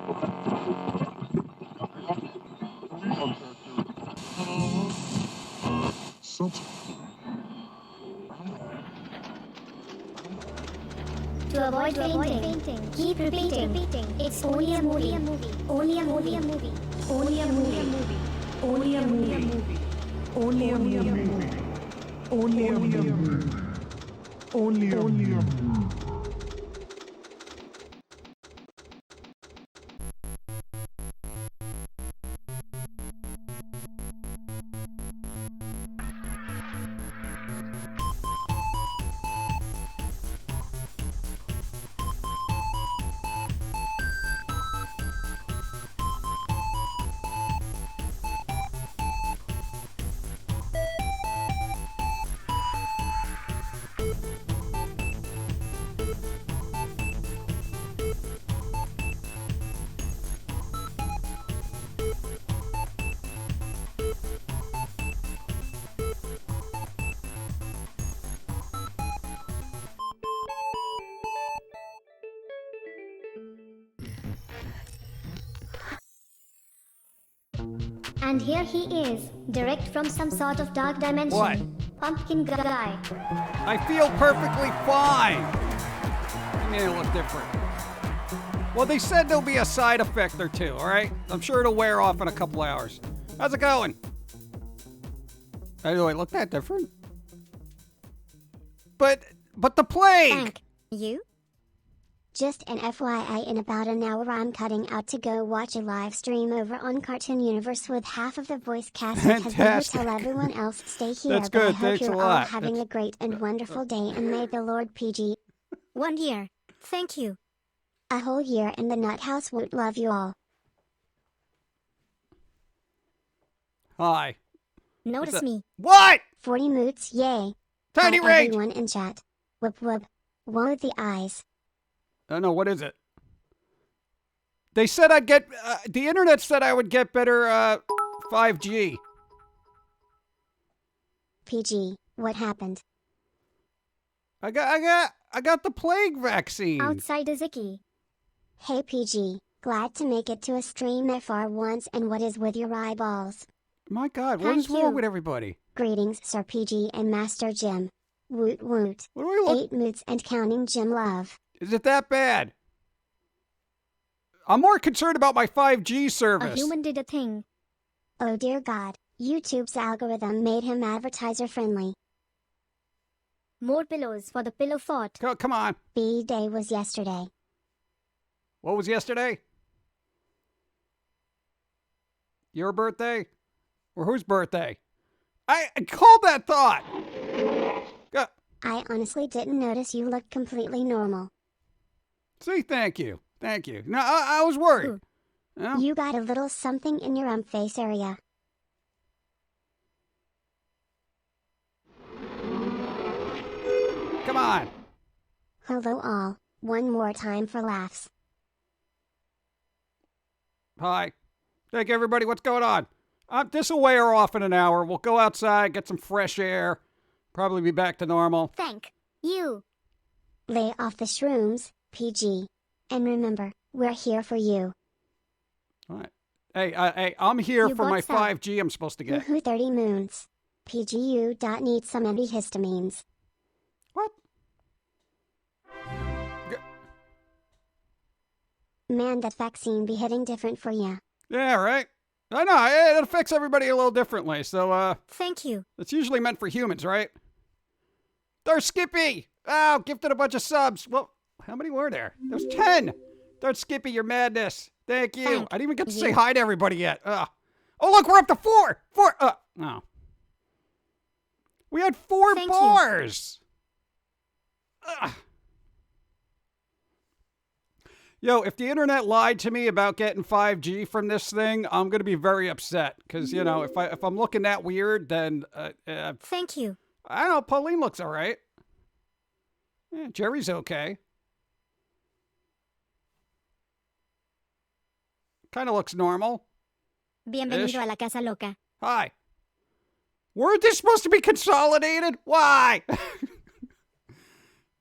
To avoid fainting, keep repeating. It's only a movie. Only a movie. Only a movie. Only a movie. Only a movie. Only a movie. Only a movie. And here he is, direct from some sort of dark dimension. What? Pumpkin guy. I feel perfectly fine. You made it look different. Well, they said there'll be a side effect or two, all right? I'm sure it'll wear off in a couple hours. How's it going? Do I look that different? But the plague! Thank you. Just an FYI, in about an hour I'm cutting out to go watch a live stream over on Cartoon Universe with half of the voice cast because they would tell everyone else stay here. That's but good. I hope Thanks you're a all lot. having a great and wonderful day, and may the Lord PG 1 year. Thank you. A whole year in the Nut House would love you all. Hi. Notice me. What? 40 moots, yay. Tiny Hi, Rage! everyone in chat. Whoop whoop. Woe the eyes. I know, what is it? They said I'd get, the internet said I would get better, 5G. PG, what happened? I got the plague vaccine. Outside is icky. Hey PG, glad to make it to a stream FR once, and what is with your eyeballs? My God, what Thank is wrong you. with everybody? Greetings, Sir PG and Master Jim. Woot woot. What do I look? 8 moots and counting, Jim love. Is it that bad? I'm more concerned about my 5G service. A human did a thing. Oh dear God, YouTube's algorithm made him advertiser friendly. More pillows for the pillow fort. Come on. B-Day was yesterday. What was yesterday? Your birthday? Or whose birthday? I called that thought. I honestly didn't notice. You looked completely normal. See, thank you. Thank you. No, I was worried. Ooh. Yeah. You got a little something in your face area. Come on. Hello all. One more time for laughs. Hi. Thank you, everybody. What's going on? This will wear off in an hour. We'll go outside, get some fresh air. Probably be back to normal. Thank you. Lay off the shrooms, PG. And remember, we're here for you. All right. Hey, I'm here You for my got some. 5G I'm supposed to get. Woohoo 30 moons. PGU. Need some antihistamines. What? Man, that vaccine be hitting different for ya. Yeah, right. I know. It affects everybody a little differently. So, Thank you. it's usually meant for humans, right? There's Skippy. Oh, gifted a bunch of subs. Well, how many were there? There's 10. There's Skippy, your madness. Thank you. Thank I didn't even get to you. say hi to everybody yet. Oh, look, we're up to 4. 4. No. We had 4 Thank you. bars. Ugh. Yo, if the internet lied to me about getting 5G from this thing, I'm going to be very upset. Because, you know, if I'm looking that weird, then, Thank you. I don't know, Pauline looks all right. Yeah, Jerry's okay. Kind of looks normal. Bienvenido Ish. a la casa loca. Hi. Weren't they supposed to be consolidated? Why? I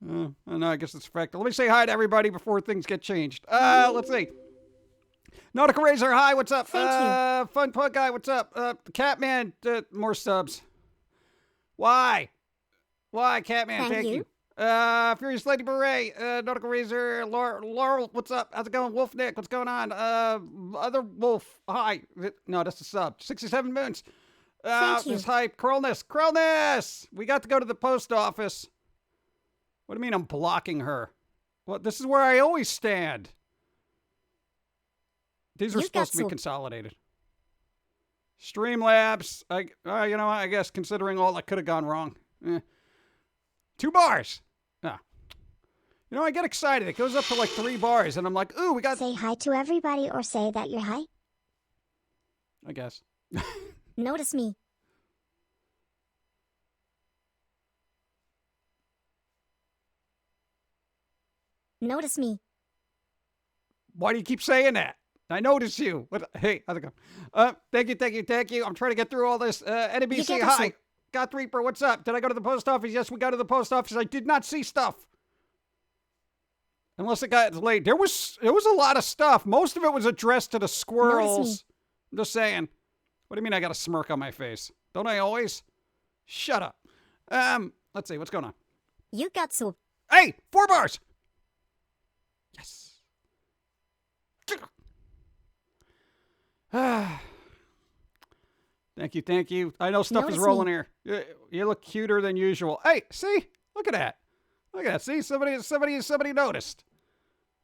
don't know, I guess it's a fact. Let me say hi to everybody before things get changed. Let's see. Nautical Razor, hi, what's up? Thank you. Fun Pug Guy, what's up? Catman, more subs. Why? Why, Catman? Thank you. Furious Lady Beret, Nautical Razor, Laurel, what's up? How's it going? Wolf Nick, what's going on? Other Wolf, hi. No, that's a sub. 67 moons. Thank you. This hype. Krillness! We got to go to the post office. What do you mean I'm blocking her? Well, this is where I always stand. These are supposed to be consolidated. Streamlabs. You know, I guess considering all that could have gone wrong. 2 bars. You know, I get excited. It goes up to like 3 bars, and I'm like, ooh, we got... Say hi to everybody or say that you're hi. I guess. Notice me. Notice me. Why do you keep saying that? I notice you. What? Hey, how's it going? Thank you. I'm trying to get through all this. NBC, hi. Goth Reaper, what's up? Did I go to the post office? Yes, we got to the post office. I did not see stuff. Unless it got late. There was a lot of stuff. Most of it was addressed to the squirrels. I'm just saying. What do you mean I got a smirk on my face? Don't I always? Shut up. Let's see. What's going on? You got so. Hey, 4 bars. Yes. Thank you. I know stuff is rolling here. You look cuter than usual. Hey, see? Look at that. See? Somebody noticed.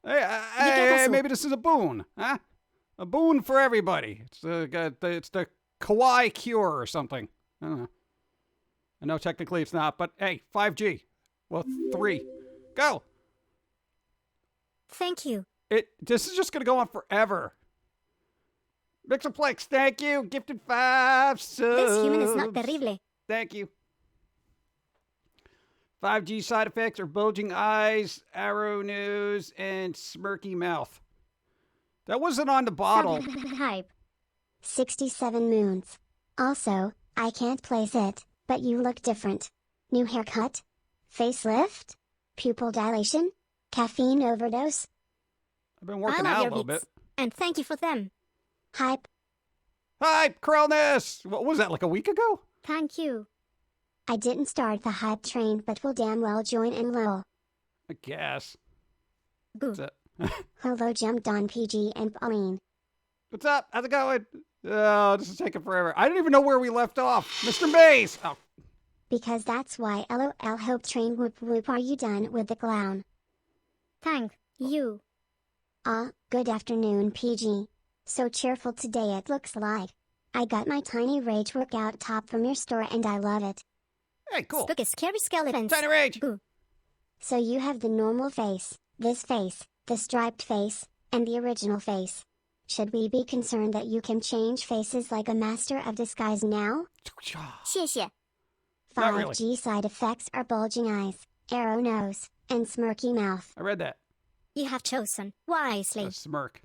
Hey, maybe this is a boon, huh? A boon for everybody. It's the kawaii cure or something. I don't know. I know technically it's not, but hey, 5G. Well, 3. Go. Thank you. This is just gonna go on forever. Mixoplex, thank you. Gifted 5 subs. This human is not terrible. Thank you. 5G side effects are bulging eyes, arrow nose, and smirky mouth. That wasn't on the bottle. Hype. 67 moons. Also, I can't place it, but you look different. New haircut? Facelift? Pupil dilation? Caffeine overdose? I've been working out a little bit. And thank you for them. Hype. Hype, Krellness! What was that, like a week ago? Thank you. I didn't start the hype train, but will damn well join and lol. I guess. Boo. What's up? Hello, jumped on PG and Pauline. What's up? How's it going? Oh, this is taking forever. I didn't even know where we left off. Mr. Maze! Oh. Because that's why LOL hope train whoop whoop. Are you done with the clown? Thank you. Good afternoon, PG. So cheerful today it looks like. I got my tiny rage workout top from your store and I love it. Hey, cool. Spooky scary skeletons. Tiny rage. Ooh. So you have the normal face, this face, the striped face, and the original face. Should we be concerned that you can change faces like a master of disguise now? 谢谢. 5G side effects are bulging eyes, arrow nose, and smirky mouth. I read that. You have chosen wisely. A smirk.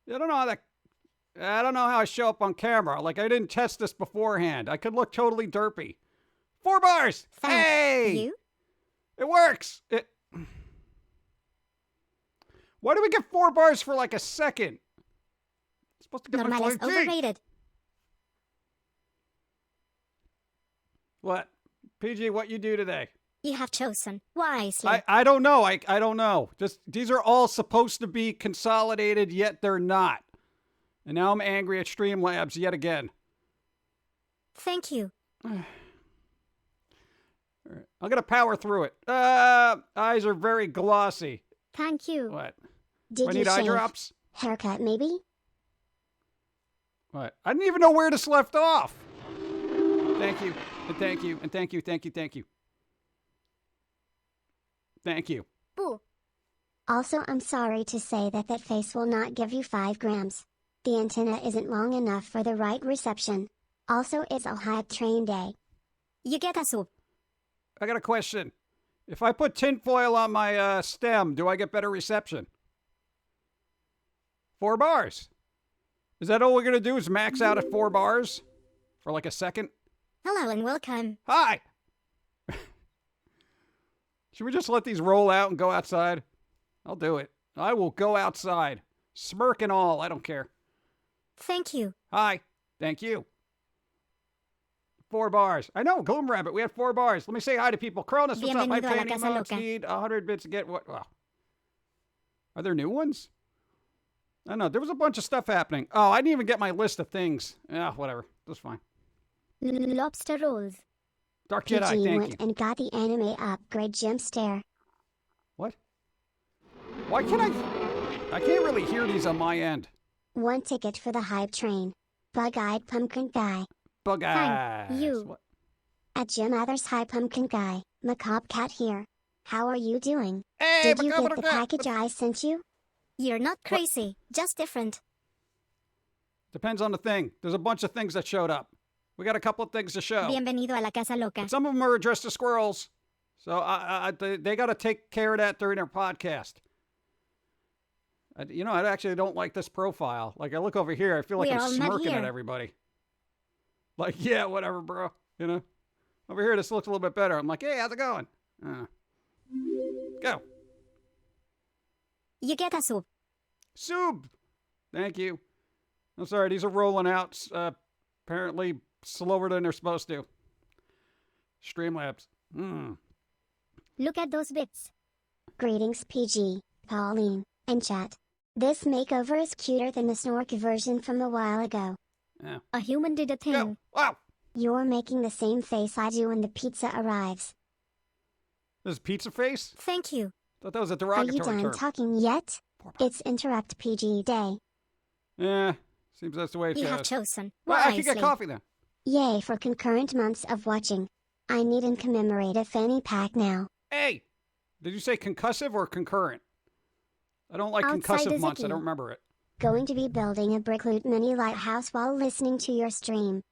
I don't know how I show up on camera. Like, I didn't test this beforehand. I could look totally derpy. 4 bars! Hey! You? It works! Why do we get 4 bars for like a second? It's supposed to get Normal my is overrated. What? PG, what you do today? You have chosen wisely. I don't know. I don't know. Just these are all supposed to be consolidated, yet they're not. And now I'm angry at Streamlabs yet again. Thank you. I'm gonna power through it. Eyes are very glossy. Thank you. What? Did I you need eye shave? drops? Haircut, maybe? What? I didn't even know where this left off. Thank you. And thank you. And thank you. Thank you. Thank you. Thank you. Boo. Also, I'm sorry to say that face will not give you 5 grams. The antenna isn't long enough for the right reception. Also, it's a hype train day. You get a soup. I got a question. If I put tinfoil on my stem, do I get better reception? 4 bars. Is that all we're going to do is max out at 4 bars? For like a second? Hello and welcome. Hi! Should we just let these roll out and go outside? I'll do it. I will go outside. Smirk and all, I don't care. Thank you. Hi. Thank you. 4 bars. I know, Gloom Rabbit, we had 4 bars. Let me say hi to people. Cronus, what's up? Hi, Bienvenido a la Fanny Casa Modes. Loca. Need 100 bits to get what? Oh. Are there new ones? I don't know. There was a bunch of stuff happening. Oh, I didn't even get my list of things. Yeah, whatever. That's fine. Lobster rolls. Dark Jedi, PG thank went you. and got the anime upgrade jump stare. What? Why can't I can't really hear these on my end. 1 ticket for the hype train. Bug-eyed pumpkin guy. Bug eyes. Thank you. What? At Jim Others High Pumpkin Guy, Macabre Cat here. How are you doing? Hey, Did you Macabre get the Cat. package I sent you? You're not crazy, just different. Depends on the thing. There's a bunch of things that showed up. We got a couple of things to show. Bienvenido a la Casa Loca. Some of them are addressed to squirrels. So they got to take care of that during their podcast. I actually don't like this profile. Like, I look over here, I feel like We I'm are all not smirking at here. everybody. Like, yeah, whatever, bro. You know? Over here, this looks a little bit better. I'm like, hey, how's it going? Go. You get a soup. Sub. Thank you. I'm sorry, these are rolling out apparently slower than they're supposed to. Streamlabs. Look at those bits. Greetings PG, Pauline, and chat. This makeover is cuter than the Snork version from a while ago. Yeah. A human did a thing. Go. Wow. You're making the same face I do when the pizza arrives. This is pizza face? Thank you. Thought that was a Are derogatory you done term. talking yet? Poor bug. It's Interrupt PG Day. Yeah. Seems that's the way it You goes. have chosen Well, I wisely. could get coffee then. Yay for concurrent months of watching. I need an commemorative fanny pack now. Hey! Did you say concussive or concurrent? I don't like Outside concussive is months. I icky. don't remember it. Going to be building a brickloot mini lighthouse while listening to your stream.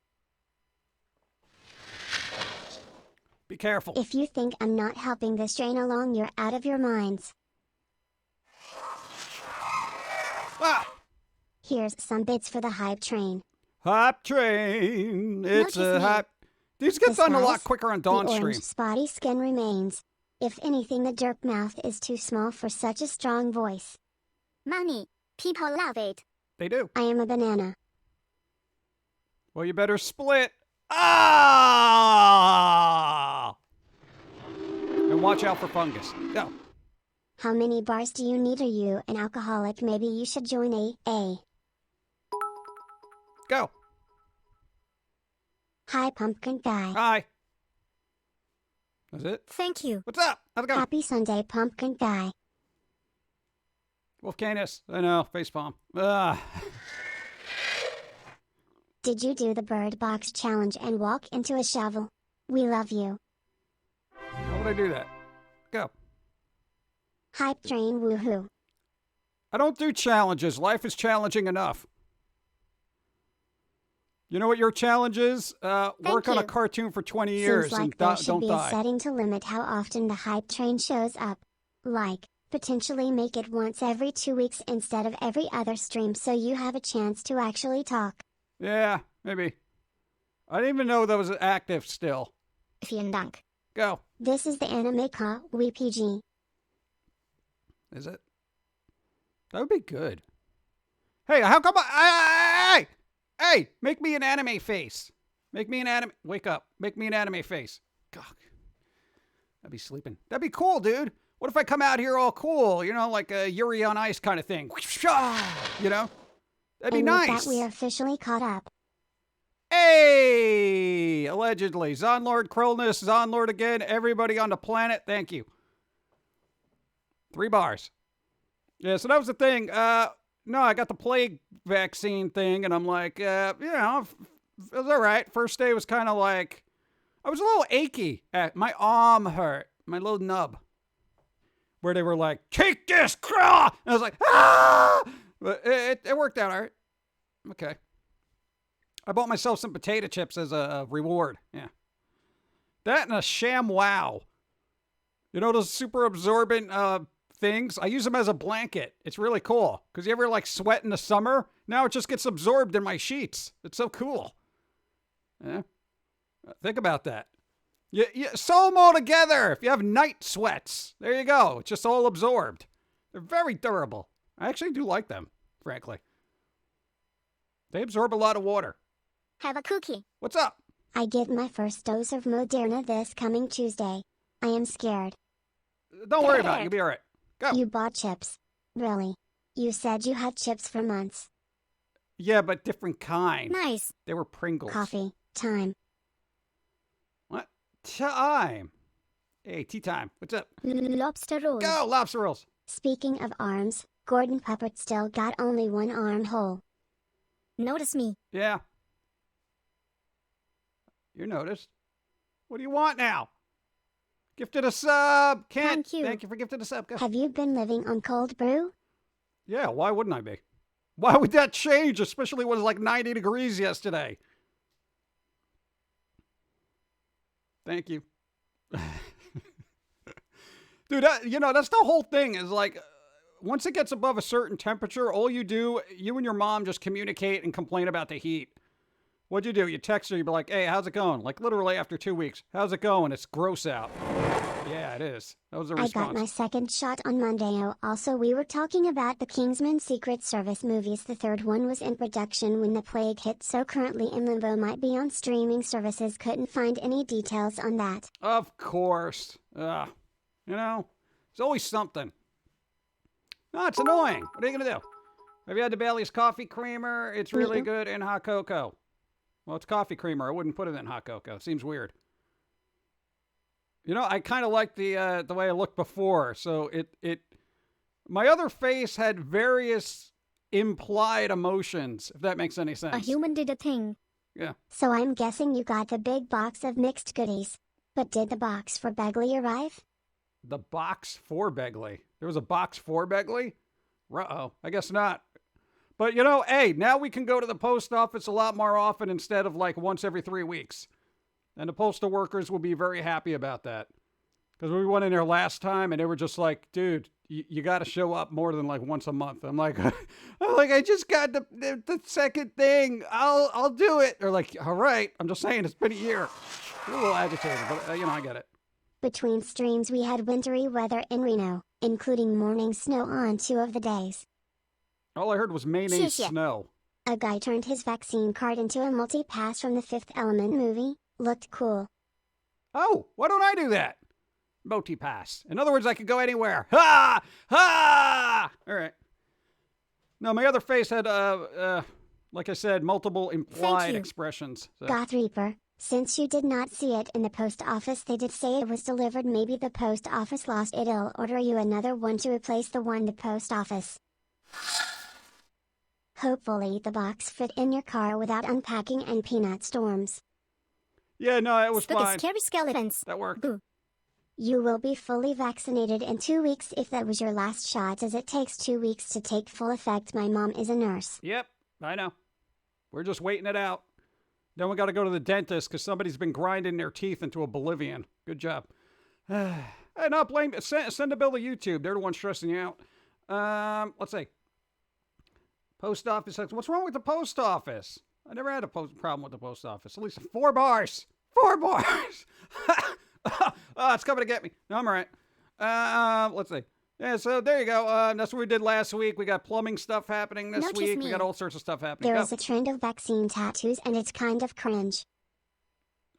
Be careful. If you think I'm not helping this train along, you're out of your minds. Ah! Here's some bits for the hype train. Hype train. It's Notice a me. hype. These get The done a lot skies, quicker on The Dawn orange stream. spotty skin remains. If anything, the derp mouth is too small for such a strong voice. Money. People love it. They do. I am a banana. Well, you better split. Ah! And watch out for fungus. Go. How many bars do you need? Are you an alcoholic? Maybe you should join AA. Go. Hi, pumpkin guy. Hi. That's it? Thank you. What's up? How's it going? Happy Sunday, pumpkin guy. Wolf Canis. I know. Facepalm. Ah. Did you do the bird box challenge and walk into a shovel? We love you. How would I do that? Go. Hype train woohoo. I don't do challenges. Life is challenging enough. You know what your challenge is? Work on a you. cartoon for 20 years Seems like and there should don't be a die. setting to limit how often the hype train shows up. Like, potentially make it once every 2 weeks instead of every other stream so you have a chance to actually talk. Yeah, maybe. I didn't even know that was active still. Vielen Dank. Go. This is the anime ka PG. Is it? That would be good. Hey, how come Hey, make me an anime face. Make me an anime. Wake up. Make me an anime face. God. I'd be sleeping. That'd be cool, dude. What if I come out here all cool? You know, like a Yuri on Ice kind of thing. You know? That'd be And nice. with that, we are officially caught up. Hey! Allegedly. Zonlord Krillness, Zonlord again. Everybody on the planet, thank you. 3 bars. Yeah, so that was the thing. No, I got the plague vaccine thing, and I'm like, it was all right. First day was kind of like, I was a little achy. My arm hurt. My little nub. Where they were like, take this, craw! And I was like, ah! But it worked out all right. Okay. I bought myself some potato chips as a reward. Yeah. That and a sham wow. You know those super absorbent things? I use them as a blanket. It's really cool. Because you ever like sweat in the summer? Now it just gets absorbed in my sheets. It's so cool. Yeah. Think about that. You sew them all together. If you have night sweats, there you go. It's just all absorbed. They're very durable. I actually do like them. frankly. They absorb a lot of water. Have a cookie. What's up? I get my first dose of Moderna this coming Tuesday. I am scared. Don't worry about it. You'll be all right. Go. You bought chips. Really? You said you had chips for months. Yeah, but different kind. Nice. They were Pringles. Coffee. Time. What? Time. Hey, tea time. What's up? Lobster rolls. Go, lobster rolls. Speaking of arms, Gordon Puppet still got only one armhole. Notice me. Yeah. You noticed. What do you want now? Gifted a sub. Kent. Thank you. Thank you for gifting a sub. Go. Have you been living on cold brew? Yeah, why wouldn't I be? Why would that change, especially when it was like 90 degrees yesterday? Thank you. Dude, that's the whole thing is like, once it gets above a certain temperature, all you do, you and your mom just communicate and complain about the heat. What'd you do? You text her, you'd be like, hey, how's it going? Like literally after 2 weeks. How's it going? It's gross out. Yeah, it is. That was the response. I got my second shot on Monday. Oh, also, we were talking about the Kingsman Secret Service movies. The third one was in production when the plague hit, so currently in limbo, might be on streaming services. Couldn't find any details on that. Of course. There's always something. No, it's annoying. What are you going to do? Have you had the Bailey's coffee creamer? It's really good in hot cocoa. Well, it's coffee creamer. I wouldn't put it in hot cocoa. It seems weird. I kind of like the way I looked before. So my other face had various implied emotions, if that makes any sense. A human did a thing. Yeah. So I'm guessing you got the big box of mixed goodies. But did the box for Begley arrive? The box for Begley. There was a box for Begley? Uh-oh. I guess not. But, hey, now we can go to the post office a lot more often instead of like once every 3 weeks. And the postal workers will be very happy about that. Because we went in there last time and they were just like, dude, you got to show up more than like once a month. I'm like, I just got the second thing. I'll do it. They're like, all right. I'm just saying it's been a year. A little agitated, but I get it. Between streams we had wintry weather in Reno, including morning snow on 2 of the days. All I heard was mayonnaise snow. A guy turned his vaccine card into a multi-pass from the Fifth Element movie. Looked cool. Oh, why don't I do that? Multi-pass. In other words, I could go anywhere. Ha! Ha! All right. No, my other face had, like I said, multiple implied expressions. So. Goth Reaper, since you did not see it in the post office, they did say it was delivered. Maybe the post office lost it. I'll order you another one to replace the one the post office. Hopefully the box fit in your car without unpacking and peanut storms. Yeah, no, it was fine. Scary skeletons. That worked. Boo. You will be fully vaccinated in 2 weeks if that was your last shot, as it takes 2 weeks to take full effect. My mom is a nurse. Yep, I know. We're just waiting it out. Then we got to go to the dentist because somebody's been grinding their teeth into oblivion. Good job. Hey, not blame. Send a bill to YouTube. They're the ones stressing you out. Let's see. Post office. What's wrong with the post office? I never had a problem with the post office. At least 4 bars. 4 bars. Oh, it's coming to get me. No, I'm all right. Let's see. Yeah, so there you go. That's what we did last week. We got plumbing stuff happening this week. We got all sorts of stuff happening. There is a trend of vaccine tattoos, and it's kind of cringe.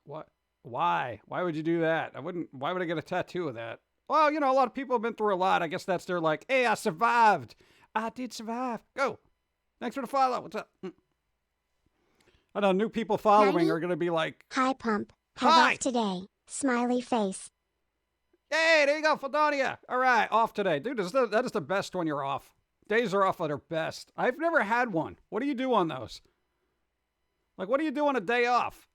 What? Why? Why would you do that? Why would I get a tattoo of that? Well, a lot of people have been through a lot. I guess that's their like, hey, I survived. I did survive. Go. Thanks for the follow. What's up? I know new people following are going to be like, hi, Pump. Have off today. Smiley face. Hey, there you go, Faldonia. All right, off today. Dude, that is the best when you're off. Days are off that are best. I've never had one. What do you do on those? Like, what do you do on a day off?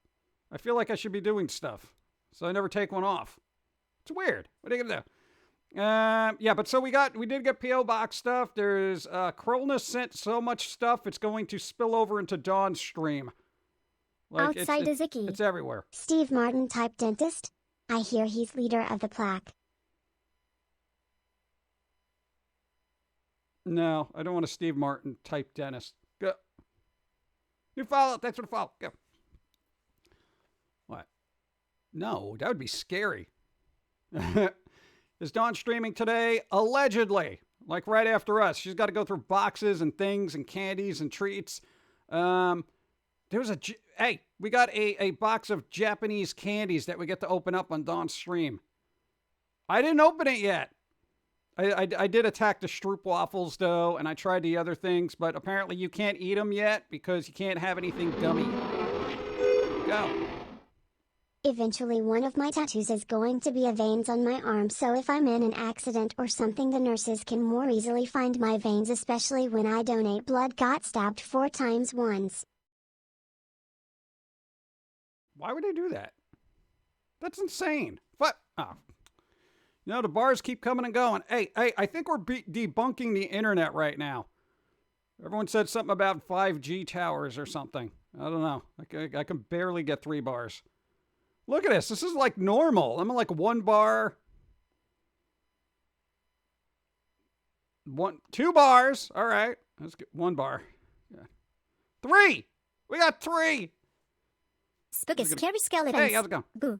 I feel like I should be doing stuff, so I never take one off. It's weird. What are you going to do? Yeah, but so we did get P.O. Box stuff. There's, Krolna sent so much stuff, it's going to spill over into Dawn's stream. Like, outside is icky. It's everywhere. Steve Martin type dentist? I hear he's leader of the plaque. No, I don't want a Steve Martin type dentist. Go. New follow. Thanks for the follow. Go. What? No, that would be scary. Is Dawn streaming today? Allegedly. like right after us. She's got to go through boxes and things and candies and treats. Hey, we got a box of Japanese candies that we get to open up on Dawn's stream. I didn't open it yet. I did attack the Stroopwafels, though, and I tried the other things, but apparently you can't eat them yet because you can't have anything gummy. Go. Eventually one of my tattoos is going to be a veins on my arm, so if I'm in an accident or something, the nurses can more easily find my veins, especially when I donate blood. Got stabbed 4 times once. Why would they do that? That's insane. What? Oh. You know, the bars keep coming and going. Hey, I think we're debunking the internet right now. Everyone said something about 5G towers or something. I don't know. I can barely get 3 bars. Look at this. This is like normal. I'm at like 1 bar. 2 bars. All right. Let's get 1 bar. Yeah. 3. We got 3. Spooky scary skeletons. Hey, how's it going? Boo.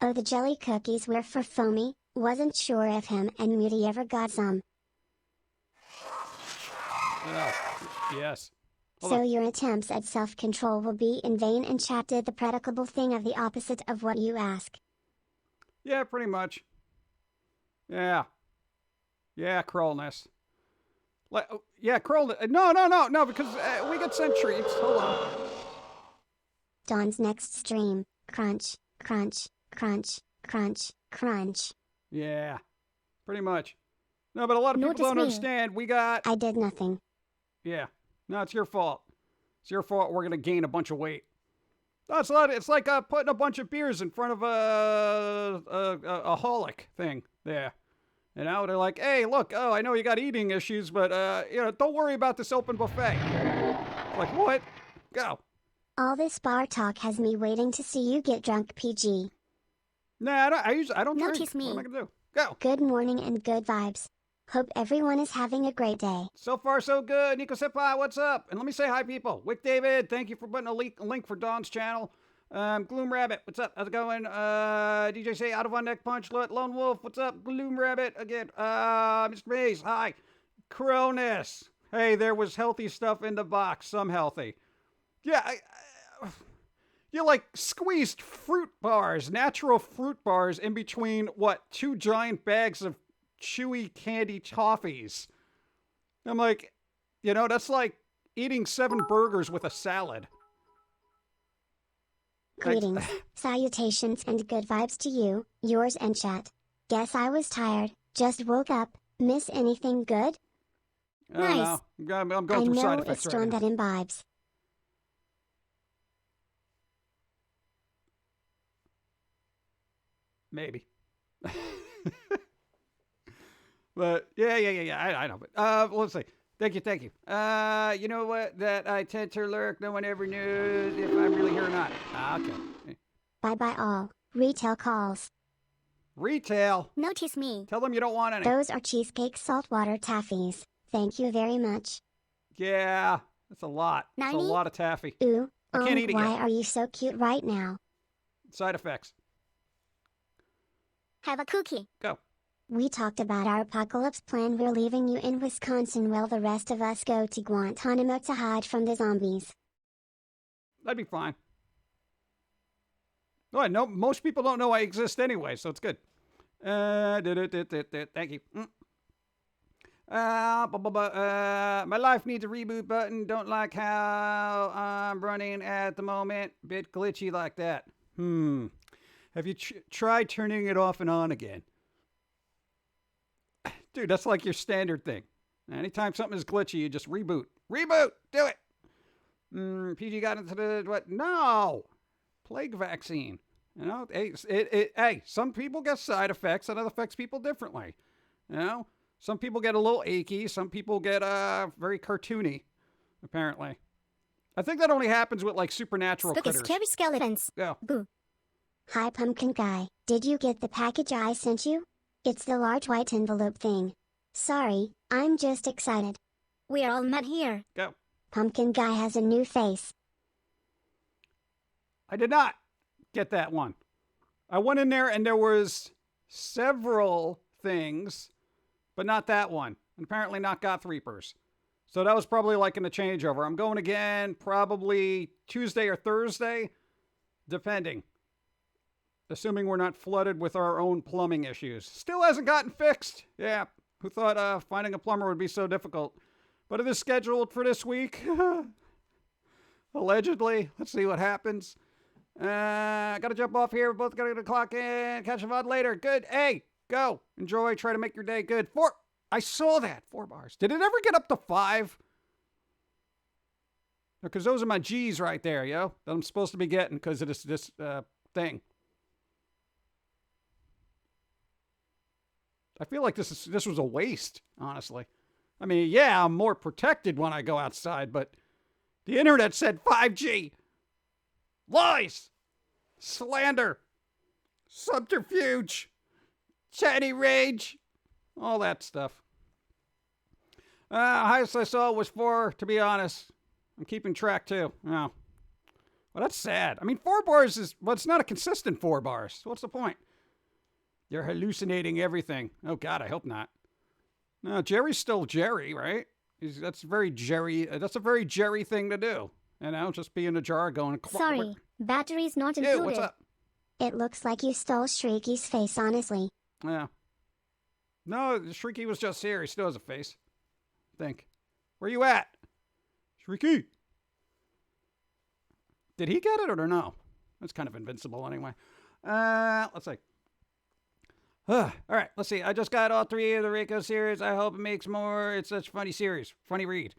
Oh, the jelly cookies were for Foamy. Wasn't sure if him and Muty ever got some. Oh, yes. Hold So on. your attempts at self-control will be in vain, and chat did the predicable thing of the opposite of what you ask. Yeah, pretty much. Yeah. Yeah, Krollness. Yeah, Krollness. No, because we get sent treats. Hold on. Dawn's next stream. Crunch, crunch, crunch, crunch, crunch. Yeah, pretty much. No, but a lot of people Notice don't me. understand. We got... I did nothing. Yeah. No, it's your fault. It's your fault we're going to gain a bunch of weight. No, it's like putting a bunch of beers in front of a holic thing there. You know, they're like, hey, look, I know you got eating issues, but, don't worry about this open buffet. It's like, what? Go. All this bar talk has me waiting to see you get drunk, PG. Nah, I don't drink. Notice me. What am I going to do? Go. Good morning and good vibes. Hope everyone is having a great day. So far, so good. Nico Senpai, what's up? And let me say hi, people. Wick David, thank you for putting a link for Dawn's channel. Gloom Rabbit, what's up? How's it going? DJ Say, Out of One Neck Punch, Lone Wolf, what's up? Gloom Rabbit, again. Mr. Maze, hi. Cronus. Hey, there was healthy stuff in the box. Some healthy. Yeah, you like squeezed fruit bars, natural fruit bars in between, 2 giant bags of chewy candy toffees. I'm like, that's like eating 7 burgers with a salad. Greetings, salutations, and good vibes to you, yours and chat. Guess I was tired, just woke up. Miss anything good? I don't Nice. know. I'm I going through side know effects it's right Dawn now. that imbibes. Maybe. But yeah. I know. But let's see. Thank you. You know what? That I tend to lurk. No one ever knows if I'm really here or not. Okay. Bye bye all. Retail calls. Retail. Notice me. Tell them you don't want any. Those are cheesecake saltwater taffies. Thank you very much. Yeah, that's a lot. That's a Nani? lot of taffy. Ooh, I can't eat it why yet. are you so cute right now? Side effects. Have a cookie. Go. We talked about our apocalypse plan. We're leaving you in Wisconsin while the rest of us go to Guantanamo to hide from the zombies. That'd be fine. Oh, I know most people don't know I exist anyway, so it's good. Thank you. My life needs a reboot button. Don't like how I'm running at the moment. Bit glitchy like that. Have you tried turning it off and on again? Dude, that's like your standard thing. Anytime something is glitchy, you just reboot. Reboot! Do it! PG got into the, what? No! Plague vaccine. You know, hey, some people get side effects and it affects people differently. You know, some people get a little achy. Some people get very cartoony, apparently. I think that only happens with like supernatural Spooky critters. scary skeletons. Go. Boo. Hi Pumpkin Guy, did you get the package I sent you? It's the large white envelope thing. Sorry, I'm just excited. We are all met here. Go. Pumpkin Guy has a new face. I did not get that one. I went in there and there was several things, but not that one. and apparently not Goth Reapers. So that was probably like in the changeover. I'm going again probably Tuesday or Thursday, depending. Assuming we're not flooded with our own plumbing issues. Still hasn't gotten fixed. Yeah, who thought finding a plumber would be so difficult? But it is scheduled for this week. Allegedly. Let's see what happens. Gotta jump off here. We're both gotta get a clock in. Catch a VOD later. Good. Hey, go. Enjoy. Try to make your day good. I saw that. 4 bars. Did it ever get up to 5? Because those are my G's right there, yo. That I'm supposed to be getting because of this thing. I feel like this was a waste, honestly. I mean, yeah, I'm more protected when I go outside, but the internet said 5G. Lies. Slander. Subterfuge. Chatty rage. All that stuff. Highest I saw was 4, to be honest. I'm keeping track, too. Oh. Well, that's sad. I mean, 4 bars is... Well, it's not a consistent 4 bars. So what's the point? You're hallucinating everything. Oh, God, I hope not. No, Jerry's still Jerry, right? That's very Jerry. That's a very Jerry thing to do. And I'll just be in a jar going... Sorry, battery's not included. Ew, what's up? It looks like you stole Shrieky's face, honestly. Yeah. No, Shrieky was just here. He still has a face. I think. Where you at? Shrieky. Did he get it or no? That's kind of invincible anyway. Let's see. All right, let's see. I just got all 3 of the Rico series. I hope it makes more. It's such a funny series. Funny read.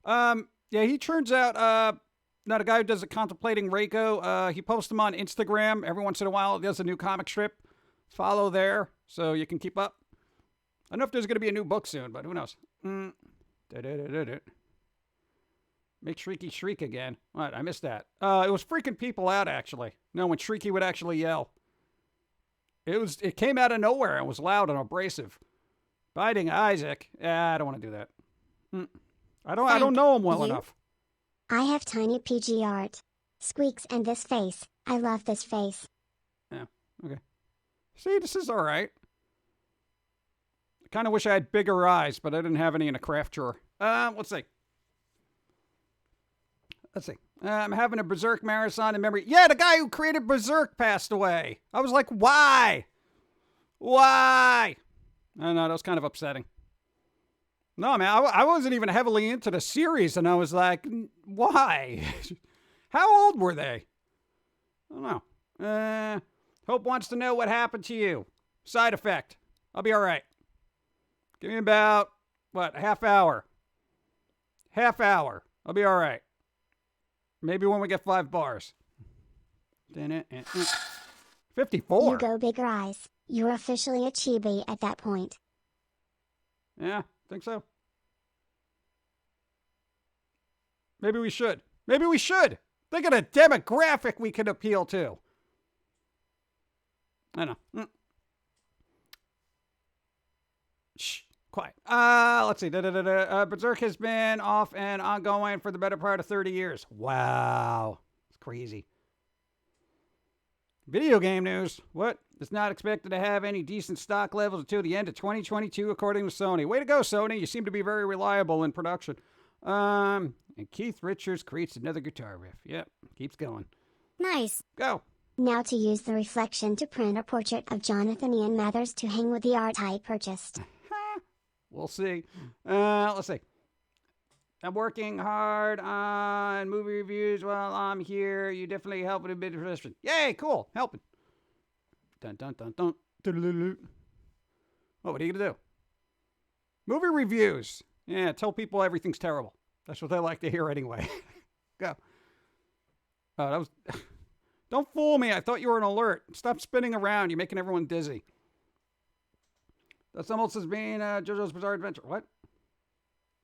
Yeah, he turns out, not a guy who does a Contemplating Reiko. He posts them on Instagram. Every once in a while, he does a new comic strip. Follow there so you can keep up. I don't know if there's going to be a new book soon, but who knows. Make Shrieky shriek again. What? I missed that. It was freaking people out, actually. No, when Shrieky would actually yell. It came out of nowhere and was loud and abrasive. Biting Isaac. I don't want to do that. I don't know him well enough. I have tiny PG art. Squeaks and this face. I love this face. Yeah, okay. See, this is all right. I kind of wish I had bigger eyes, but I didn't have any in a craft drawer. Let's see. I'm having a Berserk marathon in memory. Yeah, the guy who created Berserk passed away. I was like, why? Why? I know, that was kind of upsetting. No, man, I wasn't even heavily into the series, and I was like, why? How old were they? I don't know. Hope wants to know what happened to you. Side effect. I'll be all right. Give me about, a half hour. Half hour. I'll be all right. Maybe when we get 5 bars. 54. You go bigger eyes. You're officially a chibi at that point. Yeah, think so. Maybe we should. Maybe we should. Think of the demographic we could appeal to. I know. Shh. Quiet. Let's see. Berserk has been off and ongoing for the better part of 30 years. Wow. It's crazy. Video game news. What? It's not expected to have any decent stock levels until the end of 2022, according to Sony. Way to go, Sony. You seem to be very reliable in production. And Keith Richards creates another guitar riff. Yep. Keeps going. Nice. Go. Now to use the reflection to print a portrait of Jonathan Ian Mathers to hang with the art I purchased. We'll see. Let's see. I'm working hard on movie reviews while I'm here. You definitely help with a bit of discussion. Yay, cool. Helping. Dun, dun, dun, dun. Oh, what are you going to do? Movie reviews. Yeah, tell people everything's terrible. That's what they like to hear anyway. Go. Oh, that was... Don't fool me. I thought you were an alert. Stop spinning around. You're making everyone dizzy. That's almost as being JoJo's Bizarre Adventure. What?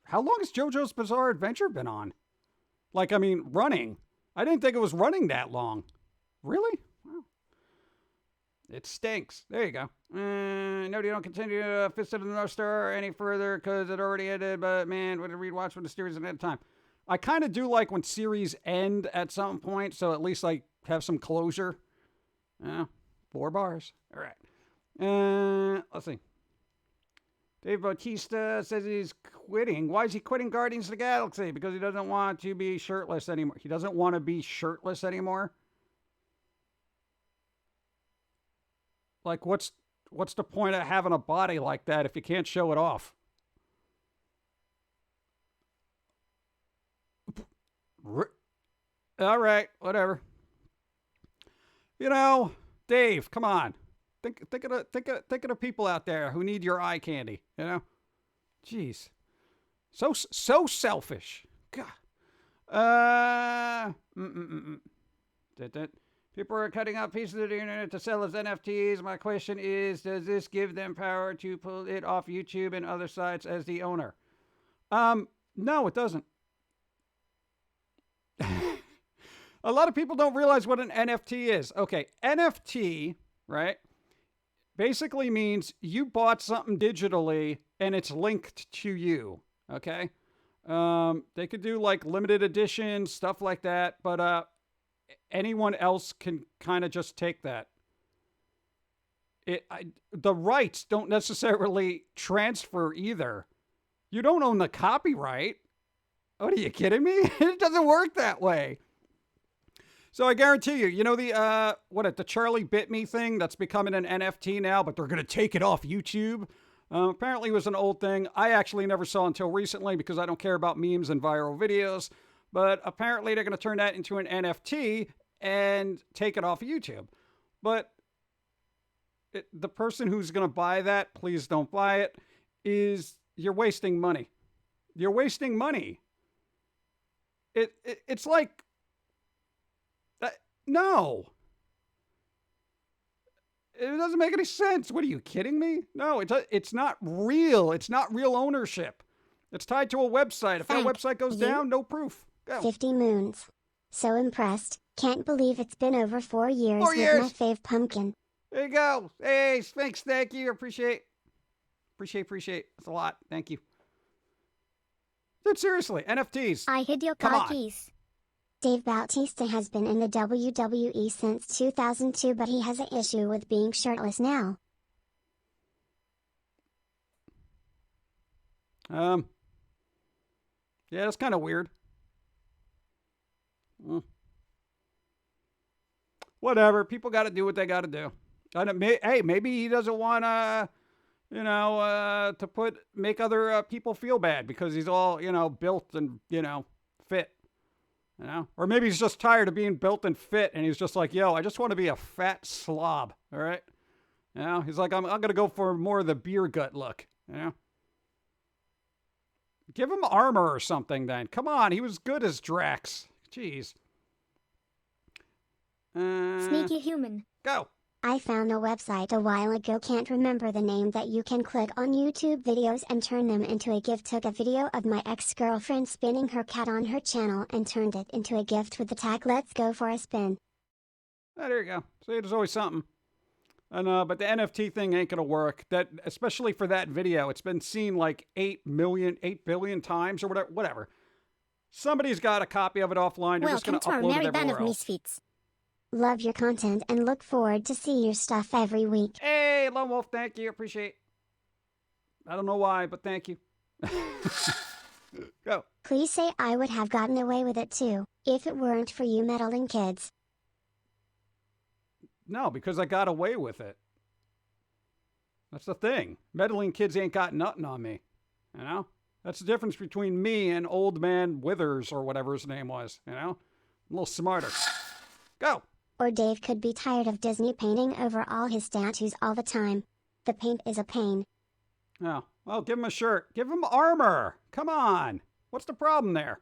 How long has JoJo's Bizarre Adventure been on? Like, I mean, running. I didn't think it was running that long. Really? Wow. It stinks. There you go. No, you don't continue Fist of the North Star any further because it already ended, but man, what did we watch when the series ended at time? I kind of do like when series end at some point, so at least like have some closure. 4 bars. All right. Let's see. Dave Bautista says he's quitting. Why is he quitting Guardians of the Galaxy? Because he doesn't want to be shirtless anymore. He doesn't want to be shirtless anymore? Like, what's the point of having a body like that if you can't show it off? All right, whatever. You know, Dave, come on. Think of the people out there who need your eye candy. You know, jeez, so selfish. God. People are cutting out pieces of the internet to sell as NFTs. My question is, does this give them power to pull it off YouTube and other sites as the owner? No, it doesn't. A lot of people don't realize what an NFT is. Okay, NFT, right, basically means you bought something digitally and it's linked to you, okay? They could do like limited editions, stuff like that, but anyone else can kind of just take that. The rights don't necessarily transfer either. You don't own the copyright. What, are you kidding me? It doesn't work that way. So I guarantee you, you know the Charlie Bit Me thing that's becoming an NFT now, but they're going to take it off YouTube? Apparently it was an old thing. I actually never saw until recently because I don't care about memes and viral videos. But apparently they're going to turn that into an NFT and take it off of YouTube. But the person who's going to buy that, please don't buy it, you're wasting money. You're wasting money. It's like... No. It doesn't make any sense. What, are you kidding me? No, it's not real. It's not real ownership. It's tied to a website. If that website goes down, no proof. Go. 50 moons. So impressed. Can't believe it's been over 4 years with my fave Pum'Kin. There you go. Hey, Sphinx, thank you. Appreciate. That's a lot. Thank you. Dude, seriously, NFTs. I hid your car keys. Dave Bautista has been in the WWE since 2002, but he has an issue with being shirtless now. Yeah, that's kind of weird. Whatever. People got to do what they got to do. Hey, maybe he doesn't want to make other people feel bad because he's all, built and, fit. Or maybe he's just tired of being built and fit and he's just like, yo, I just want to be a fat slob. All right. He's like, I'm going to go for more of the beer gut look. Give him armor or something then. Come on. He was good as Drax. Jeez. Sneaky human. Go. I found a website a while ago, can't remember the name, that you can click on YouTube videos and turn them into a gift. Took a video of my ex-girlfriend spinning her cat on her channel and turned it into a gift with the tag, "Let's go for a spin." Oh, there you go. See, there's always something. And but the NFT thing ain't gonna work. That, especially for that video, it's been seen like 8 billion times or whatever. Somebody's got a copy of it offline. You're just gonna upload it everywhere else. Misfits. Love your content and look forward to see your stuff every week. Hey, Lone Wolf, thank you. Appreciate. I don't know why, but thank you. Go. Please say I would have gotten away with it too, if it weren't for you meddling kids. No, because I got away with it. That's the thing. Meddling kids ain't got nothing on me. That's the difference between me and old man Withers or whatever his name was. A little smarter. Go. Or Dave could be tired of Disney painting over all his tattoos all the time. The paint is a pain. Oh, well, give him a shirt. Give him armor. Come on. What's the problem there?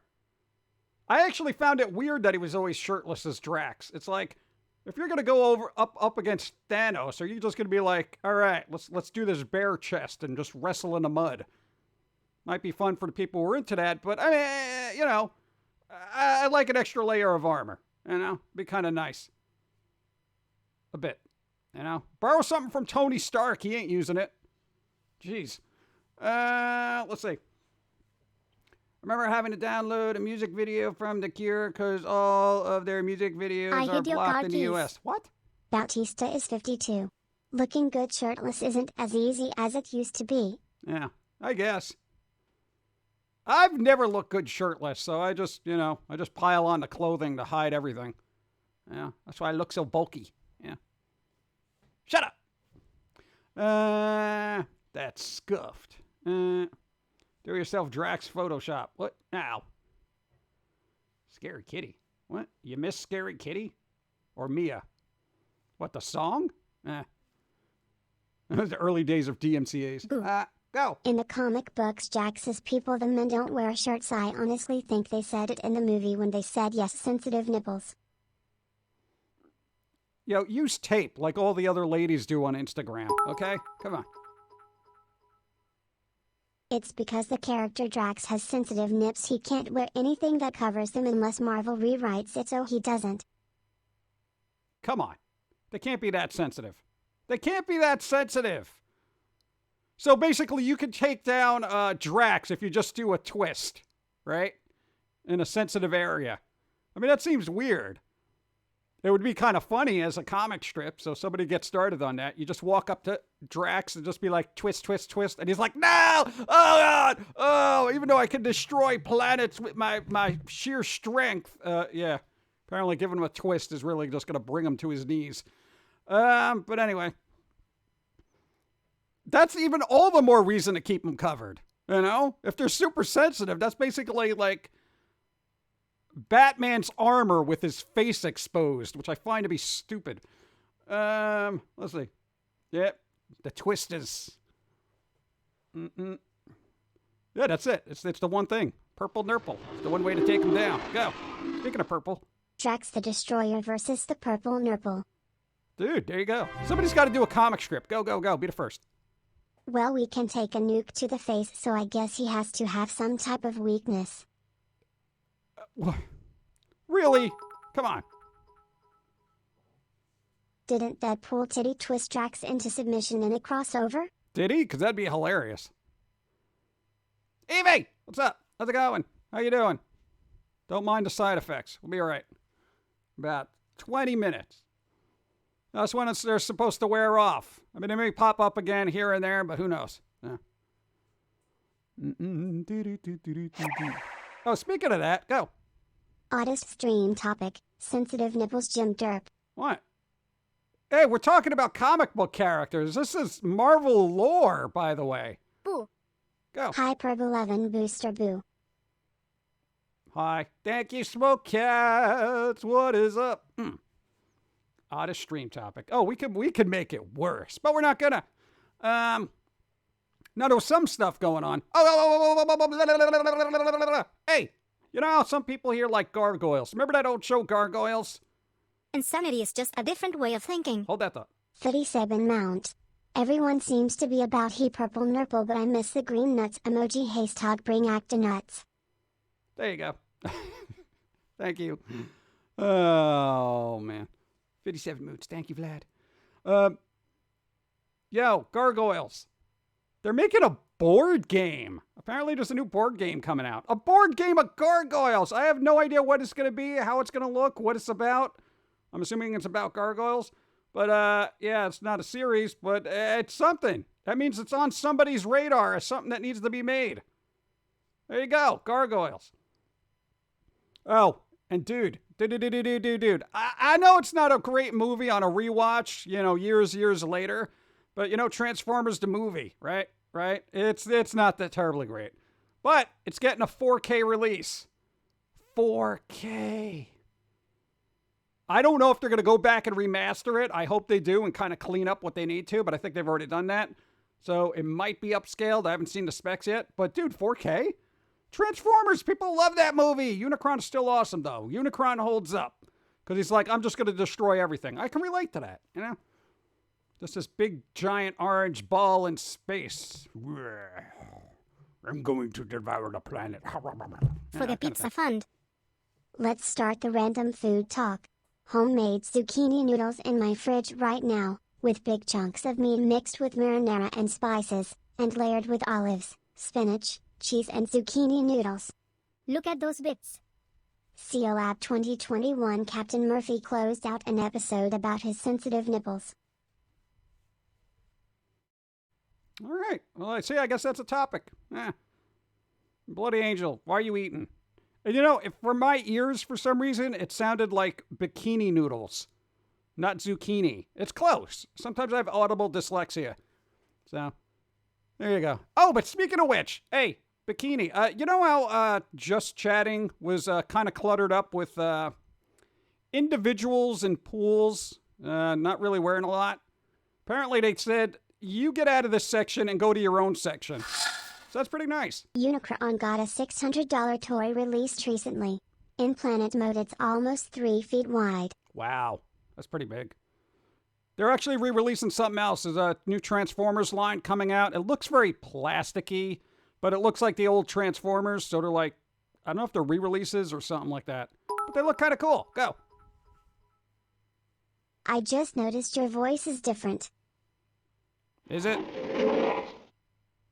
I actually found it weird that he was always shirtless as Drax. It's like, if you're going to go up against Thanos, are you just going to be like, all right, let's do this bare chest and just wrestle in the mud? Might be fun for the people who are into that, but I mean, I like an extra layer of armor. Be kind of nice. A bit. Borrow something from Tony Stark. He ain't using it. Jeez. Let's see. Remember having to download a music video from The Cure because all of their music videos are blocked in the US. What? Bautista is 52. Looking good shirtless isn't as easy as it used to be. Yeah, I guess. I've never looked good shirtless, so I just pile on the clothing to hide everything. Yeah, that's why I look so bulky. Yeah. Shut up. That's scuffed. Do yourself Drax Photoshop. What now? Scary Kitty. What? You miss Scary Kitty? Or Mia? What, the song? The early days of DMCA's. Go. In the comic books, Jack says people the men don't wear shirts. I honestly think they said it in the movie when they said yes, sensitive nipples. Yo, use tape like all the other ladies do on Instagram, okay? Come on. It's because the character Drax has sensitive nips. He can't wear anything that covers them unless Marvel rewrites it so he doesn't. Come on. They can't be that sensitive. They can't be that sensitive. So basically, you can take down Drax if you just do a twist, right? In a sensitive area. I mean, that seems weird. It would be kind of funny as a comic strip, so somebody gets started on that. You just walk up to Drax and just be like, twist, twist, twist. And he's like, no! Oh, God! Oh, even though I can destroy planets with my sheer strength. Yeah. Apparently giving him a twist is really just going to bring him to his knees. But anyway. That's even all the more reason to keep them covered. You know? If they're super sensitive, that's basically like Batman's armor with his face exposed, which I find to be stupid. Let's see. Yep. The twist is... Yeah, that's it. It's the one thing. Purple Nurple. It's the one way to take him down. Go. Speaking of purple. Drax the Destroyer versus the Purple Nurple. Dude, there you go. Somebody's got to do a comic strip. Go, go, go. Be the first. Well, we can take a nuke to the face, so I guess he has to have some type of weakness. Really? Come on. Didn't Deadpool titty twist Drax into submission in a crossover? Did he? Because that'd be hilarious. Evie! What's up? How's it going? How you doing? Don't mind the side effects. We'll be all right. About 20 minutes. That's when they're supposed to wear off. I mean, they may pop up again here and there, but who knows? Yeah. Oh, speaking of that, go. Oddest stream topic, sensitive nipples Jim Derp. What? Hey, we're talking about comic book characters. This is Marvel lore, by the way. Boo. Go. Hyperb 11 Booster Boo. Hi. Thank you, Smoke Cats. What is up? Oddest stream topic. Oh, we could make it worse, but we're not gonna. Now there was some stuff going on. Hey, you know how some people here like gargoyles? Remember that old show Gargoyles? Insanity is just a different way of thinking. Hold that thought. 37 Mount. Everyone seems to be about he purple nurple, but I miss the green nuts emoji. Haste bring acta nuts. There you go. Thank you. Oh, man. 57 moods. Thank you, Vlad. Yo, Gargoyles. They're making a board game. Apparently there's a new board game coming out. A board game of Gargoyles. I have no idea what it's going to be, how it's going to look, what it's about. I'm assuming it's about gargoyles. But, yeah, it's not a series, but it's something. That means it's on somebody's radar as something that needs to be made. There you go. Gargoyles. Oh, and dude. I know it's not a great movie on a rewatch, years later. But, Transformers the movie, right? Right? It's not that terribly great. But it's getting a 4K release. 4K. I don't know if they're going to go back and remaster it. I hope they do and kind of clean up what they need to, but I think they've already done that. So it might be upscaled. I haven't seen the specs yet. But, dude, 4K? Transformers, people love that movie. Unicron's still awesome, though. Unicron holds up. Because he's like, I'm just going to destroy everything. I can relate to that, Just this big, giant orange ball in space. I'm going to devour the planet. For the pizza fund. Let's start the random food talk. Homemade zucchini noodles in my fridge right now, with big chunks of meat mixed with marinara and spices, and layered with olives, spinach, cheese and zucchini noodles. Look at those bits. COLAB 2021 Captain Murphy closed out an episode about his sensitive nipples. All right. Well, I see. I guess that's a topic. Bloody Angel, why are you eating? And you know, if for my ears, for some reason, it sounded like bikini noodles, not zucchini. It's close. Sometimes I have audible dyslexia. So, there you go. Oh, but speaking of which, hey, bikini. You know how Just Chatting was kind of cluttered up with individuals in pools not really wearing a lot? Apparently they said, you get out of this section and go to your own section. So that's pretty nice. Unicron got a $600 toy released recently. In planet mode, it's almost 3 feet wide. Wow, that's pretty big. They're actually re-releasing something else. There's a new Transformers line coming out. It looks very plasticky, but it looks like the old Transformers. So they're like, I don't know if they're re-releases or something like that. But they look kind of cool. Go. I just noticed your voice is different. Is it?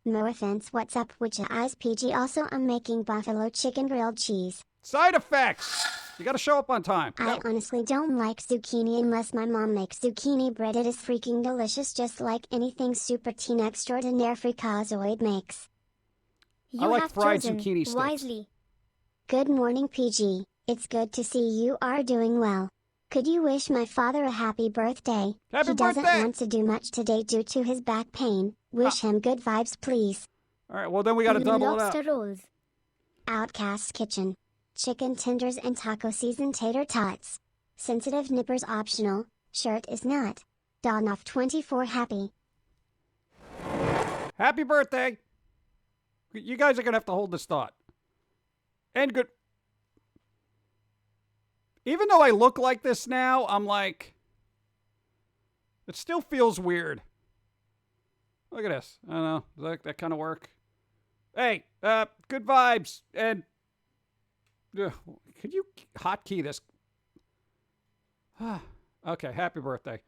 No offense, what's up with your eyes, PG? Also, I'm making buffalo chicken grilled cheese. Side effects! You gotta show up on time. I honestly don't like zucchini unless my mom makes zucchini bread. It is freaking delicious, just like anything Super Teen Extraordinaire Freakazoid makes. I like fried zucchini sticks. Wisely. Good morning, PG. It's good to see you are doing well. Could you wish my father a happy birthday? Happy He doesn't birthday! want to do much today due to his back pain. Wish him good vibes, please. All right, well, then we gotta double it up. Lobster rolls. Outcast Kitchen. Chicken tenders and taco seasoned tater tots. Sensitive nippers optional. Shirt is not. Dawn off 24 happy. Happy birthday! You guys are gonna have to hold this thought. And good. Even though I look like this now, I'm like, it still feels weird. Look at this. I don't know. Does that kind of work? Hey, good vibes. And could you hotkey this? Okay, happy birthday.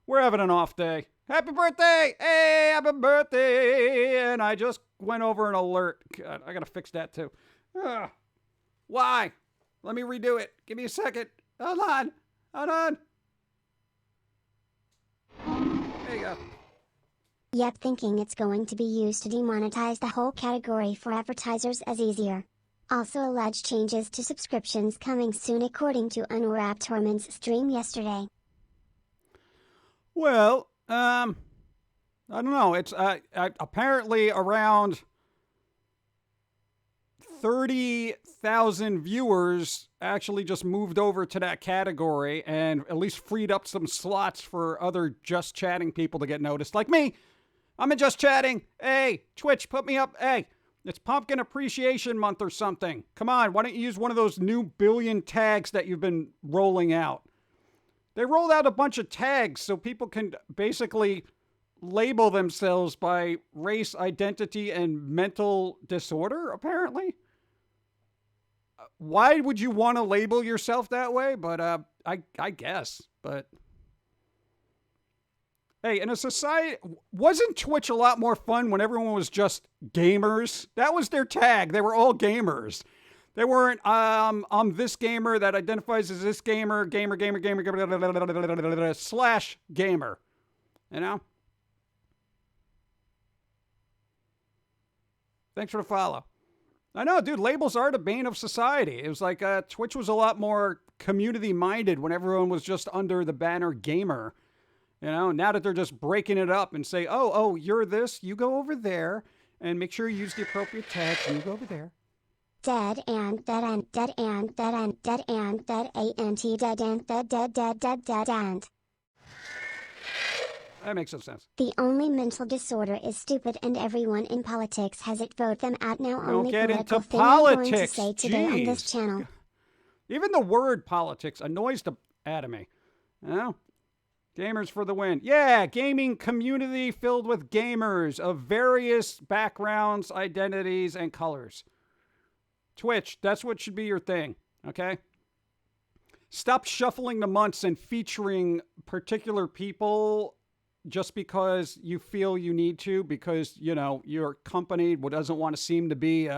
We're having an off day. Happy birthday! Hey, happy birthday! And I just went over an alert. God, I gotta fix that too. Why? Let me redo it. Give me a second. Hold on. Hold on. There you go. Yep, thinking it's going to be used to demonetize the whole category for advertisers as easier. Also alleged changes to subscriptions coming soon according to Unwrapped Torment's stream yesterday. Well, I don't know. It's apparently around 30,000 viewers actually just moved over to that category and at least freed up some slots for other Just Chatting people to get noticed. Like me. I'm in Just Chatting. Hey, Twitch, put me up. Hey, it's Pum'Kin Appreciation Month or something. Come on, why don't you use one of those new billion tags that you've been rolling out? They rolled out a bunch of tags so people can basically label themselves by race, identity, and mental disorder, apparently. Why would you want to label yourself that way? But I guess. But hey, in a society, wasn't Twitch a lot more fun when everyone was just gamers? That was their tag. They were all gamers. They weren't, I'm this gamer that identifies as this gamer, gamer, slash gamer. You know? Thanks for the follow. I know, dude, labels are the bane of society. It was like Twitch was a lot more community-minded when everyone was just under the banner gamer. You know, now that they're just breaking it up and say, oh, you're this, you go over there, and make sure you use the appropriate tags, and you go over there. Dead and dead and dead and dead and dead and dead A-N-T dead and dead dead dead dead dead and. That makes some sense. The only mental disorder is stupid and everyone in politics has it. Vote them out now. Don't Only get political into thing I'm going to politics. say today on this Jeez. channel. Even the word politics annoys the out of me. You know? Gamers for the win. Yeah, gaming community filled with gamers of various backgrounds, identities, and colors. Twitch, that's what should be your thing, okay? Stop shuffling the months and featuring particular people just because you feel you need to, because, you know, your company doesn't want to seem to be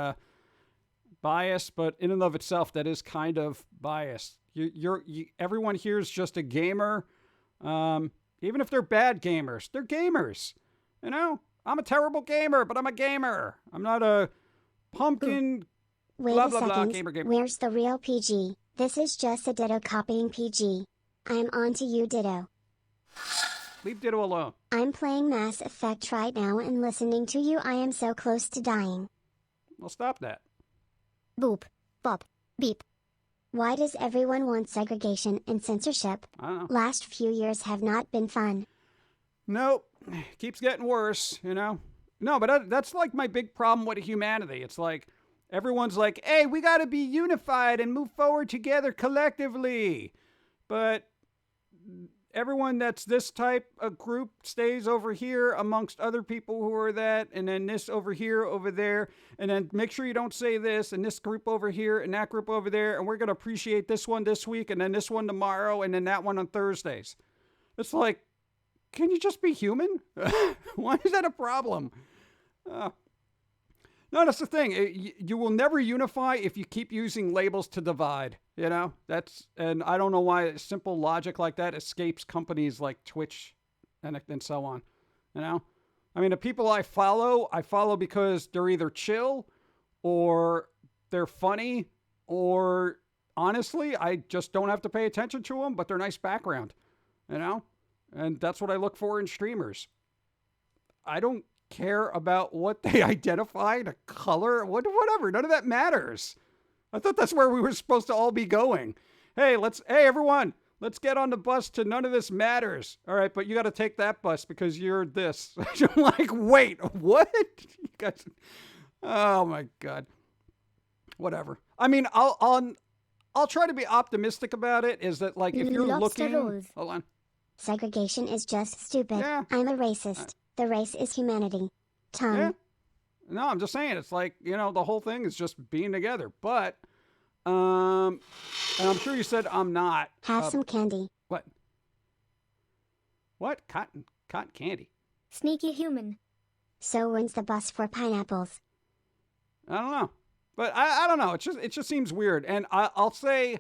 biased, but in and of itself, that is kind of biased. Everyone here is just a gamer. Even if they're bad gamers, they're gamers. You know, I'm a terrible gamer, but I'm a gamer. I'm not a pumpkin Wait blah, a blah, blah, second, gamer. where's the real PG? This is just a Ditto copying PG. I'm on to you, Ditto. Leave Ditto alone. I'm playing Mass Effect right now and listening to you. I am so close to dying. Well, stop that. Boop. Bop. Beep. Why does everyone want segregation and censorship? I don't know. Last few years have not been fun. Nope. Keeps getting worse, you know? No, but that's like my big problem with humanity. It's like, everyone's like, hey, we got to be unified and move forward together collectively. But everyone that's this type of group stays over here amongst other people who are that, and then this over here, over there, and then make sure you don't say this, and this group over here, and that group over there, and we're going to appreciate this one this week, and then this one tomorrow, and then that one on Thursdays. It's like, can you just be human? Why is that a problem? No, that's the thing. You will never unify if you keep using labels to divide, you know? And I don't know why simple logic like that escapes companies like Twitch and so on, you know? I mean, the people I follow because they're either chill or they're funny or honestly, I just don't have to pay attention to them, but they're nice background, you know? And that's what I look for in streamers. I don't care about what they identify, the color, whatever. None of that matters. I thought that's where we were supposed to all be going. Hey, everyone, let's get on the bus to none of this matters. All right, but you got to take that bus because you're this. I'm like, wait, what? You guys, oh my God. Whatever. I mean, I'll try to be optimistic about it. Is that like if you're Lobster looking, rolls. hold on. Segregation is just stupid. Yeah. I'm a racist. The race is humanity. Tom. Yeah. No, I'm just saying, it's like, you know, the whole thing is just being together. But, and I'm sure you said I'm not. Have some candy. What? What? Cotton candy? Sneaky human. So when's the bus for pineapples? I don't know. But I don't know. It just seems weird. And I'll say,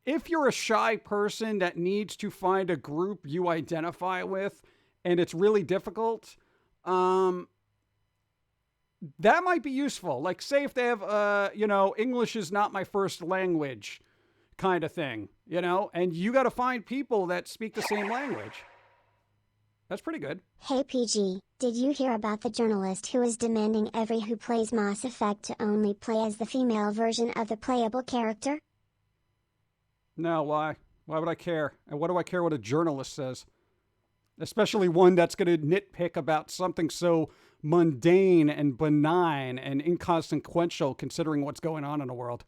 if you're a shy person that needs to find a group you identify with, and it's really difficult, that might be useful. Like, say if they have, you know, English is not my first language kind of thing, you know, and you got to find people that speak the same language. That's pretty good. Hey PG, did you hear about the journalist who is demanding every who plays Mass Effect to only play as the female version of the playable character? No, why? Why would I care? And what do I care what a journalist says? Especially one that's going to nitpick about something so mundane and benign and inconsequential considering what's going on in the world.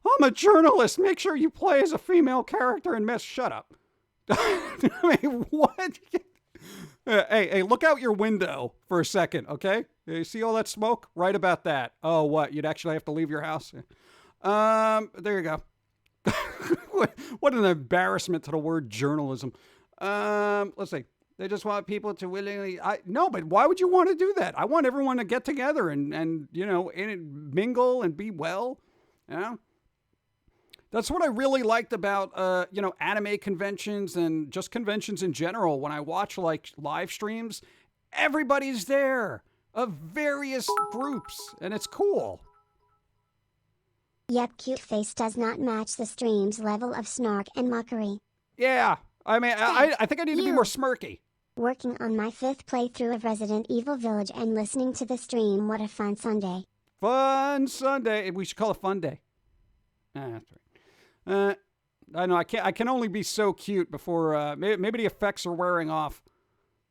I'm a journalist. Make sure you play as a female character and shut up. I mean, what? Hey, look out your window for a second, okay? You see all that smoke? Right about that. Oh, what? You'd actually have to leave your house? There you go. What an embarrassment to the word journalism. Let's see. They just want people to willingly. No, but why would you want to do that? I want everyone to get together and you know, mingle and be well. You know? That's what I really liked about, you know, anime conventions and just conventions in general. When I watch like live streams, everybody's there of various groups, and it's cool. Yep, cute face does not match the stream's level of snark and mockery. Yeah, I mean, I think I need to be more smirky. Working on my 5th playthrough of Resident Evil Village and listening to the stream. What a fun Sunday. Fun Sunday. We should call it Fun Day. That's right. I know I can only be so cute before maybe the effects are wearing off.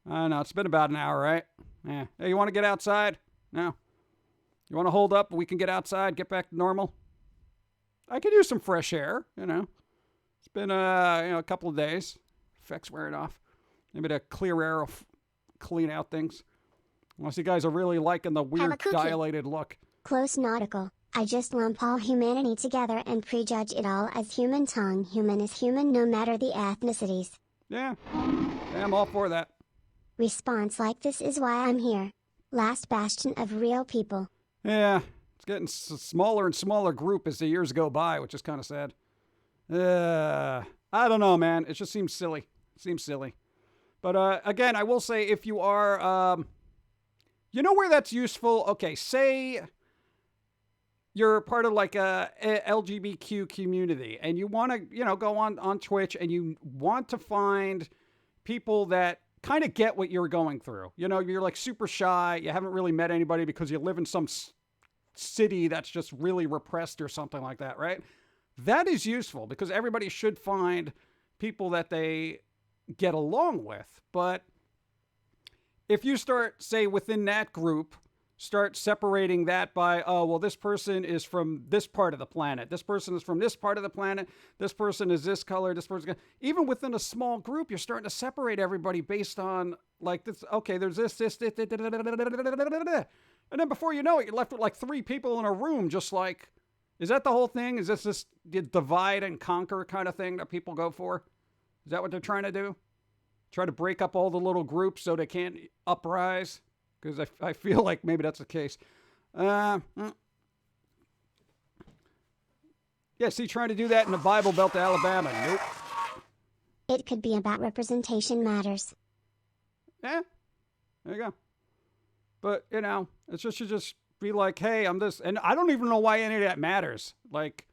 I don't know. It's been about an hour, right? Yeah. Hey, you want to get outside? No. You want to hold up? We can get outside, get back to normal. I could use some fresh air, you know. It's been you know, a couple of days. Effects wearing off. Maybe the clear air will clean out things. Unless you guys are really liking the weird dilated look. Close nautical. I just lump all humanity together and prejudge it all as human tongue. Human is human no matter the ethnicities. Yeah, I'm all for that. Response like this is why I'm here. Last bastion of real people. Yeah, it's getting smaller and smaller group as the years go by, which is kind of sad. I don't know, man. It just seems silly. But again, I will say if you are You know where that's useful? Okay, say you're part of like a LGBTQ community and you want to, go on Twitch and you want to find people that kind of get what you're going through. You're like super shy. You haven't really met anybody because you live in some city that's just really repressed or something like that, right? That is useful because everybody should find people that they get along with. But if you start, say, within that group, start separating that by, oh, well, this person is from this part of the planet. This person is from this part of the planet. This person is this color. This person, even within a small group, you're starting to separate everybody based on like this. Okay, there's this. And then before you know it, you're left with like 3 people in a room, just like, is that the whole thing? Is this divide and conquer kind of thing that people go for? Is that what they're trying to do? Try to break up all the little groups so they can't uprise? Because I feel like maybe that's the case. Yeah, see, trying to do that in the Bible Belt of Alabama. Nope. It could be about representation matters. Yeah, there you go. But, it's just, you just be like, hey, I'm this. And I don't even know why any of that matters. Like,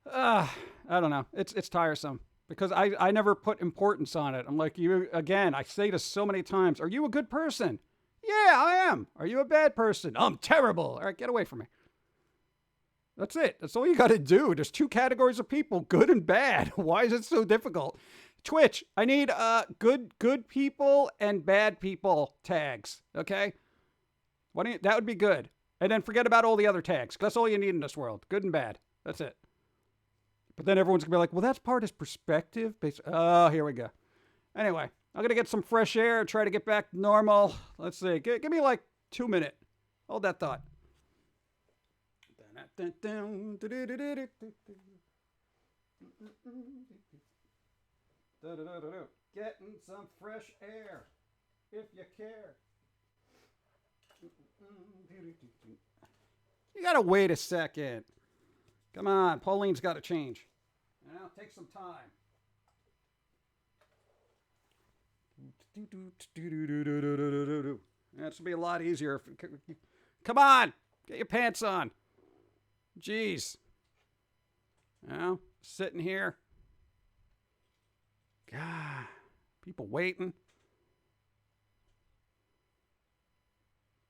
I don't know. It's tiresome. Because I never put importance on it. I'm like, I say this so many times. Are you a good person? Yeah, I am. Are you a bad person? I'm terrible. All right, get away from me. That's it. That's all you got to do. There's 2 categories of people, good and bad. Why is it so difficult? Twitch, I need good people and bad people tags, okay? That would be good. And then forget about all the other tags. That's all you need in this world. Good and bad. That's it. But then everyone's going to be like, well, that's part of perspective. Oh, here we go. Anyway, I'm going to get some fresh air and try to get back to normal. Let's see. Give me like 2 minutes. Hold that thought. Getting some fresh air, if you care. You got to wait a second. Come on, Pauline's got to change. Take some time. That should be a lot easier. Come on, get your pants on. Jeez. Sitting here. God, people waiting.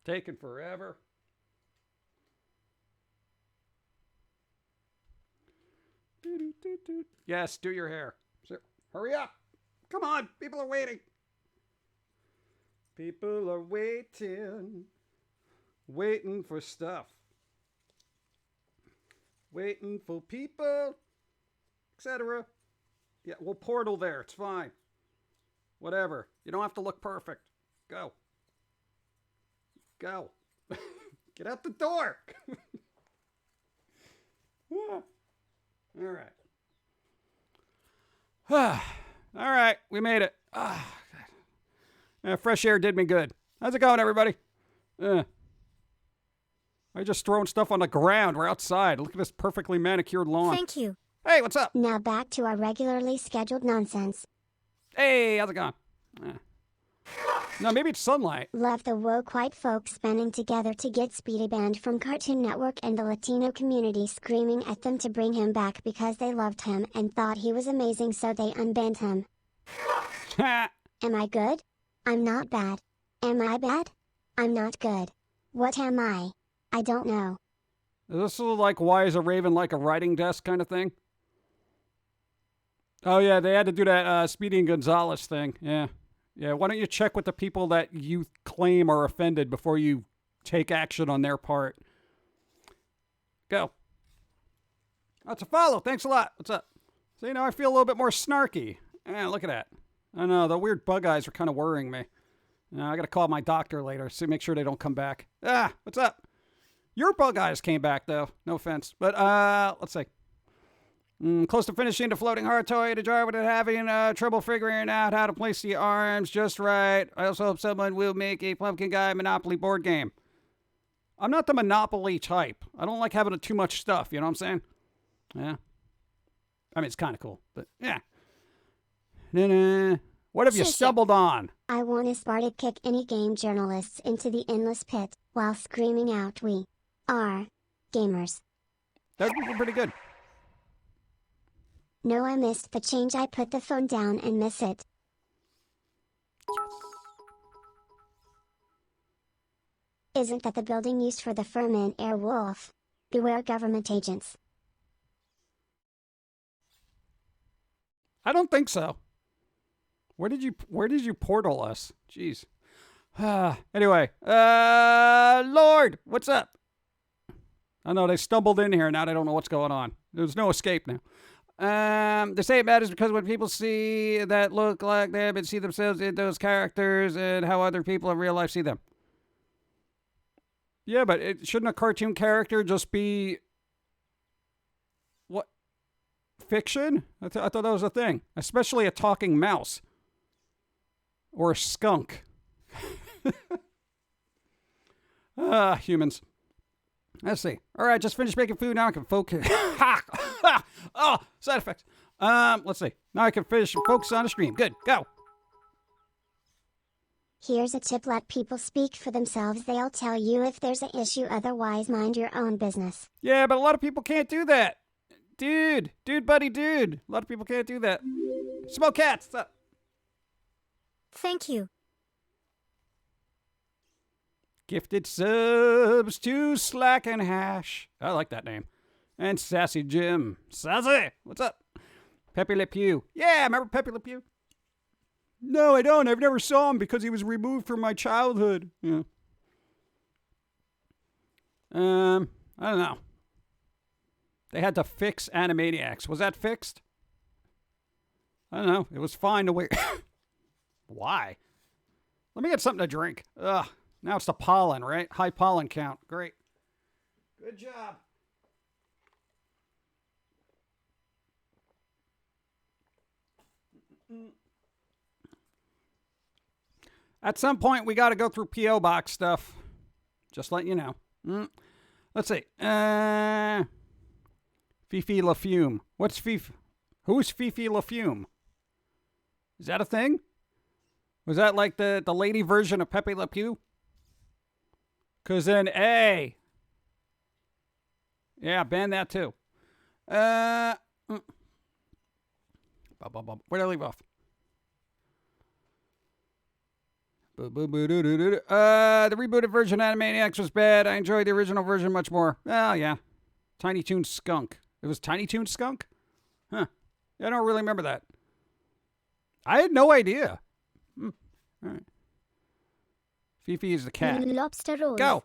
Taking forever. Yes, do your hair. Hurry up. Come on, people are waiting. People are waiting. Waiting for stuff. Waiting for people, etc. Yeah, we'll portal there. It's fine. Whatever. You don't have to look perfect. Go. Go. Get out the door. Yeah. All right. All right. We made it. Fresh air did me good. How's it going, everybody? I just throwing stuff on the ground. We're outside. Look at this perfectly manicured lawn. Thank you. Hey, what's up? Now back to our regularly scheduled nonsense. Hey, how's it going? No, maybe it's sunlight. Love the woke white folks banding together to get Speedy banned from Cartoon Network and the Latino community screaming at them to bring him back because they loved him and thought he was amazing, so they unbanned him. Am I good? I'm not bad. Am I bad? I'm not good. What am I? I don't know. Is this like why is a raven like a writing desk kind of thing? Oh yeah, they had to do that Speedy and Gonzalez thing. Yeah. Yeah, why don't you check with the people that you claim are offended before you take action on their part? Go. That's a follow. Thanks a lot. What's up? So, I feel a little bit more snarky. Yeah, look at that. I know, the weird bug eyes are kind of worrying me. I got to call my doctor later, make sure they don't come back. What's up? Your bug eyes came back, though. No offense. But, let's see. Close to finishing the floating hard toy to jar without having trouble figuring out how to place the arms just right. I also hope someone will make a Pumpkin Guy Monopoly board game. I'm not the Monopoly type. I don't like having too much stuff, you know what I'm saying? Yeah. I mean, it's kind of cool, but yeah. What have you Sure. stumbled on? I want to Sparta kick any game journalists into the endless pit, while screaming out we are gamers. That would be pretty good. No, I missed the change. I put the phone down and miss it. Isn't that the building used for the Furman Air Wolf? Beware government agents. I don't think so. Where did you portal us? Jeez. Anyway, Lord, what's up? I know they stumbled in here. Now they don't know what's going on. There's no escape now. They say it matters because when people see that look like them and see themselves in those characters and how other people in real life see them. Yeah, but shouldn't a cartoon character just be what? Fiction? I thought that was a thing. Especially a talking mouse. Or a skunk. Humans. Let's see. All right, just finished making food. Now I can focus. Oh, side effects. Let's see. Now I can finish and focus on the stream. Good. Go. Here's a tip: let people speak for themselves. They'll tell you if there's an issue. Otherwise, mind your own business. Yeah, but a lot of people can't do that. Dude, buddy, dude. A lot of people can't do that. Smoke cats. What's up? Thank you. Gifted subs to Slack and Hash. I like that name. And Sassy Jim. Sassy, what's up? Pepe Le Pew. Yeah, remember Pepe Le Pew? No, I don't. I've never saw him because he was removed from my childhood. Yeah. I don't know. They had to fix Animaniacs. Was that fixed? I don't know. It was fine to wait. Why? Let me get something to drink. Ugh. Now it's the pollen, right? High pollen count. Great. Good job. At some point, we got to go through P.O. Box stuff. Just let you know. Let's see. Fifi LaFume. What's Fifi? Who's Fifi LaFume? Is that a thing? Was that like the lady version of Pepe Le Pew? Because then A. Yeah, ban that too. Where did I leave off? The rebooted version of Animaniacs was bad. I enjoyed the original version much more. Oh, yeah. Tiny Toon Skunk. It was Tiny Toon Skunk? Huh. I don't really remember that. I had no idea. All right. Fifi is the cat. Lobster roll. Go.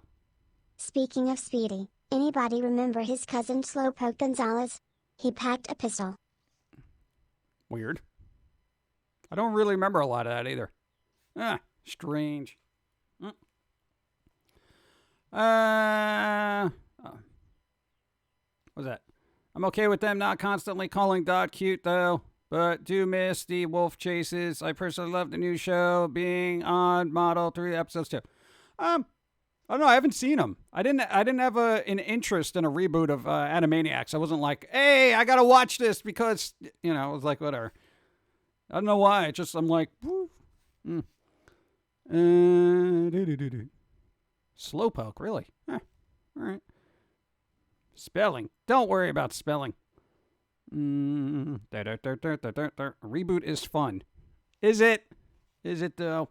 Speaking of Speedy, anybody remember his cousin Slowpoke Gonzalez? He packed a pistol. Weird. I don't really remember a lot of that either. Strange. What's that? I'm okay with them not constantly calling Dot cute though, but do miss the wolf chases. I personally love the new show being on model 3 episodes too. I don't know. I haven't seen them. I didn't have an interest in a reboot of Animaniacs. I wasn't like, hey, I gotta watch this because I was like, whatever. I don't know why. It's just I'm like, woo. Slowpoke, really? All right. Spelling. Don't worry about spelling. Reboot is fun. Is it? Is it though?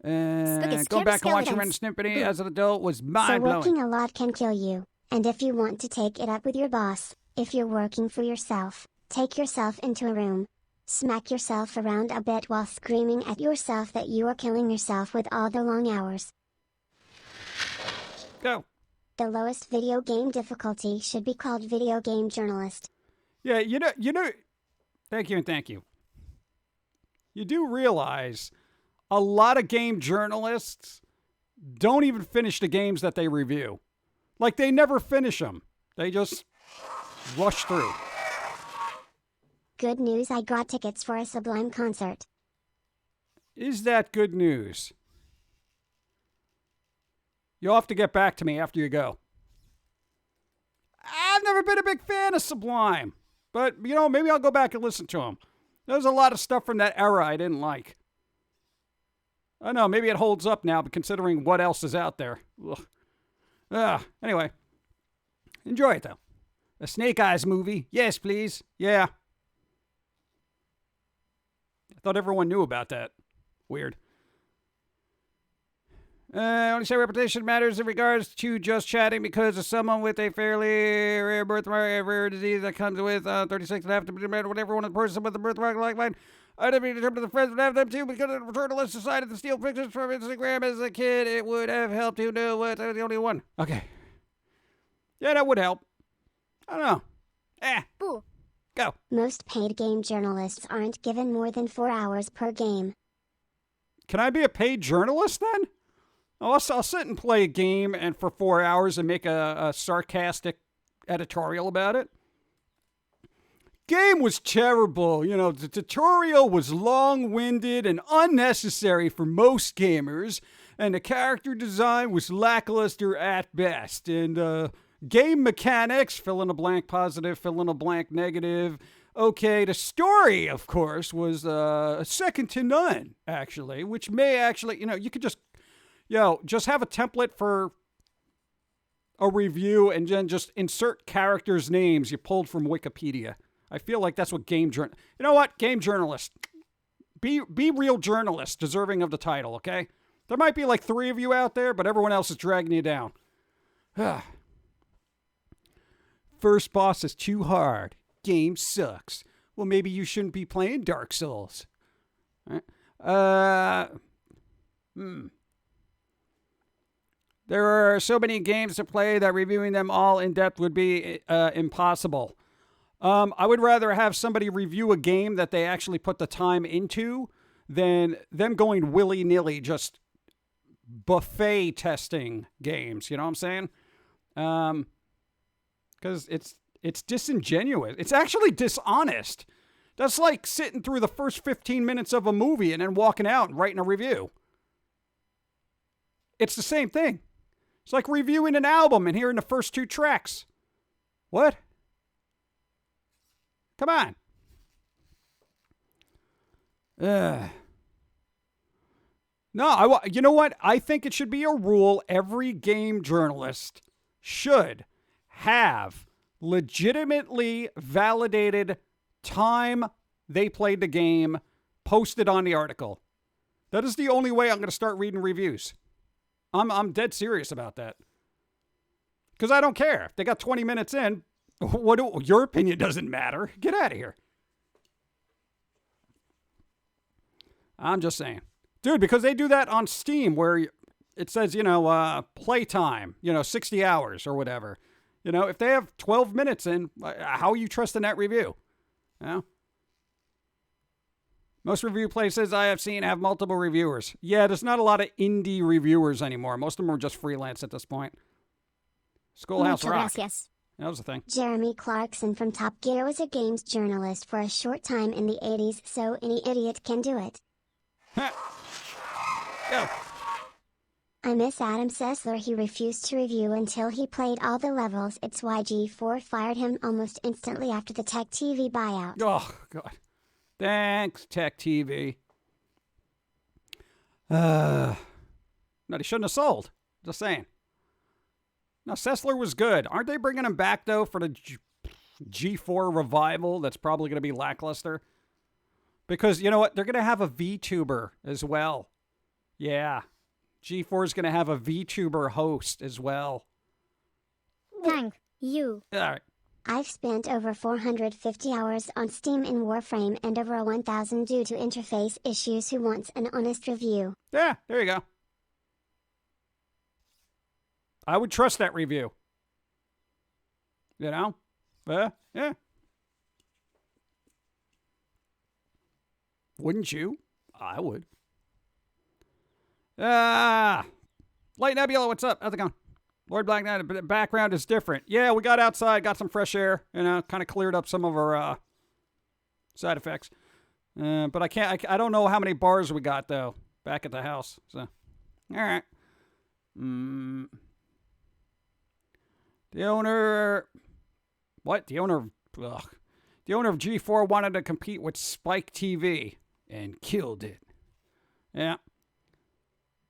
Going back and watching Ren and Snippety as an adult was mind-blowing. So working a lot can kill you, and if you want to take it up with your boss, if you're working for yourself, take yourself into a room, smack yourself around a bit while screaming at yourself that you are killing yourself with all the long hours. Go. The lowest video game difficulty should be called video game journalist. Yeah, you know. Thank you. You do realize a lot of game journalists don't even finish the games that they review. Like, they never finish them. They just rush through. Good news, I got tickets for a Sublime concert. Is that good news? You'll have to get back to me after you go. I've never been a big fan of Sublime. But, maybe I'll go back and listen to them. There was a lot of stuff from that era I didn't like. I don't know, maybe it holds up now, but considering what else is out there. Anyway. Enjoy it, though. A Snake Eyes movie. Yes, please. Yeah. I thought everyone knew about that. Weird. I only say reputation matters in regards to just chatting because of someone with a fairly rare birthmark, a rare disease that comes with 36 and a half to whatever one of the person with a birthmark like mine. I didn't mean to determine the friends would have them too because the journalist decided to steal pictures from Instagram as a kid. It would have helped to know what I was the only one. Okay. Yeah, that would help. I don't know. Boo. Go. Most paid game journalists aren't given more than 4 hours per game. Can I be a paid journalist then? I'll sit and play a game and for 4 hours and make a sarcastic editorial about it. Game was terrible. You know, the tutorial was long-winded and unnecessary for most gamers, and the character design was lackluster at best. And game mechanics, fill in a blank positive, fill in a blank negative. Okay, the story, of course, was second to none, actually, which may actually, you know, you could just have a template for a review and then just insert characters' names you pulled from Wikipedia. I feel like that's what you know what? Game journalist. Be real journalists deserving of the title, okay? There might be like 3 of you out there, but everyone else is dragging you down. First boss is too hard. Game sucks. Well, maybe you shouldn't be playing Dark Souls. There are so many games to play that reviewing them all in depth would be impossible. I would rather have somebody review a game that they actually put the time into than them going willy-nilly just buffet testing games. You know what I'm saying? Because it's disingenuous. It's actually dishonest. That's like sitting through the first 15 minutes of a movie and then walking out and writing a review. It's the same thing. It's like reviewing an album and hearing the first 2 tracks. What? Come on. No, you know what? I think it should be a rule every game journalist should have legitimately validated time they played the game posted on the article. That is the only way I'm going to start reading reviews. I'm dead serious about that. Because I don't care. If they got 20 minutes in, your opinion doesn't matter. Get out of here. I'm just saying. Dude, because they do that on Steam where it says, playtime, 60 hours or whatever. If they have 12 minutes in, how are you trusting that review? Most review places I have seen have multiple reviewers. Yeah, there's not a lot of indie reviewers anymore. Most of them are just freelance at this point. Schoolhouse Rock. Gracias. That was the thing. Jeremy Clarkson from Top Gear was a games journalist for a short time in the 80s, so any idiot can do it. Go. I miss Adam Sessler. He refused to review until he played all the levels. It's why G4 fired him almost instantly after the Tech TV buyout. Oh, God. Thanks, Tech TV. No, he shouldn't have sold. Just saying. No, Sessler was good. Aren't they bringing him back, though, for the G4 revival that's probably going to be lackluster? Because, you know what? They're going to have a VTuber as well. Yeah. G4 is going to have a VTuber host as well. Thank you. All right. I've spent over 450 hours on Steam in Warframe and over 1,000 due to interface issues. Who wants an honest review? Yeah, there you go. I would trust that review. Yeah. Wouldn't you? I would. Light Nebula, what's up? How's it going? Lord Black Knight, the background is different. Yeah, we got outside, got some fresh air, kind of cleared up some of our side effects. But I don't know how many bars we got, though, back at the house. So, all right. The owner... What? The owner... Ugh. The owner of G4 wanted to compete with Spike TV and killed it. Yeah.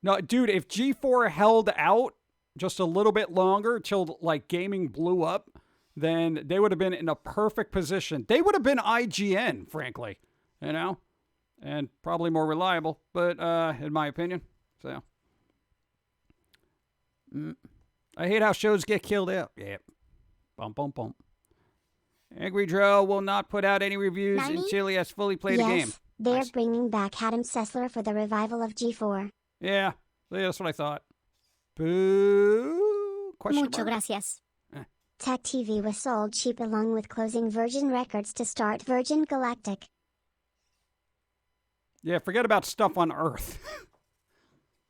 No, dude, if G4 held out just a little bit longer till like gaming blew up, then they would have been in a perfect position. They would have been IGN, frankly, you know, and probably more reliable, but in my opinion. So I hate how shows get killed out. Yeah. Bum, bum, bum. Angry Joe will not put out any reviews 90? until he has fully played a game. Yes, they're Nice. bringing back Adam Sessler for the revival of G4. Yeah, that's what I thought. Boo? Question Mucho mark? gracias. Tech TV was sold cheap along with closing Virgin Records to start Virgin Galactic. Yeah, forget about stuff on Earth.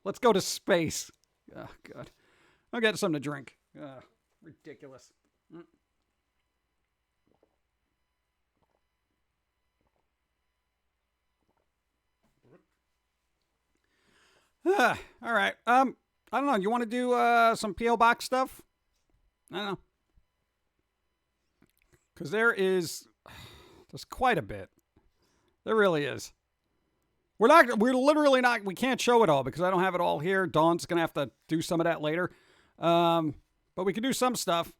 Let's go to space. Oh, God. I'll get something to drink. Ridiculous. All right. I don't know. You want to do some P.O. Box stuff? I don't know. Because there's quite a bit. There really is. We're literally not, we can't show it all because I don't have it all here. Dawn's going to have to do some of that later. But we can do some stuff.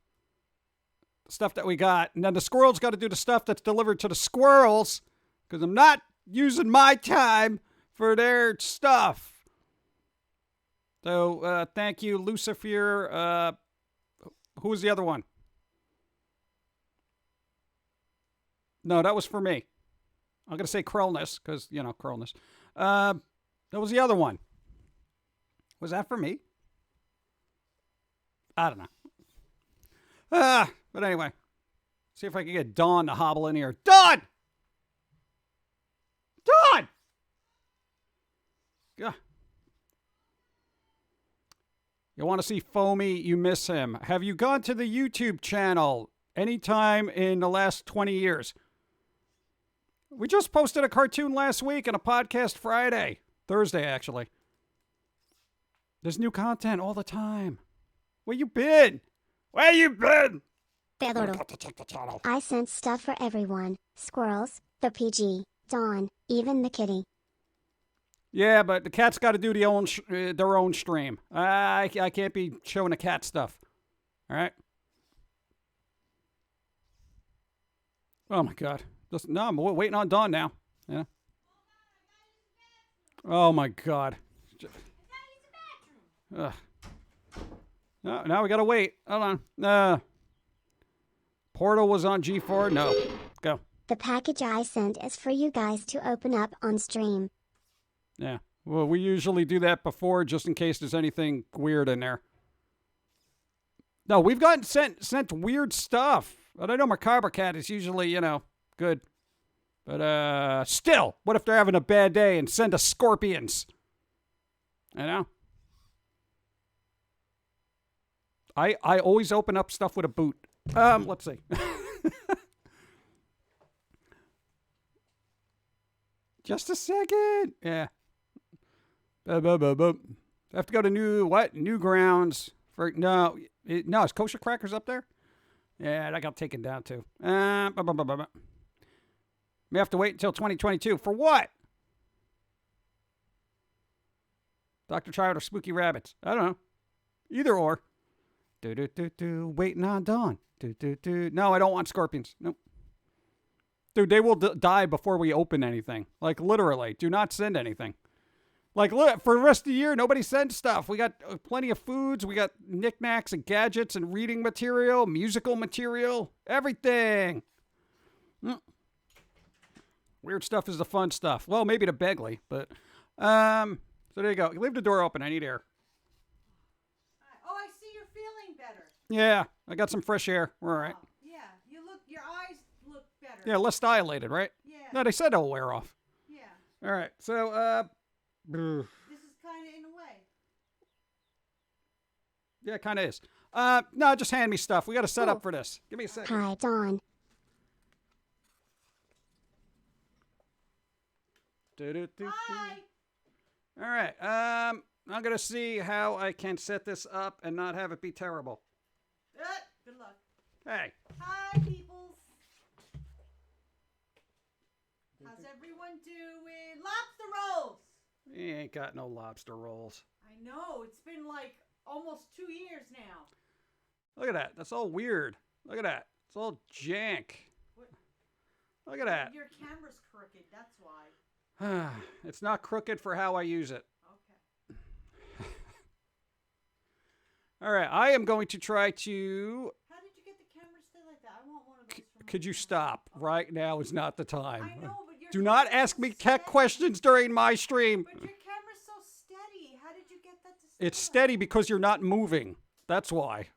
Stuff that we got. And then the squirrels got to do the stuff that's delivered to the squirrels because I'm not using my time for their stuff. So, thank you, Lucifer. Who was the other one? No, that was for me. I'm going to say Krellness, because, you know, Krellness. That was the other one. Was that for me? I don't know. But anyway. See if I can get Dawn to hobble in here. Dawn! Dawn! Yeah. You want to see Foamy, you miss him. Have you gone to the YouTube channel anytime in the last 20 years? We just posted a cartoon last week and a podcast Friday. Thursday, actually. There's new content all the time. Where you been? Where you been? Te adoro. I sent stuff for everyone. Squirrels, the PG, Dawn, even the kitty. Yeah, but the cat's got to do their own stream. I can't be showing the cat stuff. All right? Oh, my God. No, I'm waiting on Dawn now. Yeah. Oh, my God. No, now we got to wait. Hold on. Portal was on G4? No. Go. The package I sent is for you guys to open up on stream. Yeah. Well, we usually do that before just in case there's anything weird in there. No, we've gotten sent weird stuff. But I know Macabre Cat is usually, you know, good. But still, what if they're having a bad day and send us scorpions? You know? I always open up stuff with a boot. Let's see. Just a second. Yeah. I have to go to Newgrounds for is Kosher Crackers up there? Yeah, that got taken down too. We have to wait until 2022 for what? Dr. Child or Spooky Rabbits? I don't know. Either or. Waiting on Dawn. No, I don't want scorpions. Nope. Dude, they will die before we open anything. Like, literally. Do not send anything. Like, look, for the rest of the year, nobody sends stuff. We got plenty of foods. We got knickknacks and gadgets and reading material, musical material, everything. Weird stuff is the fun stuff. Well, maybe the Begley, but, so there you go. Leave the door open. I need air. Oh, I see you're feeling better. Yeah, I got some fresh air. We're all right. Oh, yeah, your eyes look better. Yeah, less dilated, right? Yeah. No, they said it'll wear off. Yeah. All right, so, This is kind of in a way. yeah, it kind of is. No, just hand me stuff. We got to set up for this. Give me a second. Hi, Dawn. Hi. All right. I'm going to see how I can set this up and not have it be terrible. Good luck. Hey. Hi, peoples. How's everyone doing? Lobster rolls! He ain't got no lobster rolls. I know. It's been like almost 2 years now. Look at that. That's all weird. Look at that. It's all jank. What? Look at that. Your camera's crooked. That's why. It's not crooked for how I use it. Okay. All right. I am going to try to... How did you get the camera to stay like that? I want one of those. For Could you my camera. stop? Right now is not the time. I know, but your Do not camera's ask so me tech steady. questions during my stream. But your camera's so steady. How did you get that to stay? It's steady because you're not moving. That's why.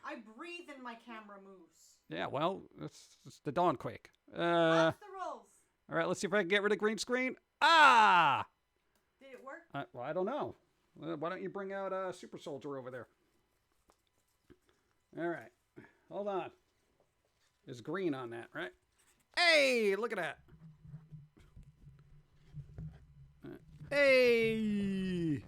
I breathe and my camera moves. Yeah, well, it's the dawn quake. Lobster rolls. All right, let's see if I can get rid of green screen. Ah! Did it work? Well, I don't know. Why don't you bring out Super Soldier over there? All right. Hold on. There's green on that, right? Hey, look at that. Hey!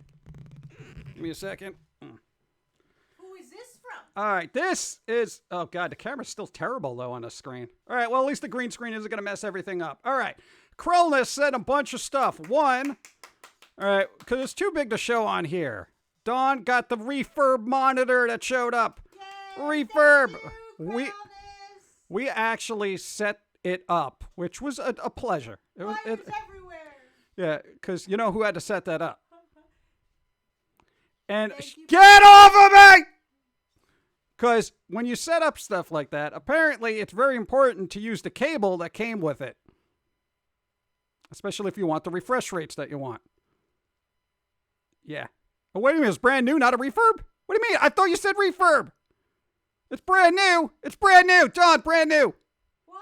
Give me a second. Who is this from? All right, this is... Oh, God, the camera's still terrible, though, on the screen. All right, well, at least the green screen isn't going to mess everything up. All right. Krillness said a bunch of stuff. One, all right, because it's too big to show on here. Dawn got the refurb monitor that showed up. Yay, Refurb. Thank you, We actually set it up, which was a pleasure. It was, Wires everywhere. yeah, because you know who had to set that up. And Thank you. get off of me! Because when you set up stuff like that, apparently it's very important to use the cable that came with it. Especially if you want the refresh rates that you want. Yeah. Oh, wait a minute, it's brand new, not a refurb? What do you mean? I thought you said refurb. It's brand new. It's brand new. John, brand new. What?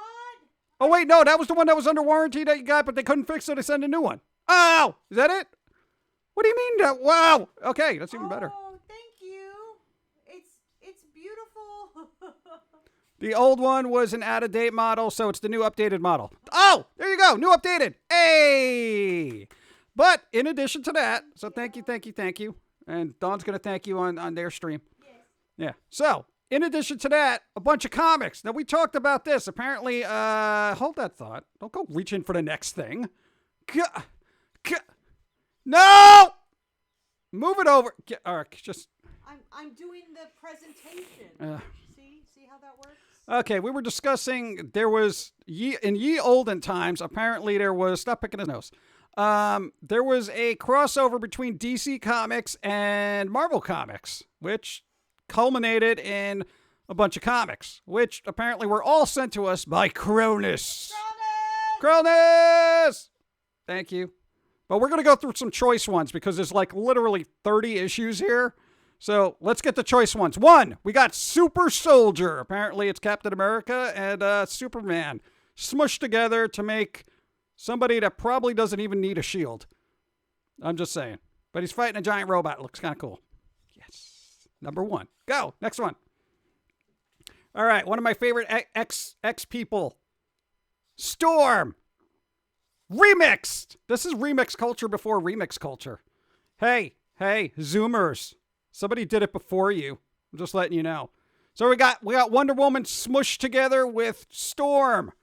Oh, wait, no, that was the one that was under warranty that you got, but they couldn't fix, so they sent a new one. Oh, is that it? What do you mean? Wow. Okay, that's even better. Oh, thank you. It's beautiful. The old one was an out-of-date model, so it's the new updated model. Oh, there you go. New updated. Hey. But in addition to that, so thank you. And Dawn's going to thank you on their stream. Yes. Yeah. So, in addition to that, a bunch of comics. Now, we talked about this. Apparently, hold that thought. Don't go reaching for the next thing. No! Move it over. All right, just... I'm doing the presentation. See how that works? Okay, we were discussing there was in ye olden times. Apparently, there was stop picking his nose. There was a crossover between DC Comics and Marvel Comics, which culminated in a bunch of comics, which apparently were all sent to us by Cronus. Cronus! Thank you. But we're going to go through some choice ones because there's like literally 30 issues here. So let's get the choice ones. One, we got Super Soldier. Apparently it's Captain America and Superman smushed together to make somebody that probably doesn't even need a shield. I'm just saying. But he's fighting a giant robot. It looks kind of cool. Yes. Number one. Go. Next one. All right. One of my favorite X people. Storm. Remixed. This is remix culture before remix culture. Hey, Zoomers. Somebody did it before you. I'm just letting you know. So we got Wonder Woman smushed together with Storm,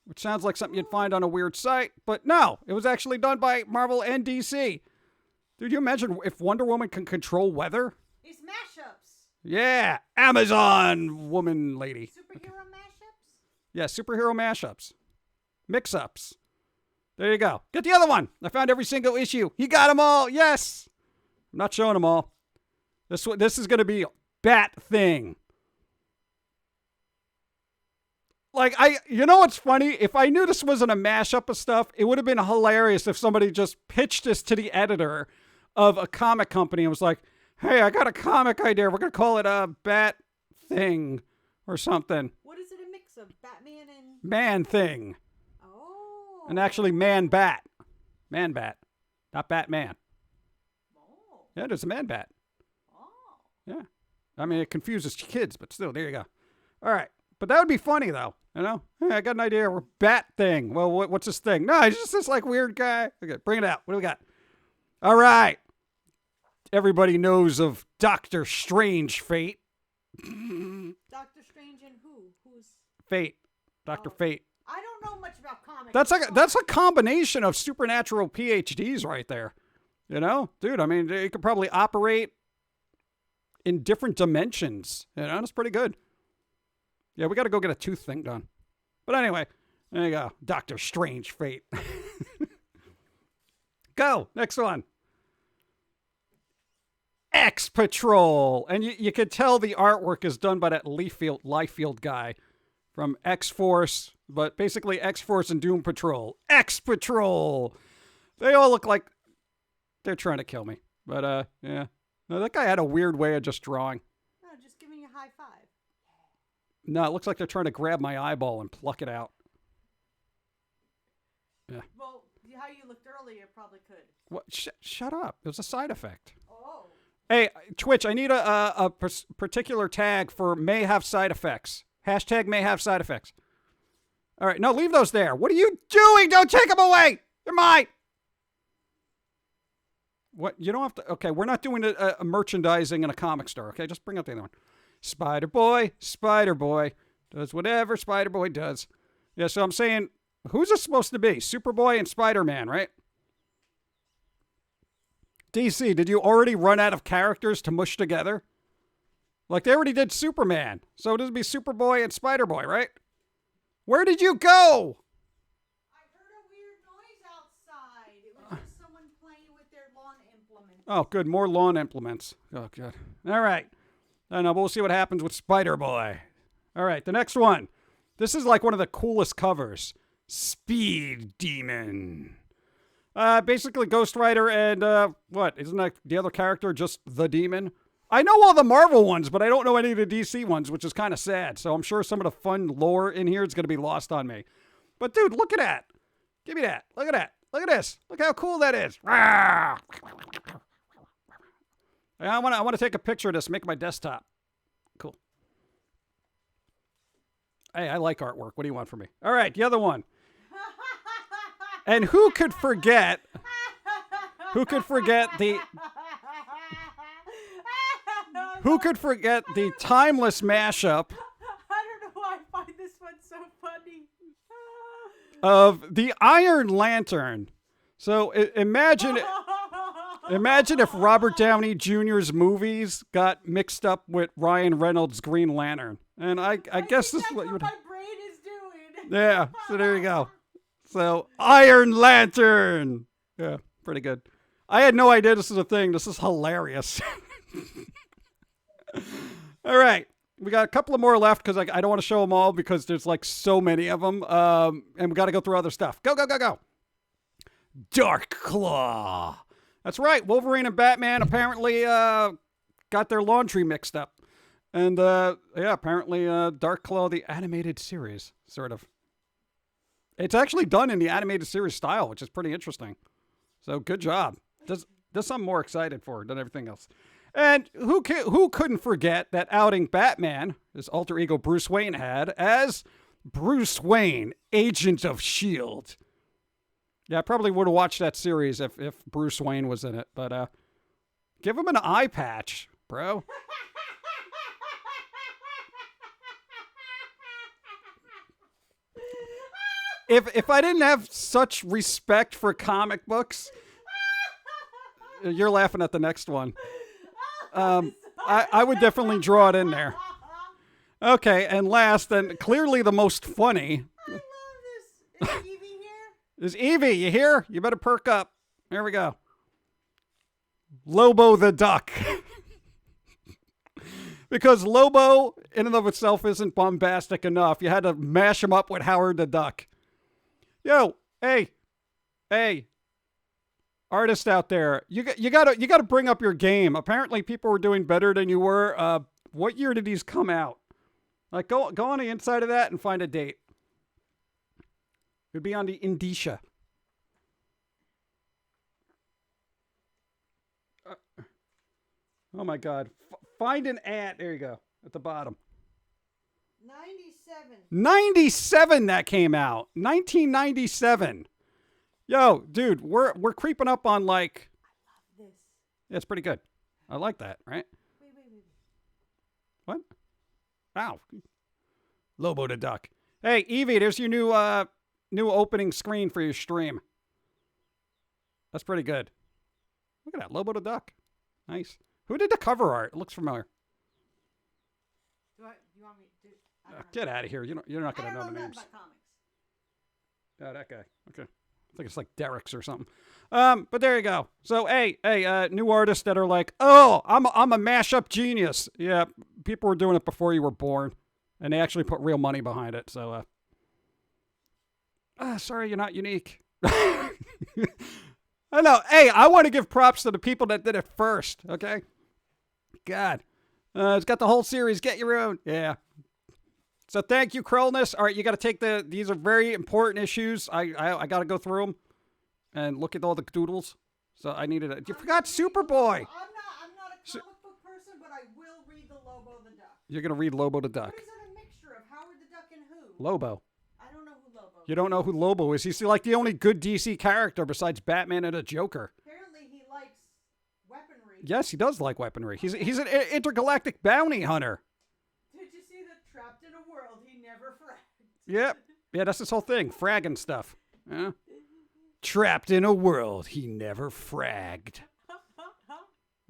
which sounds like something you'd find on a weird site, but no, it was actually done by Marvel and DC. Dude, you imagine if Wonder Woman can control weather? It's mashups. Yeah, Amazon woman lady. Superhero mashups? Yeah, superhero mashups. Mix-ups. There you go. Get the other one. I found every single issue. You got them all. Yes. I'm not showing them all. This is going to be Bat Thing. Like, you know what's funny? If I knew this wasn't a mashup of stuff, it would have been hilarious if somebody just pitched this to the editor of a comic company and was like, hey, I got a comic idea. We're going to call it a Bat Thing or something. What is it a mix of? Batman and... Man Thing. Oh. And actually Man Bat. Man Bat. Not Batman. Oh. Yeah, there's a Man Bat. Oh. Yeah. I mean, it confuses kids, but still, there you go. All right. But that would be funny, though. You know? Hey, I got an idea. We're Bat Thing. Well, what's this thing? No, he's just this, like, weird guy. Okay, bring it out. What do we got? All right. Everybody knows of Doctor Strange Fate. Doctor Strange and who? Who's... Fate. Dr. Fate. I don't don't know much about comics. That's a combination of supernatural PhDs right there. You know, dude. I mean, they could probably operate in different dimensions. You know, it's pretty good. Yeah, we got to go get a tooth thing done. But anyway, there you go. Doctor Strange Fate. Go next one. X Patrol, and you can tell the artwork is done by that Liefeld guy from X Force, but basically X Force and Doom Patrol. X Patrol. They all look like they're trying to kill me, but yeah. No, that guy had a weird way of just drawing. No, just giving you a high five. No, it looks like they're trying to grab my eyeball and pluck it out. Yeah. Well, how you looked earlier probably could. What? Shut up! It was a side effect. Oh. Hey, Twitch, I need a particular tag for may have side effects. Hashtag may have side effects. All right, no, leave those there. What are you doing? Don't take them away. They're mine. What? You don't have to. Okay, we're not doing a merchandising in a comic store. Okay, just bring up the other one. Spider-Boy does whatever Spider-Boy does. Yeah, so I'm saying, who's it supposed to be? Superboy and Spider-Man, right? DC, did you already run out of characters to mush together? Like, they already did Superman. So it would be Superboy and Spider-Boy, right? Where did you go? I heard a weird noise outside. It was just someone playing with their lawn implements. Oh, good. More lawn implements. Oh, good. All right. I know, but we'll see what happens with Spider-Boy. All right, the next one. This is like one of the coolest covers. Speed Demon. Basically Ghost Rider and, what? Isn't that the other character just the Demon? I know all the Marvel ones, but I don't know any of the DC ones, which is kind of sad. So I'm sure some of the fun lore in here is going to be lost on me. But, dude, look at that. Give me that. Look at that. Look at this. Look how cool that is. I want to take a picture of this, make my desktop. Cool. Hey, I like artwork. What do you want from me? All right, the other one. And who could forget the timeless mashup I don't know why I find this one so funny. of the Iron Lantern. So imagine if Robert Downey Jr.'s movies got mixed up with Ryan Reynolds' Green Lantern. And I guess this is what you would... my brain is doing. Yeah, so there you go. So, Iron Lantern. Yeah, pretty good. I had no idea this was a thing. This is hilarious. All right. We got a couple of more left because I don't want to show them all because there's like so many of them. And we got to go through other stuff. Go, go, go, go. Dark Claw. That's right. Wolverine and Batman apparently got their laundry mixed up. And, yeah, apparently Dark Claw, the animated series, sort of. It's actually done in the animated series style, which is pretty interesting. So, good job. This I'm more excited for than everything else. And who couldn't forget that outing Batman, his alter ego Bruce Wayne had, as Bruce Wayne, Agent of S.H.I.E.L.D. Yeah, I probably would have watched that series if Bruce Wayne was in it. But give him an eye patch, bro. If I didn't have such respect for comic books, you're laughing at the next one. I would definitely draw it in there. Okay, and last, and clearly the most funny. I love this. Is Evie here? Is Evie, you here? You better perk up. Here we go. Lobo the Duck. Because Lobo, in and of itself, isn't bombastic enough. You had to mash him up with Howard the Duck. Yo, hey, artist out there, you gotta bring up your game. Apparently, people were doing better than you were. What year did these come out? Like, go on the inside of that and find a date. It'd be on the indicia. Oh my God! Find an ant. There you go at the bottom. 97. 97 that came out. 1997. Yo, dude, we're creeping up on like... I love this. Yeah, it's pretty good. I like that, right? Wait. What? Ow. Lobo the Duck. Hey, Evie, there's your new new opening screen for your stream. That's pretty good. Look at that, Lobo the Duck. Nice. Who did the cover art? It looks familiar. You want me to? I don't know. Get out of here. You're not going to know the names. About comics. Oh, that guy. Okay. I think it's like Derek's or something. But there you go. So, hey, new artists that are like, oh, I'm a mashup genius. Yeah, people were doing it before you were born, and they actually put real money behind it. So, sorry, you're not unique. I know. Hey, I want to give props to the people that did it first. Okay. God, it's got the whole series. Get your own. Yeah. So thank you, Krillness. All right, you got to take these are very important issues. I got to go through them and look at all the doodles. So I needed it. You forgot Superboy. I'm not a comic book person, but I will read the Lobo the Duck. You're going to read Lobo the Duck. What is it a mixture of? Howard the Duck and who? Lobo. I don't know who Lobo is. You don't know who Lobo is. He's like the only good DC character besides Batman and the Joker. Apparently he likes weaponry. Yes, he does like weaponry. He's an intergalactic bounty hunter. Did you see that trapped in a world he never fragged? Yep. Yeah, that's his whole thing. Fragging stuff. Yeah. Trapped in a world he never fragged.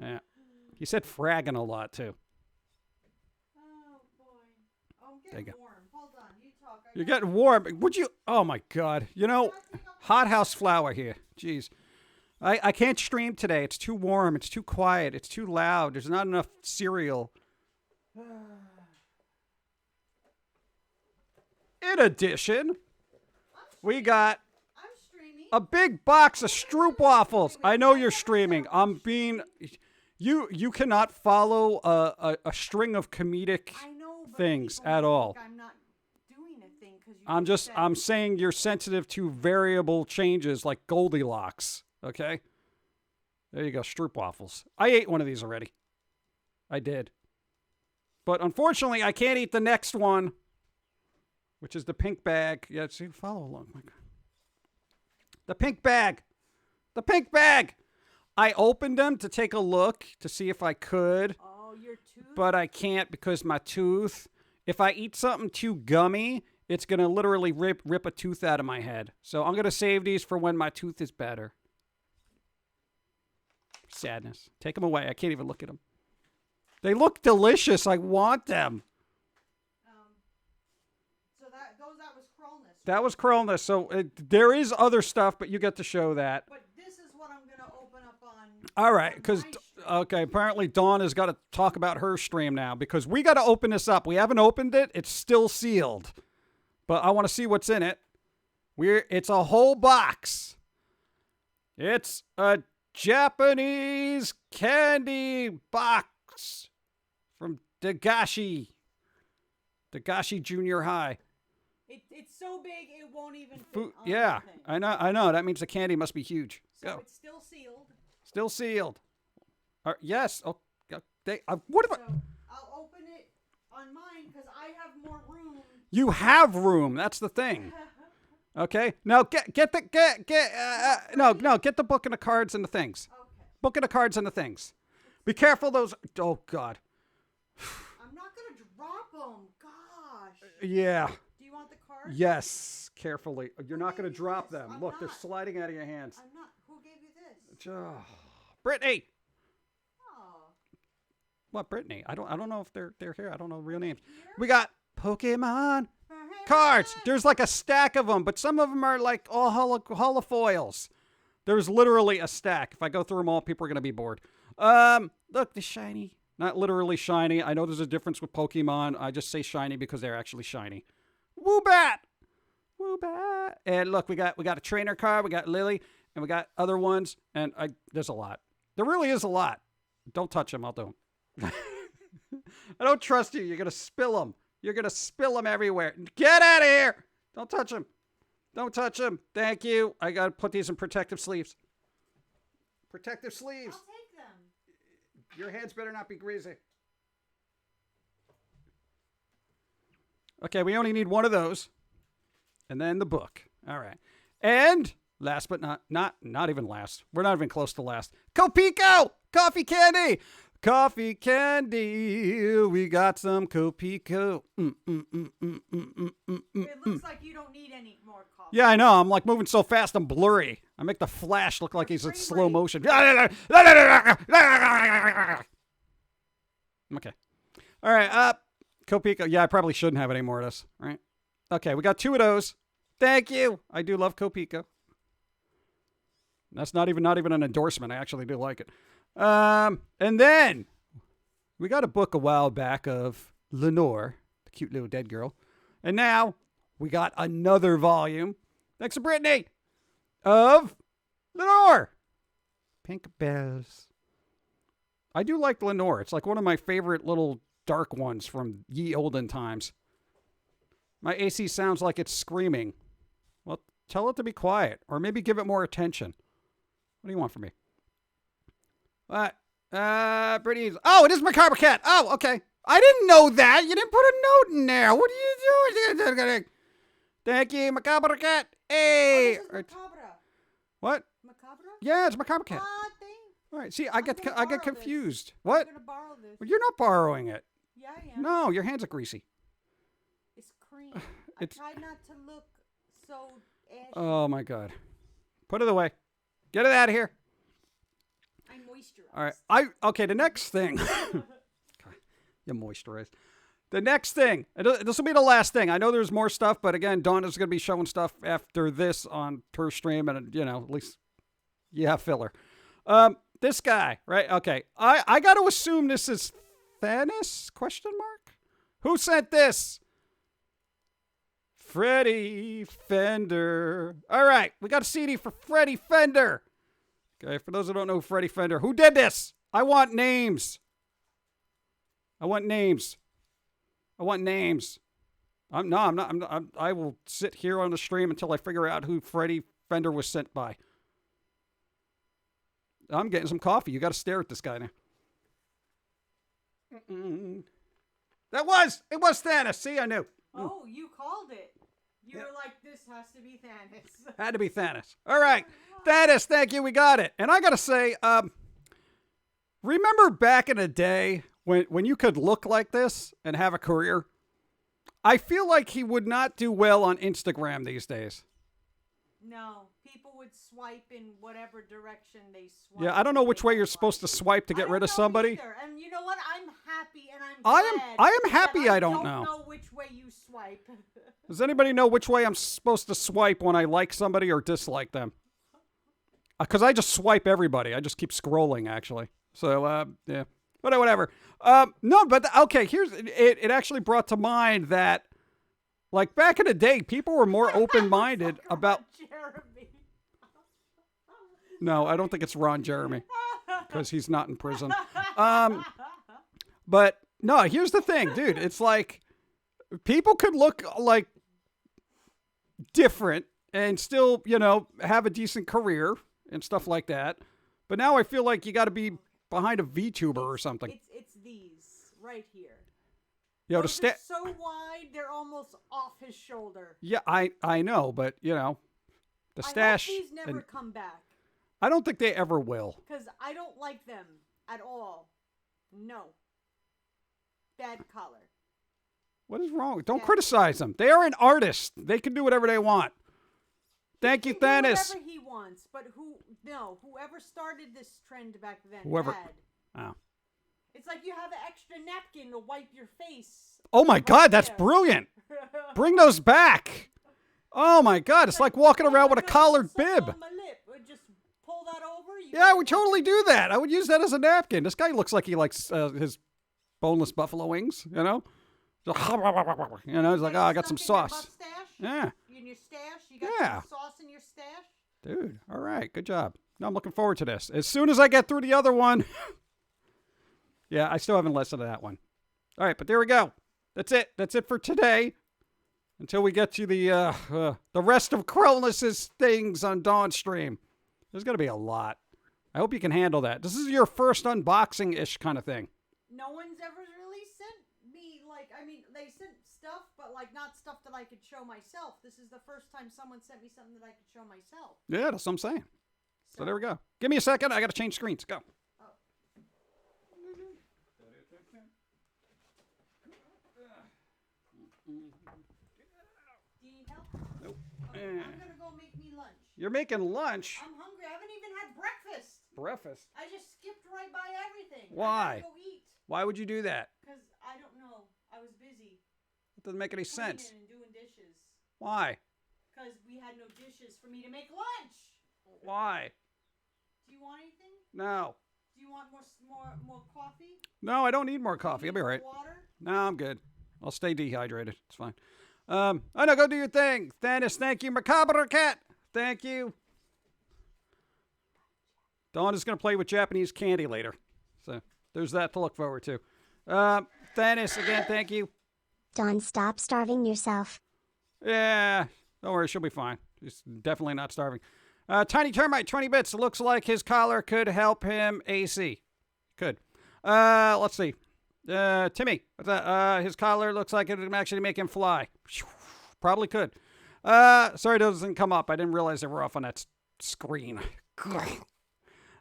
Yeah. He said fragging a lot, too. Oh, boy. Oh, I'm There you getting go. warm. Hold on. You talk. You're getting warm. Would you? Oh, my God. You know, hothouse flower here. Jeez. I can't stream today. It's too warm. It's too quiet. It's too loud. There's not enough cereal. In addition, we got I'm streaming. a big box of Stroopwafels. I know you're streaming. I'm being... You cannot follow a string of comedic I know, but things people at all. think I'm not doing a thing because you I'm saying you're sensitive to variable changes like Goldilocks. Okay? There you go, Stroopwafels. I ate one of these already. I did. But unfortunately, I can't eat the next one, which is the pink bag. Yeah, see, follow along. My God. The pink bag. The pink bag. I opened them to take a look to see if I could. Oh, your tooth? But I can't because my tooth. If I eat something too gummy, it's going to literally rip a tooth out of my head. So I'm going to save these for when my tooth is better. Sadness. Take them away. I can't even look at them. They look delicious. I want them. So that was Krillness. That was Krillness. So there is other stuff, but you get to show that. But this is what I'm going to open up on. All right, because, my stream. okay, apparently Dawn has got to talk about her stream now because we got to open this up. We haven't opened it. It's still sealed. But I want to see what's in it. It's a whole box. It's a Japanese candy box from Dagashi Junior High. It's so big it won't even fit Food, on yeah, the thing. I know. That means the candy must be huge. So Go. it's still sealed. Still sealed. Yes. Oh, what about? So I'll open it on mine because I have more room. You have room. That's the thing. Okay. Now get the book and the cards and the things. Okay. Book and the cards and the things. Be careful those. Oh God. I'm not going to drop them. Gosh. Yeah. Do you want the card? Yes. Carefully. You're not Who going gave to you drop this? them. I'm Look, they're not. sliding out of your hands. I'm not. Who gave you this? Oh. Brittany. Oh. What, Brittany? I don't know if they're here. I don't know the real names. We got Pokemon cards. There's like a stack of them, but some of them are like all holofoils. There's literally a stack. If I go through them all, people are going to be bored. Look, the shiny. Not literally shiny. I know there's a difference with Pokemon. I just say shiny because they're actually shiny. Woobat! Woobat! And look, we got a trainer card. We got Lily, and we got other ones. And there's a lot. There really is a lot. Don't touch them. I'll do them. I don't trust you. You're going to spill them. You're going to spill them everywhere. Get out of here. Don't touch them. Don't touch them. Thank you. I got to put these in protective sleeves. Protective sleeves. I'll take them. Your hands better not be greasy. Okay, we only need one of those. And then the book. All right. And last but not even last. We're not even close to last. Copico! Coffee candy! Coffee candy. We got some Copico. It looks like you don't need any more coffee. Yeah, I know. I'm like moving so fast, I'm blurry. I make the Flash look like he's in slow rate. motion. Okay. All right. Copico. Yeah, I probably shouldn't have any more of this. Right. Okay, we got 2 of those. Thank you. I do love Copico. That's not even an endorsement. I actually do like it. And then we got a book a while back of Lenore, the cute little dead girl. And now we got another volume, thanks to Brittany, of Lenore. Pink Bells. I do like Lenore. It's like one of my favorite little dark ones from ye olden times. My AC sounds like it's screaming. Well, tell it to be quiet, or maybe give it more attention. What do you want from me? What? Brittany's. Oh, it is Macabre Cat. Oh, okay. I didn't know that. You didn't put a note in there. What are you doing? Thank you, Macabre Cat. Hey. Oh, this is Macabre. What? Macabre? Yeah, it's Macabre Cat. Thanks. All right. See, I get borrow confused. this. What? I'm gonna borrow this. Well, you're not borrowing it. Yeah, I am. No, your hands are greasy. It's cream. It's- I try not to look so ashy. Oh my God. Put it away. Get it out of here. I moisturize. All right. Okay, the next thing. You moisturize. The next thing. This will be the last thing. I know there's more stuff, but again, Dawn is going to be showing stuff after this on her stream, and at least you have filler. This guy, right? Okay. I got to assume this is Thanos? Question mark? Who sent this? Freddie Fender. All right, we got a CD for Freddie Fender. Okay, for those who don't know Freddie Fender, who did this? I want names. I want names. I'm not. I will sit here on the stream until I figure out who Freddie Fender was sent by. I'm getting some coffee. You got to stare at this guy now. It was Thanos. See, I knew. Oh, you called it. You were like, this has to be Thanos. Had to be Thanos. All right. Thanos, thank you. We got it. And I got to say, remember back in the day when you could look like this and have a career? I feel like he would not do well on Instagram these days. No, people would swipe in whatever direction they swipe. Yeah, I don't know which way you're supposed to swipe to get rid of somebody. Either. And you know what? I'm happy and I'm I am happy I don't know. I don't know which way you swipe. Does anybody know which way I'm supposed to swipe when I like somebody or dislike them? Because I just swipe everybody. I just keep scrolling, actually. So, yeah. But whatever. No, but okay, here's... It actually brought to mind that, like, back in the day, people were more open-minded about... Jeremy. No, I don't think it's Ron Jeremy. Because he's not in prison. But, no, here's the thing, dude. It's like... People could look, like, different and still, have a decent career and stuff like that. But now I feel like you got to be behind a VTuber or something. It's these right here. To Those are so wide, they're almost off his shoulder. Yeah, I know, but the stash. I hope these never come back. I don't think they ever will. Because I don't like them at all. No. Bad color. What is wrong? Don't criticize them. They are an artist. They can do whatever they want. Thank you, Thanos. Whatever he wants, but whoever started this trend back then. Whoever. Bad. Oh. It's like you have an extra napkin to wipe your face. Oh my God, that's brilliant. Bring those back. Oh my God, it's like walking around with a collared bib. On my lip. Just pull that over. Yeah, I would totally do that. I would use that as a napkin. This guy looks like he likes his boneless buffalo wings, He's like, oh, I got some sauce. Yeah. In your stash? You got some sauce in your stash? Dude, all right. Good job. No, I'm looking forward to this. As soon as I get through the other one. Yeah, I still haven't listened to that one. All right, but there we go. That's it. That's it for today. Until we get to the rest of Cronus's things on Dawn Stream. There's going to be a lot. I hope you can handle that. This is your first unboxing-ish kind of thing. No one's ever really sent me, they sent stuff, but, not stuff that I could show myself. This is the first time someone sent me something that I could show myself. Yeah, that's what I'm saying. So there we go. Give me a second. I got to change screens. Go. Do you need help? Nope. Okay, I'm gonna go make me lunch. You're making lunch? I'm hungry. I haven't even had breakfast. Breakfast? I just skipped right by everything. Why? I gotta go eat. Why would you do that? Because I don't know. I was busy. It doesn't make any sense. Cleaning and doing dishes. Why? Because we had no dishes for me to make lunch. Why? Do you want anything? No. Do you want more coffee? No, I don't need more coffee. I'll be all right. Water? No, I'm good. I'll stay dehydrated. It's fine. I know, go do your thing. Thanos, thank you. Macabre Cat, thank you. Dawn is going to play with Japanese candy later. So there's that to look forward to. Thanos, again, thank you. Dawn, stop starving yourself. Yeah, don't worry, she'll be fine. She's definitely not starving. Tiny Termite, 20 bits. Looks like his collar could help him AC. Could. Let's see. Timmy, what's that? His collar looks like it would actually make him fly. Probably could. Sorry, those didn't come up. I didn't realize they were off on that screen.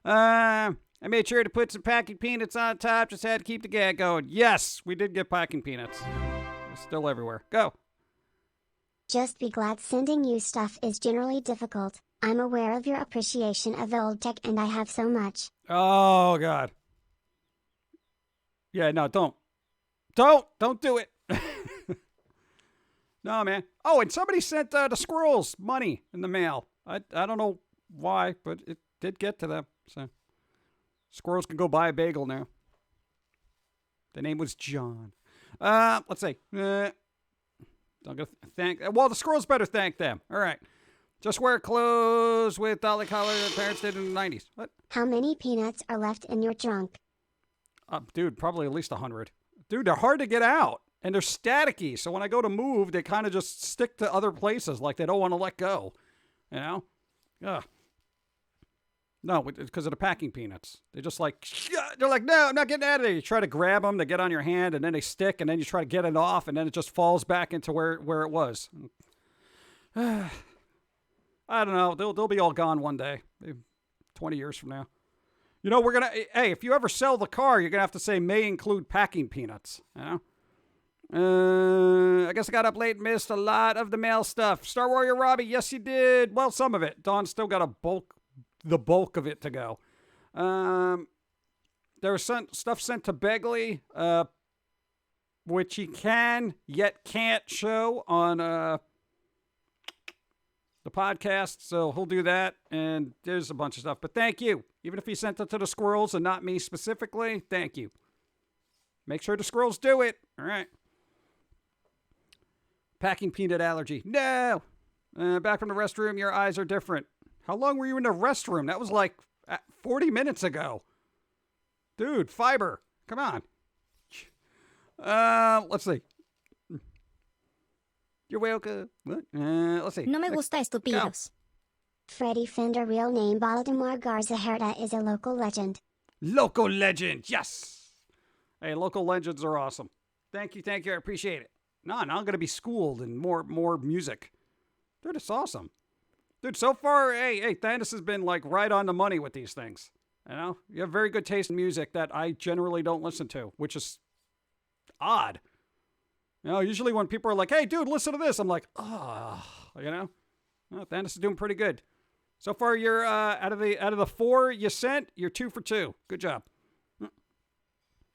I made sure to put some packing peanuts on top. Just had to keep the gag going. Yes, we did get packing peanuts. They're still everywhere. Go. Just be glad sending you stuff is generally difficult. I'm aware of your appreciation of old tech and I have so much. Oh, God. Yeah, no, don't do it. No, man. Oh, and somebody sent the squirrels money in the mail. I don't know why, but it did get to them. So squirrels can go buy a bagel now. The name was John. Let's see. Don't go thank. Well, the squirrels better thank them. All right. Just wear clothes with dolly collar that parents did in the 90s. What? How many peanuts are left in your trunk? Dude, probably at least 100. Dude, they're hard to get out. And they're staticky. So when I go to move, they kind of just stick to other places. Like they don't want to let go. You know? Ugh. No, because of the packing peanuts. They're just like, they're like, no, I'm not getting out of there. You try to grab them, they get on your hand, and then they stick, and then you try to get it off, and then it just falls back into where it was. I don't know. They'll be all gone one day. 20 years from now. You know, hey, if you ever sell the car, you're going to have to say may include packing peanuts. You know? I guess I got up late and missed a lot of the mail stuff. Star Warrior Robbie, yes, you did. Well, some of it. Dawn still got the bulk of it to go. There was stuff sent to Begley, which he can yet can't show on the podcast, so he'll do that. And there's a bunch of stuff. But thank you. Even if he sent it to the squirrels and not me specifically, thank you. Make sure the squirrels do it. All right. Packing peanut allergy. No. Back from the restroom, your eyes are different. How long were you in the restroom? That was like 40 minutes ago. Dude, fiber. Come on. Let's see. You're welcome. What? Let's see. No me gusta estúpidos. Freddy Fender, real name Baltimore Garza Herta, is a local legend. Local legend. Yes. Hey, local legends are awesome. Thank you. I appreciate it. No, now I'm going to be schooled in more music. Dude, it's awesome. Dude, so far, hey, Thanos has been like right on the money with these things. You know, you have very good taste in music that I generally don't listen to, which is odd. You know, usually when people are like, hey, dude, listen to this, I'm like, oh, you know, well, Thanos is doing pretty good. So far, you're out of the 4 you sent, you're 2 for 2. Good job.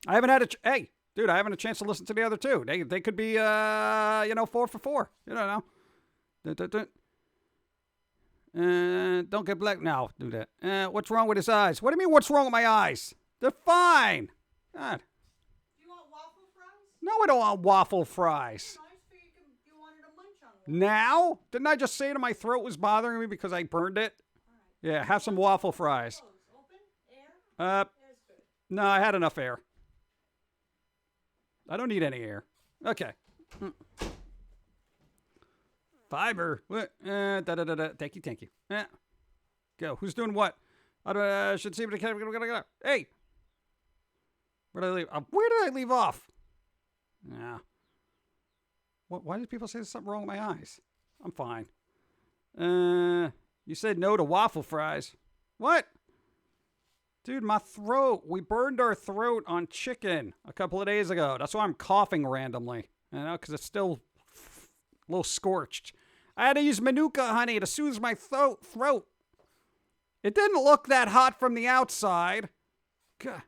I haven't had I haven't had a chance to listen to the other 2. They could be 4 for 4. You don't know. Don't get black now. Do that. What's wrong with his eyes? What do you mean? What's wrong with my eyes? They're fine. God. Do you want waffle fries? No, I don't want waffle fries. Nice for you wanted to munch on one. Now? Didn't I just say that my throat was bothering me because I burned it? All right. Yeah, have some waffle fries. Close. Open? Air? Air's good. No, I had enough air. I don't need any air. Okay. Fiber. What? Thank you. Go. Who's doing what? I should see if I can. Hey. Where did I leave? Where did I leave off? Yeah. Why did people say there's something wrong with my eyes? I'm fine. You said no to waffle fries. What? Dude, my throat. We burned our throat on chicken a couple of days ago. That's why I'm coughing randomly. You know, because it's still A little scorched. I had to use Manuka honey to soothe my throat. It didn't look that hot from the outside. God.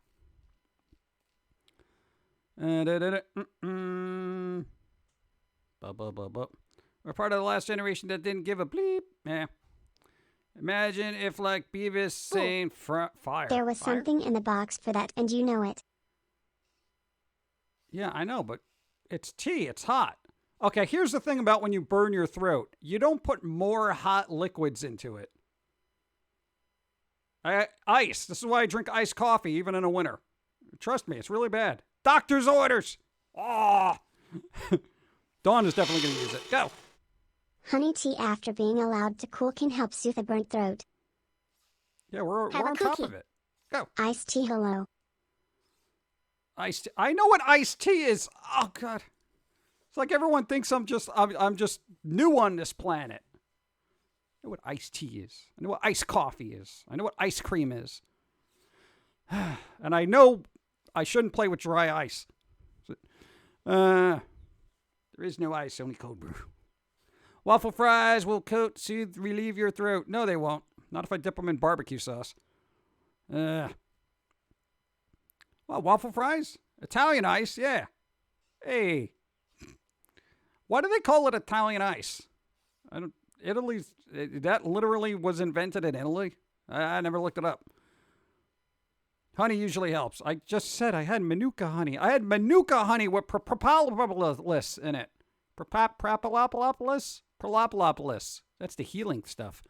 We're part of the last generation that didn't give a bleep. Yeah. Imagine if, like, Beavis saying fire. There was something in the box for that, and you know it. Yeah, I know, but it's tea. It's hot. Okay, here's the thing about when you burn your throat. You don't put more hot liquids into it. Ice. This is why I drink iced coffee, even in the winter. Trust me, it's really bad. Doctor's orders. Oh. Dawn is definitely going to use it. Go. Honey tea after being allowed to cool can help soothe a burnt throat. Yeah, we're on top of it. Go. Iced tea hello. Iced tea. I know what iced tea is. Oh, God. It's like everyone thinks I'm just new on this planet. I know what iced tea is. I know what iced coffee is. I know what ice cream is. And I know I shouldn't play with dry ice. There is no ice, only cold brew. Waffle fries will coat, soothe, relieve your throat. No, they won't. Not if I dip them in barbecue sauce. Well, waffle fries? Italian ice, yeah. Hey. Why do they call it Italian ice? Italy's, that literally was invented in Italy? I never looked it up. Honey usually helps. I just said I had Manuka honey. I had Manuka honey with propolis in it. Propolis? Prolopolopolis. That's the healing stuff.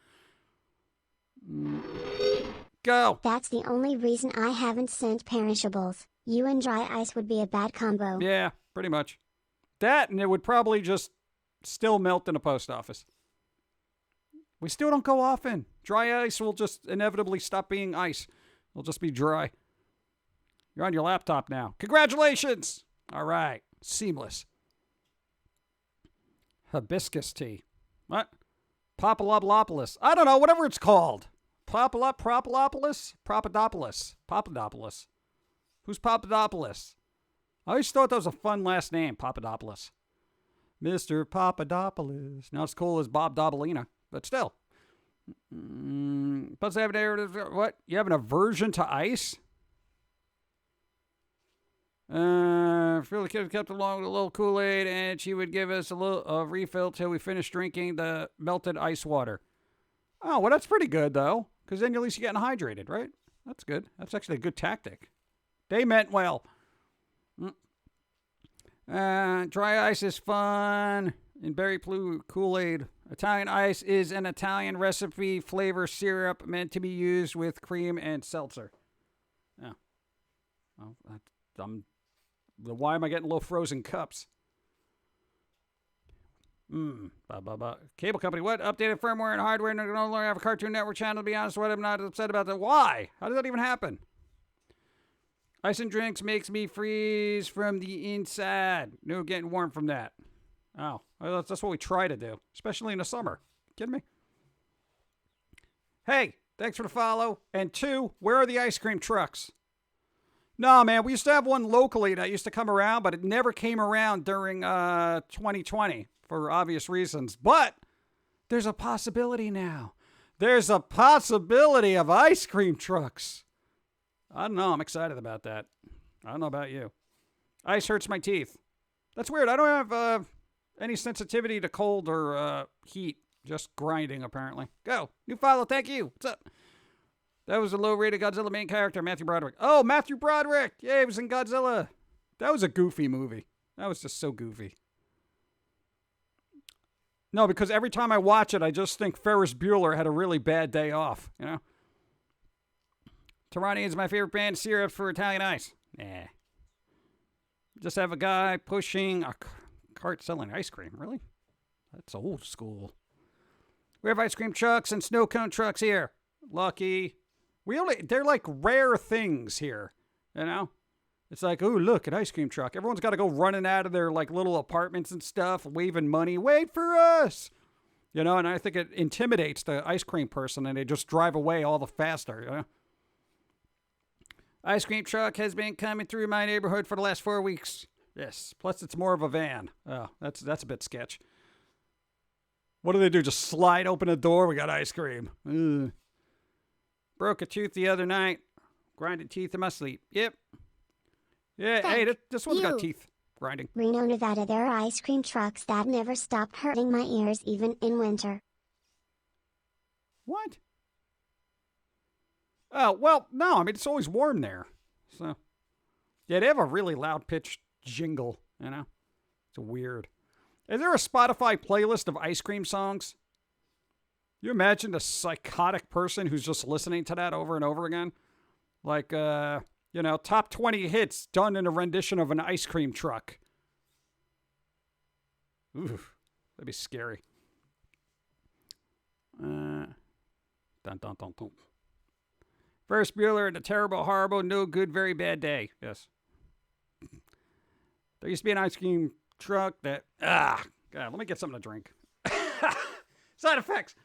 Go. That's the only reason I haven't sent perishables. You and dry ice would be a bad combo. Yeah, pretty much. That, and it would probably just still melt in a post office. We still don't go often. Dry ice will just inevitably stop being ice. It'll just be dry. You're on your laptop now. Congratulations! All right. Seamless. Hibiscus tea. What? Papalopoulos. I don't know. Whatever it's called. Propolopolis? Papadopoulos. Who's Papadopoulos? I always thought that was a fun last name, Papadopoulos. Mr. Papadopoulos. Not as cool as Bob Dobalina, but still. Plus, what? You have an aversion to ice? Feel the kid kept along with a little Kool-Aid, and she would give us a little refill till we finished drinking the melted ice water. Oh, well, that's pretty good, though, because then at least you're getting hydrated, right? That's good. That's actually a good tactic. They meant well. Dry ice is fun. In berry blue Kool-Aid. Italian ice is an Italian recipe flavor syrup meant to be used with cream and seltzer. Yeah. Well, why am I getting little frozen cups? Cable company, what? Updated firmware and hardware no longer have a Cartoon Network channel. To be honest, what I'm not upset about that. Why? How did that even happen? Ice and drinks makes me freeze from the inside. No getting warm from that. Oh, well, that's what we try to do, especially in the summer. Kidding me? Hey, thanks for the follow. And 2, where are the ice cream trucks? No, man, we used to have one locally that used to come around, but it never came around during 2020 for obvious reasons. But there's a possibility now. There's a possibility of ice cream trucks. I don't know. I'm excited about that. I don't know about you. Ice hurts my teeth. That's weird. I don't have any sensitivity to cold or heat. Just grinding, apparently. Go. New follow. Thank you. What's up? That was a low-rated Godzilla main character, Matthew Broderick. Oh, Matthew Broderick. Yeah, he was in Godzilla. That was a goofy movie. That was just so goofy. No, because every time I watch it, I just think Ferris Bueller had a really bad day off, you know? Tarani is my favorite band, syrup for Italian ice. Nah. Just have a guy pushing a cart selling ice cream. Really? That's old school. We have ice cream trucks and snow cone trucks here. Lucky. They're like rare things here, you know? It's like, oh, look, an ice cream truck. Everyone's got to go running out of their like little apartments and stuff, waving money. Wait for us. You know, and I think it intimidates the ice cream person and they just drive away all the faster, you know? Ice cream truck has been coming through my neighborhood for the last 4 weeks. Yes. Plus, it's more of a van. Oh, that's a bit sketch. What do they do? Just slide open a door? We got ice cream. Ugh. Broke a tooth the other night. Grinded teeth in my sleep. Yep. Yeah, hey, this one's got teeth. Grinding. Reno, Nevada, there are ice cream trucks that never stop hurting my ears even in winter. What? Oh, well, no. I mean, it's always warm there. So, yeah, they have a really loud pitched jingle, you know? It's weird. Is there a Spotify playlist of ice cream songs? You imagine a psychotic person who's just listening to that over and over again? Like, you know, top 20 hits done in a rendition of an ice cream truck. Ooh, that'd be scary. Dun, dun, dun, dun. Ferris Bueller and a terrible, horrible, no good, very bad day. Yes. There used to be an ice cream truck that... God, let me get something to drink. Side effects.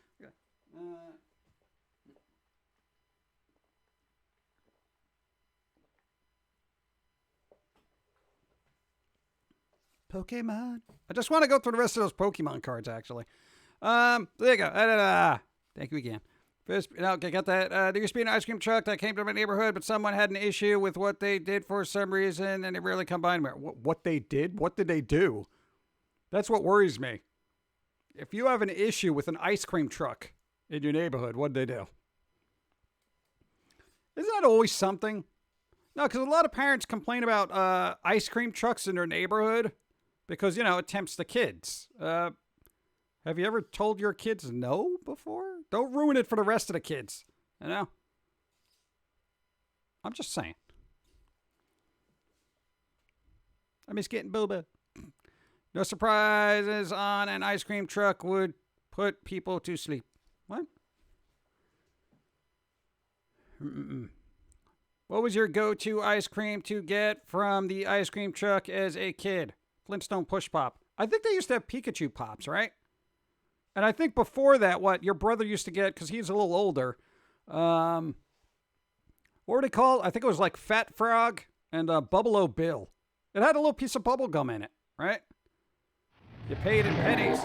Pokemon. I just want to go through the rest of those Pokemon cards, actually. There you go. Thank you again. First, okay, got that. There used to be an ice cream truck that came to my neighborhood, but someone had an issue with what they did for some reason, and it really combined. What they did? What did they do? That's what worries me. If you have an issue with an ice cream truck in your neighborhood, what did they do? Isn't that always something? No, because a lot of parents complain about ice cream trucks in their neighborhood because, you know, it tempts the kids. Have you ever told your kids no before? Don't ruin it for the rest of the kids, you know? I'm just saying. I miss getting boba. No surprises on an ice cream truck would put people to sleep. What? What was your go-to ice cream to get from the ice cream truck as a kid? Flintstone Push Pop. I think they used to have Pikachu Pops, right? And I think before that, what your brother used to get, because he's a little older, what were they called? I think it was like Fat Frog and Bubble-O Bill. It had a little piece of bubble gum in it, right? You paid in pennies.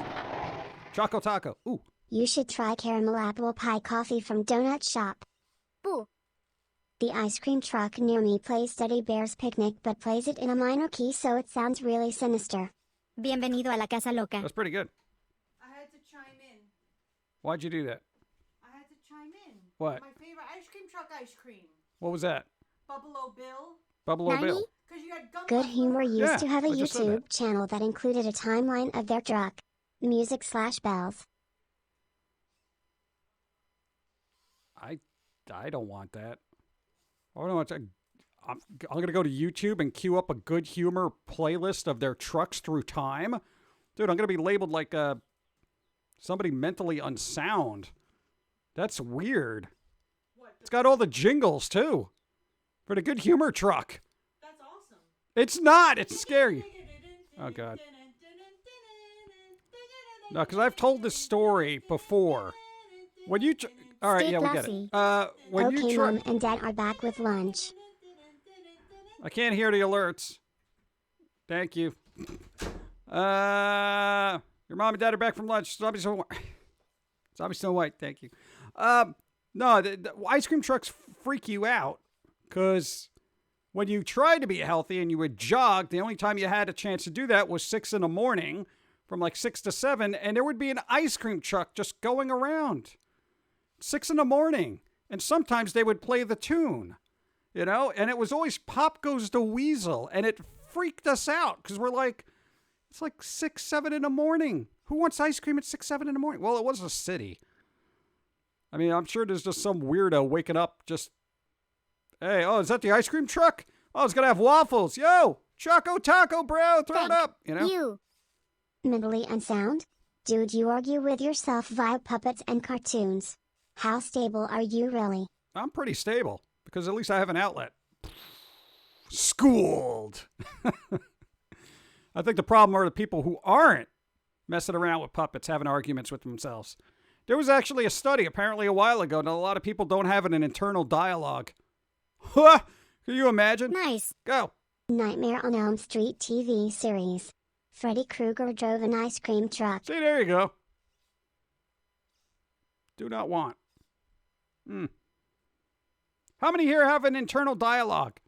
Choco Taco. Ooh. You should try caramel apple pie coffee from Donut Shop. Boo. The ice cream truck near me plays Teddy Bear's Picnic but plays it in a minor key so it sounds really sinister. Bienvenido a la casa loca. That's pretty good. I had to chime in. Why'd you do that? I had to chime in. What? My favorite ice cream truck ice cream. What was that? Bubble-O Bill. Bubble-O Bill. Because you had gum. Good Humor used to have a I just said YouTube that. channel that included a timeline of their truck. Music/bells. I don't want that. I don't want to. I'm going to go to YouTube and queue up a Good Humor playlist of their trucks through time. Dude, I'm going to be labeled like somebody mentally unsound. That's weird. What? It's got all the jingles, too, for the Good Humor truck. That's awesome. It's not. It's scary. Oh, God. No, because I've told this story before. When you... All right, Stay yeah, we get it. When Okay, you Mom and Dad are back with lunch. I can't hear the alerts. Thank you. Your mom and dad are back from lunch. Zombie Snow White. Thank you. No, the ice cream trucks freak you out because when you tried to be healthy and you would jog, the only time you had a chance to do that was 6 in the morning, from like 6 to 7, and there would be an ice cream truck just going around. 6 in the morning. And sometimes they would play the tune, you know, and it was always Pop Goes the Weasel. And it freaked us out because we're like, it's like 6, 7 in the morning. Who wants ice cream at 6, 7 in the morning? Well, it was a city. I mean, I'm sure there's just some weirdo waking up just, hey, oh, is that the ice cream truck? Oh, it's going to have waffles. Yo, Choco Taco, bro, throw it up, you know? You. Mentally unsound? Dude, you argue with yourself via puppets and cartoons. How stable are you really? I'm pretty stable because at least I have an outlet. Schooled. I think the problem are the people who aren't messing around with puppets, having arguments with themselves. There was actually a study apparently a while ago that a lot of people don't have an internal dialogue. Can you imagine? Nice. Go. Nightmare on Elm Street TV series. Freddy Krueger drove an ice cream truck. See, there you go. Do not want. How many here have an internal dialogue?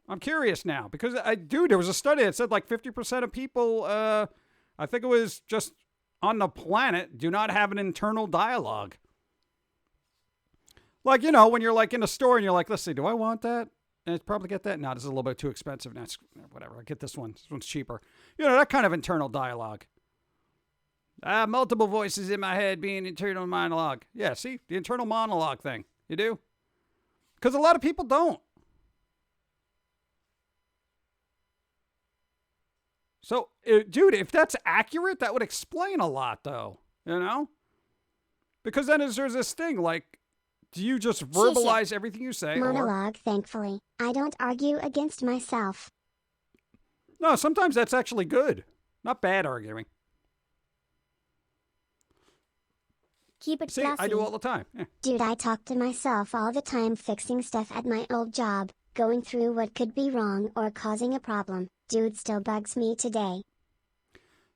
I'm curious now because dude, there was a study that said like 50% of people, I think it was just on the planet, do not have an internal dialogue. Like, you know, when you're like in a store and you're like, let's see, do I want that? And it's probably get that. No, this is a little bit too expensive. That's whatever. I get this one. This one's cheaper. You know, that kind of internal dialogue. Multiple voices in my head being internal monologue. Yeah, see? The internal monologue thing. You do? Because a lot of people don't. So, dude, if that's accurate, that would explain a lot, though. You know? Because then there's this thing, like, do you just verbalize everything you say? Monologue, thankfully. I don't argue against myself. No, sometimes that's actually good. Not bad arguing. Keep it See, fluffy. I do all the time. Yeah. Dude, I talk to myself all the time fixing stuff at my old job, going through what could be wrong or causing a problem. Dude still bugs me today.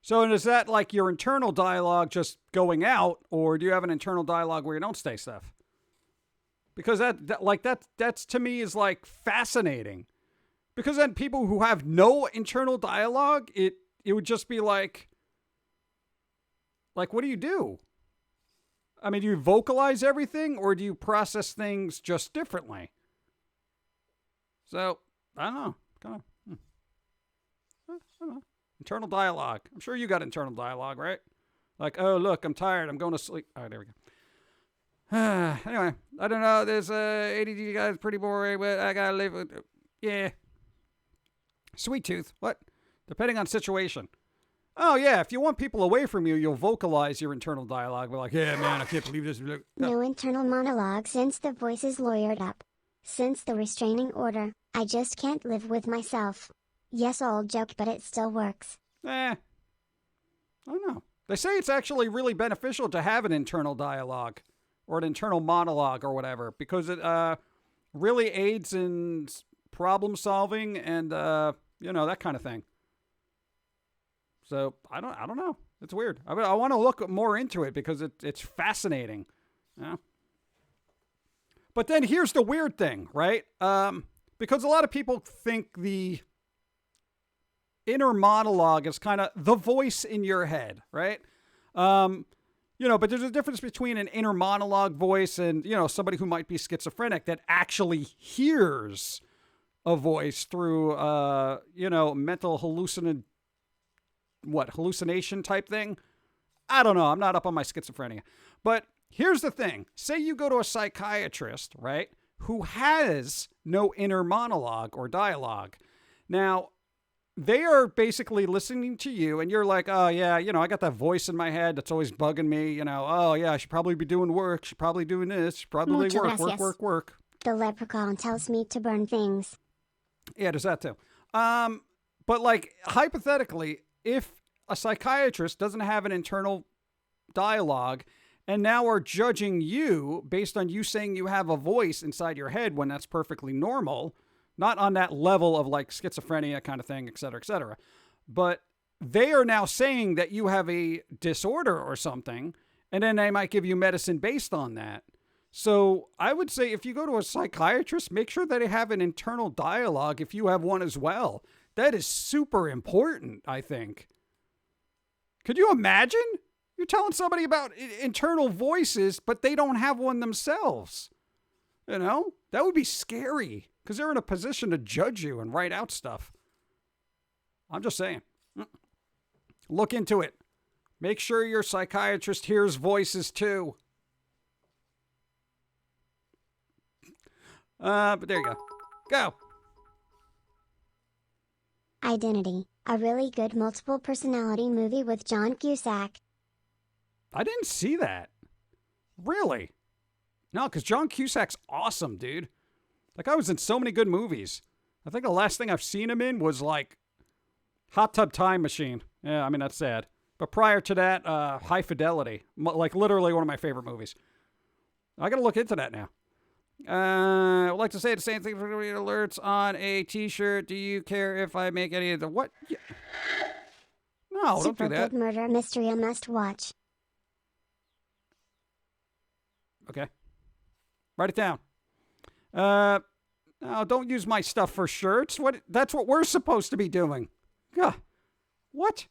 So is that like your internal dialogue just going out, or do you have an internal dialogue where you don't say stuff? Because that's to me is like fascinating. Because then people who have no internal dialogue, it would just be like what do you do? I mean, do you vocalize everything or do you process things just differently? So, I don't know. Kind of. I don't know. Internal dialogue. I'm sure you got internal dialogue, right? Like, oh, look, I'm tired. I'm going to sleep. All right, there we go. Anyway, I don't know. This ADD guy's pretty boring, but I got to live with... Yeah. Sweet tooth. What? Depending on situation. Oh, yeah. If you want people away from you, you'll vocalize your internal dialogue. Be like, yeah, man, I can't believe this. No internal monologue since the voice is lawyered up. Since the restraining order, I just can't live with myself. Yes, old joke, but it still works. I don't know. They say it's actually really beneficial to have an internal dialogue or an internal monologue or whatever because it really aids in problem solving and, that kind of thing. So I don't know. It's weird. I want to look more into it because it's fascinating. Yeah. But then here's the weird thing, right? Because a lot of people think the inner monologue is kind of the voice in your head, right? But there's a difference between an inner monologue voice and, somebody who might be schizophrenic that actually hears a voice through, mental hallucination type thing. I don't know. I'm not up on my schizophrenia. But here's the thing. Say you go to a psychiatrist, right, who has no inner monologue or dialogue. Now, they are basically listening to you, and you're like, oh, yeah, I got that voice in my head that's always bugging me. Oh, yeah, I should probably be doing work. Should probably doing this. Should probably work. The leprechaun tells me to burn things. Yeah, there's that too. But, hypothetically, if a psychiatrist doesn't have an internal dialogue and now are judging you based on you saying you have a voice inside your head when that's perfectly normal, not on that level of schizophrenia kind of thing, et cetera, but they are now saying that you have a disorder or something, and then they might give you medicine based on that. So I would say if you go to a psychiatrist, make sure that they have an internal dialogue if you have one as well. That is super important, I think. Could you imagine? You're telling somebody about internal voices, but they don't have one themselves. That would be scary because they're in a position to judge you and write out stuff. I'm just saying. Look into it. Make sure your psychiatrist hears voices too. But there you go. Go. Identity, a really good multiple personality movie with John Cusack. I didn't see that. Really? No, because John Cusack's awesome, dude. I was in so many good movies. I think the last thing I've seen him in was Hot Tub Time Machine. Yeah, I mean, that's sad. But prior to that, High Fidelity. Literally one of my favorite movies. I got to look into that now. I would like to say the same thing for alerts on a t-shirt. Do you care if I make any of the what? Yeah. No, Super don't do that. good murder mystery, a must watch. okay? Write it down. No, don't use my stuff for shirts. That's what we're supposed to be doing. God, what?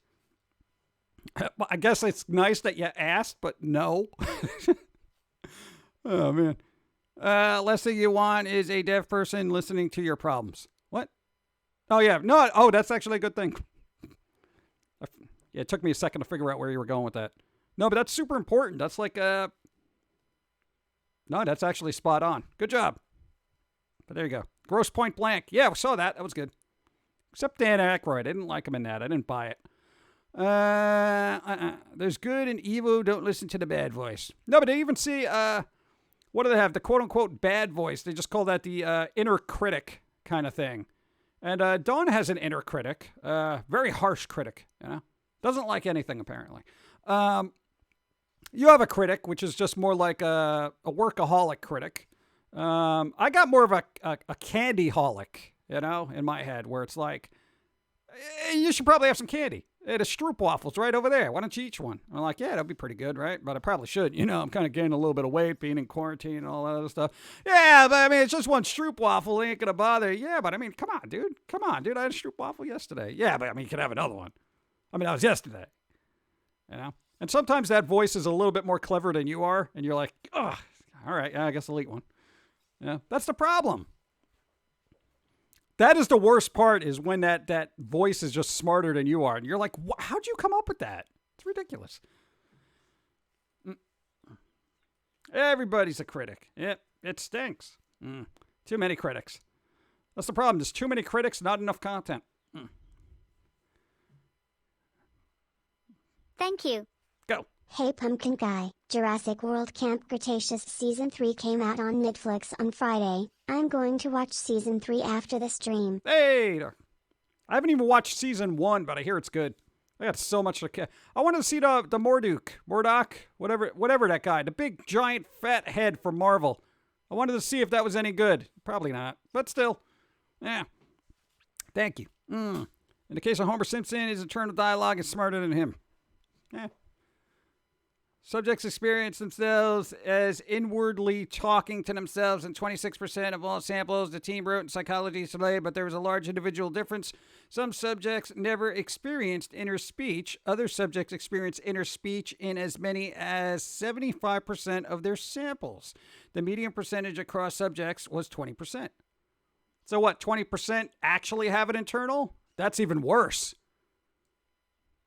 Well, I guess it's nice that you asked, but no. Oh, man. Last thing you want is a deaf person listening to your problems. What? Oh, yeah. No. Oh, that's actually a good thing. Yeah, it took me a second to figure out where you were going with that. No, but that's super important. That's like, no, that's actually spot on. Good job. But there you go. Gross Point Blank. Yeah, we saw that. That was good. Except Dan Aykroyd. I didn't like him in that. I didn't buy it. There's good and evil. Don't listen to the bad voice. No, but they even see, what do they have? The quote-unquote bad voice. They just call that the inner critic kind of thing. And Dawn has an inner critic. Very harsh critic, you know? Doesn't like anything, apparently. You have a critic, which is just more like a workaholic critic. I got more of a candy-holic, you know, in my head, where it's like, you should probably have some candy. Hey, the Stroopwafels right over there. Why don't you eat one? I'm like, yeah, that'd be pretty good, right? But I probably should. You know, I'm kind of gaining a little bit of weight, being in quarantine and all that other stuff. Yeah, but I mean, it's just one Stroopwafel. It ain't going to bother you. Yeah, but I mean, come on, dude. Come on, dude. I had a Stroopwafel yesterday. Yeah, but I mean, you could have another one. I mean, that was yesterday. You know? And sometimes that voice is a little bit more clever than you are. And you're like, oh, all right, yeah, I guess I'll eat one. Yeah, that's the problem. That is the worst part, is when that voice is just smarter than you are. And you're like, how'd you come up with that? It's ridiculous. Everybody's a critic. It stinks. Too many critics. That's the problem. There's too many critics, not enough content. Thank you. Go. Hey Pumpkin Guy, Jurassic World Camp Cretaceous Season 3 came out on Netflix on Friday. I'm going to watch Season 3 after the stream. Hey! I haven't even watched Season 1, but I hear it's good. I got so much to... I wanted to see the Murdoch, whatever that guy, the big, giant, fat head from Marvel. I wanted to see if that was any good. Probably not, but still. Yeah. Thank you. In the case of Homer Simpson, his internal dialogue is smarter than him. Yeah. Subjects experience themselves as inwardly talking to themselves in 26% of all samples. The team wrote in Psychology Today, but there was a large individual difference. Some subjects never experienced inner speech. Other subjects experienced inner speech in as many as 75% of their samples. The median percentage across subjects was 20%. So what, 20% actually have it internal? That's even worse.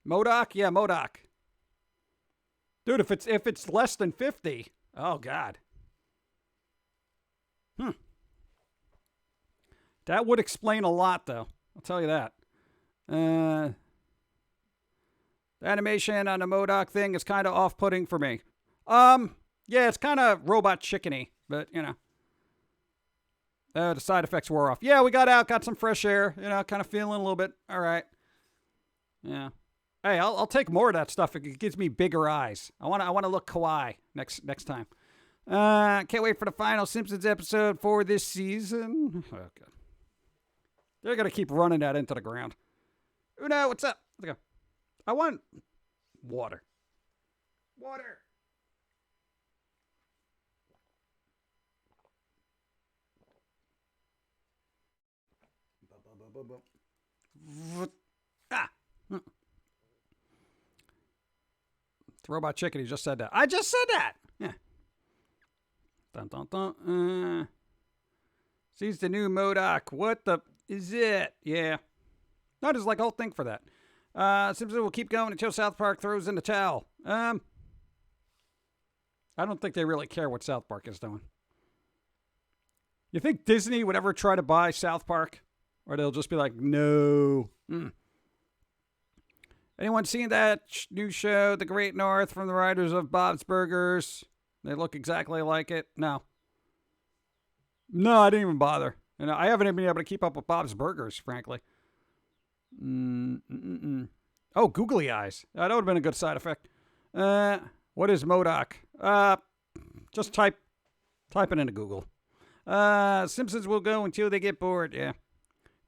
MODOK? Yeah, MODOK. Dude, if it's less than 50, oh God. That would explain a lot, though. I'll tell you that. The animation on the MODOK thing is kind of off-putting for me. Yeah, it's kind of robot chickeny, but you know. The side effects wore off. Yeah, we got out, got some fresh air. You know, kind of feeling a little bit. All right. Yeah. Hey, I'll take more of that stuff. It gives me bigger eyes. I want to look kawaii next time. Can't wait for the final Simpsons episode for this season. Oh, God. They're going to keep running that into the ground. Uno, what's up? Let's go. I want water. Water. Ah. It's Robot Chicken. He just said that. I just said that. Yeah. Dun, dun, dun. Sees the new MODOK. What the is it? Yeah. No, there's like a whole thing for that. Simpsons will keep going until South Park throws in the towel. I don't think they really care what South Park is doing. You think Disney would ever try to buy South Park? Or they'll just be like, no. Anyone seen that new show, The Great North, from the writers of Bob's Burgers? They look exactly like it. No, I didn't even bother. You know, I haven't even been able to keep up with Bob's Burgers, frankly. Oh, googly eyes. That would have been a good side effect. What is MODOK? Just type it into Google. Simpsons will go until they get bored. Yeah.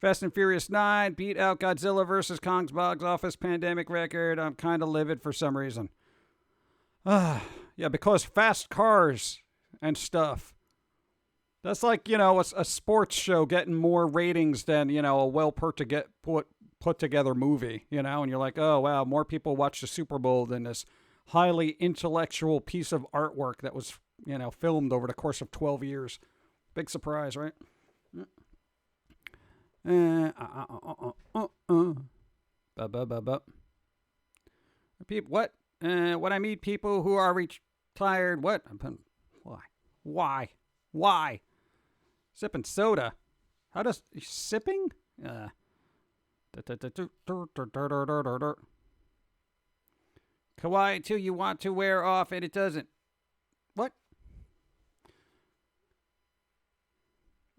Fast and Furious 9 beat out Godzilla vs. Kong's box office pandemic record. I'm kind of livid for some reason. Yeah, because fast cars and stuff. That's like, you know, a sports show getting more ratings than, you know, a well put together movie, you know, and you're like, oh, wow, more people watch the Super Bowl than this highly intellectual piece of artwork that was, you know, filmed over the course of 12 years. Big surprise, right? People, what? When I meet people who are retired, what? Why? Sipping soda. How does sipping? Kawaii too. You want to wear off and it doesn't. What?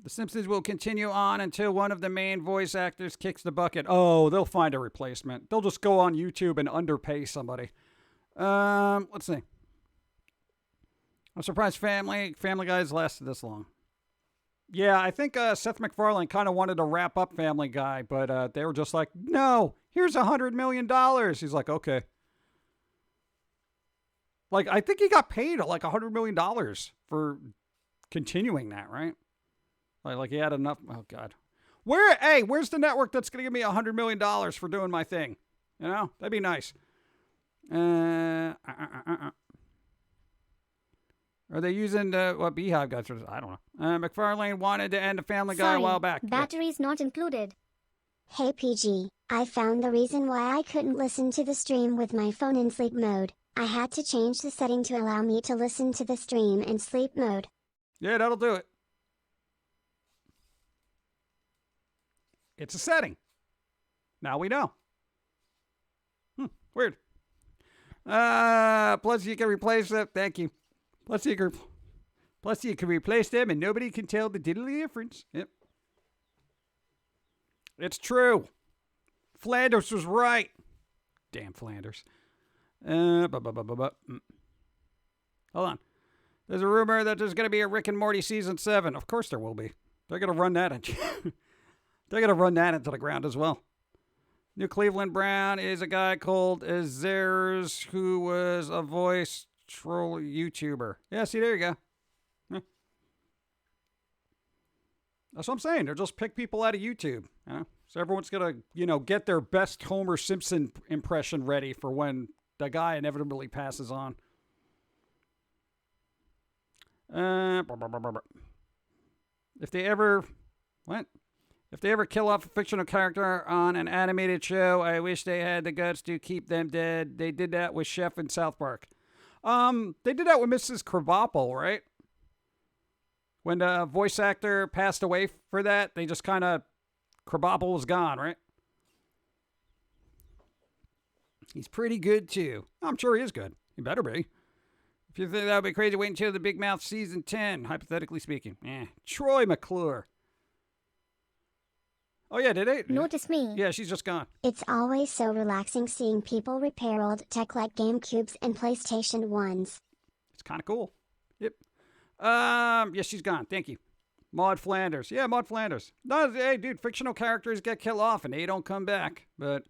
The Simpsons will continue on until one of the main voice actors kicks the bucket. Oh, they'll find a replacement. They'll just go on YouTube and underpay somebody. Let's see. I'm surprised Family Guy's lasted this long. Yeah, I think Seth MacFarlane kind of wanted to wrap up Family Guy, but they were just like, no, here's $100 million. He's like, okay. Like, I think he got paid like $100 million for continuing that, right? Like he had enough. Oh, God. Where's the network that's going to give me $100 million for doing my thing? You know, that'd be nice. Are they using what Beehive got through? I don't know. McFarlane wanted to end a Family Guy a while back. Batteries not included. Hey PG, I found the reason why I couldn't listen to the stream with my phone in sleep mode. I had to change the setting to allow me to listen to the stream in sleep mode. Yeah, that'll do it. It's a setting. Now we know. Weird. Plus you can replace it. Thank you. Plus you can replace them and nobody can tell the diddly difference. Yep. It's true. Flanders was right. Damn Flanders. Hold on. There's a rumor that there's going to be a Rick and Morty season 7. Of course there will be. They're going to run that into they're going to run that into the ground as well. New Cleveland Brown is a guy called Azers who was a voice troll YouTuber. Yeah, see, there you go. That's what I'm saying. They'll just pick people out of YouTube. So everyone's going to, get their best Homer Simpson impression ready for when the guy inevitably passes on. If they ever kill off a fictional character on an animated show, I wish they had the guts to keep them dead. They did that with Chef in South Park. They did that with Mrs. Krabappel, right? When the voice actor passed away for that, they just kind of, Krabappel was gone, right? He's pretty good, too. I'm sure he is good. He better be. If you think that would be crazy, wait until the Big Mouth season 10, hypothetically speaking. Troy McClure. Oh, yeah, did they? Notice me. Yeah, she's just gone. It's always so relaxing seeing people repair old tech like GameCubes and PlayStation 1s. It's kind of cool. Yep. Yeah, she's gone. Thank you. Maud Flanders. Yeah, Maud Flanders. No, hey, dude, fictional characters get killed off and they don't come back. But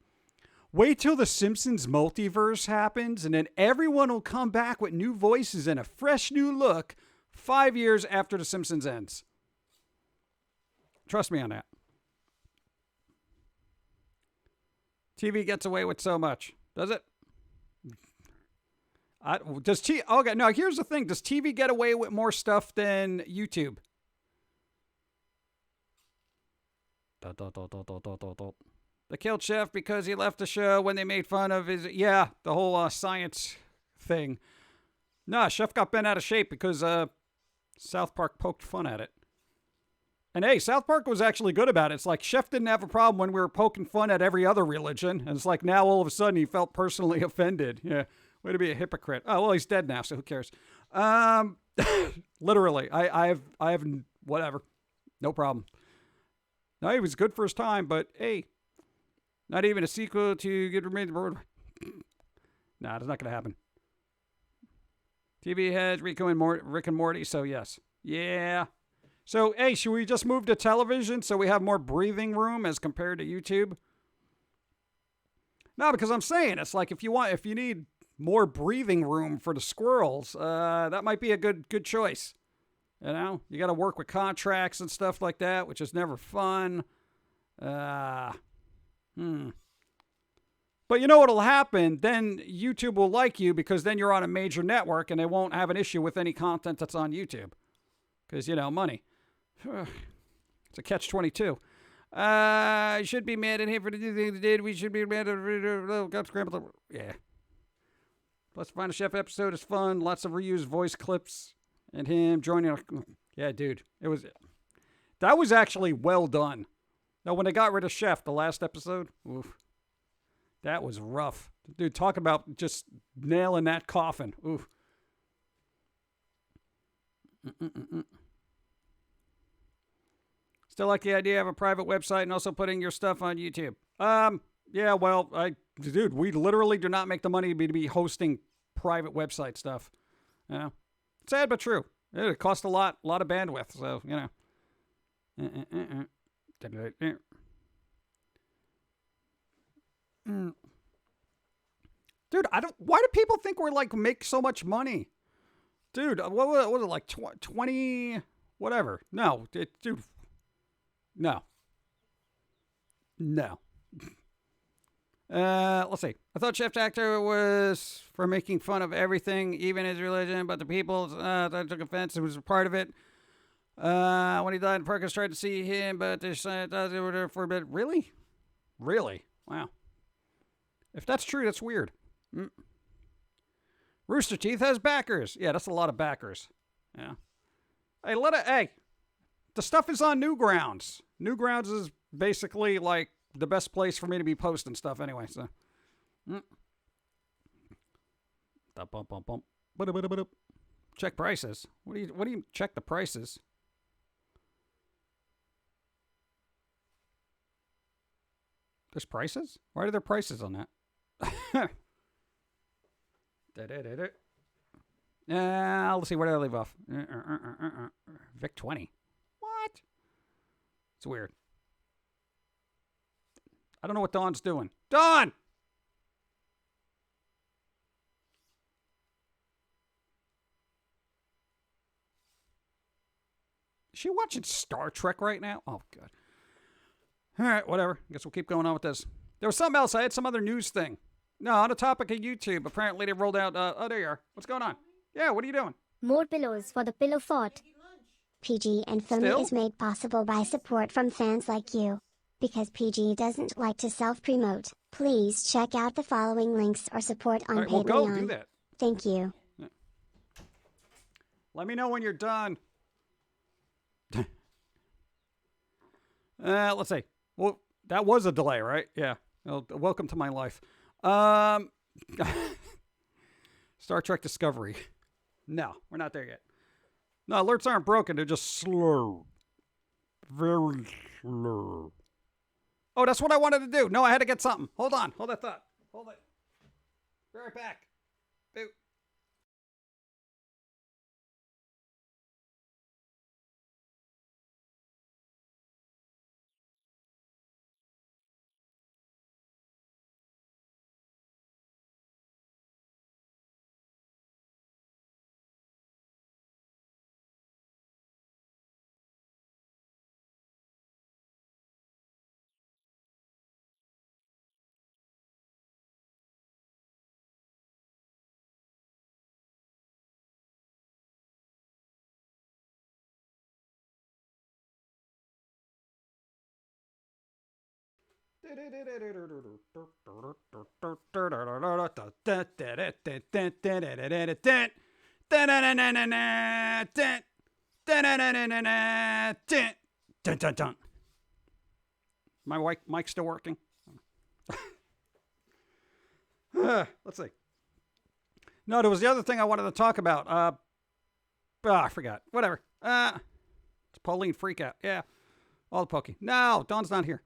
wait till the Simpsons multiverse happens and then everyone will come back with new voices and a fresh new look 5 years after The Simpsons ends. Trust me on that. TV gets away with so much. Does it? Okay, now here's the thing. Does TV get away with more stuff than YouTube? They killed Chef because he left the show when they made fun of his... Yeah, the whole science thing. Nah, Chef got bent out of shape because South Park poked fun at it. And hey, South Park was actually good about it. It's like Chef didn't have a problem when we were poking fun at every other religion. And it's like now all of a sudden he felt personally offended. Yeah, way to be a hypocrite. Oh, well, he's dead now, so who cares? Literally, I have whatever. No problem. No, he was good for his time, but hey, not even a sequel to Good Remains of Bird. Nah, that's not going to happen. TV has Rick and Morty, so yes. Yeah. So, hey, should we just move to television so we have more breathing room as compared to YouTube? No, because I'm saying it's like if you need more breathing room for the squirrels, that might be a good choice. You know, you got to work with contracts and stuff like that, which is never fun. But you know what'll happen? Then YouTube will like you because then you're on a major network and they won't have an issue with any content that's on YouTube. Because, you know, money. It's a catch-22. I should be mad at him for the thing they did. We should be mad at him. Yeah. Plus, Final Chef episode is fun. Lots of reused voice clips. And him joining. Yeah, dude. That was actually well done. Now, when they got rid of Chef, the last episode, oof, that was rough. Dude, talk about just nailing that coffin. Oof. Still like the idea of a private website and also putting your stuff on YouTube. Yeah, well, dude, we literally do not make the money to be hosting private website stuff. You know, sad but true. It costs a lot of bandwidth. So you know. Dude, why do people think we're like make so much money? Dude, what was it like 20 whatever? No, dude. No. Let's see. I thought Chef Actor was for making fun of everything, even his religion, but the people that took offense and was a part of it. When he died, Perkins tried to see him, but they said they were there for a bit. Really? Wow. If that's true, that's weird. Rooster Teeth has backers. Yeah, that's a lot of backers. Yeah. Hey, the stuff is on Newgrounds. Newgrounds is basically like the best place for me to be posting stuff anyway. So, check prices. What do you check the prices? There's prices? Why are there prices on that? Let's see. Where did I leave off? Vic 20. What? It's weird. I don't know what Dawn's doing. Dawn! Is she watching Star Trek right now? Oh, God. All right, whatever. I guess we'll keep going on with this. There was something else. I had some other news thing. No, on the topic of YouTube, apparently they rolled out... oh, there you are. What's going on? Yeah, what are you doing? More pillows for the pillow fort. PG and Filmy is made possible by support from fans like you. Because PG doesn't like to self-promote, please check out the following links or support on right, well, Patreon. go do that. Thank you. Yeah. Let me know when you're done. Let's see. Well, that was a delay, right? Yeah. Well, welcome to my life. Star Trek Discovery. No, we're not there yet. No, alerts aren't broken. They're just slow. Very slow. Oh, that's what I wanted to do. No, I had to get something. Hold on. Hold that thought. Hold it. Be right back. Boop. My mic still working? Let's see. No, there was the other thing I wanted to talk about. I forgot. Whatever. It's Pauline Freakout. Yeah. All the pokey. No, Dawn's not here.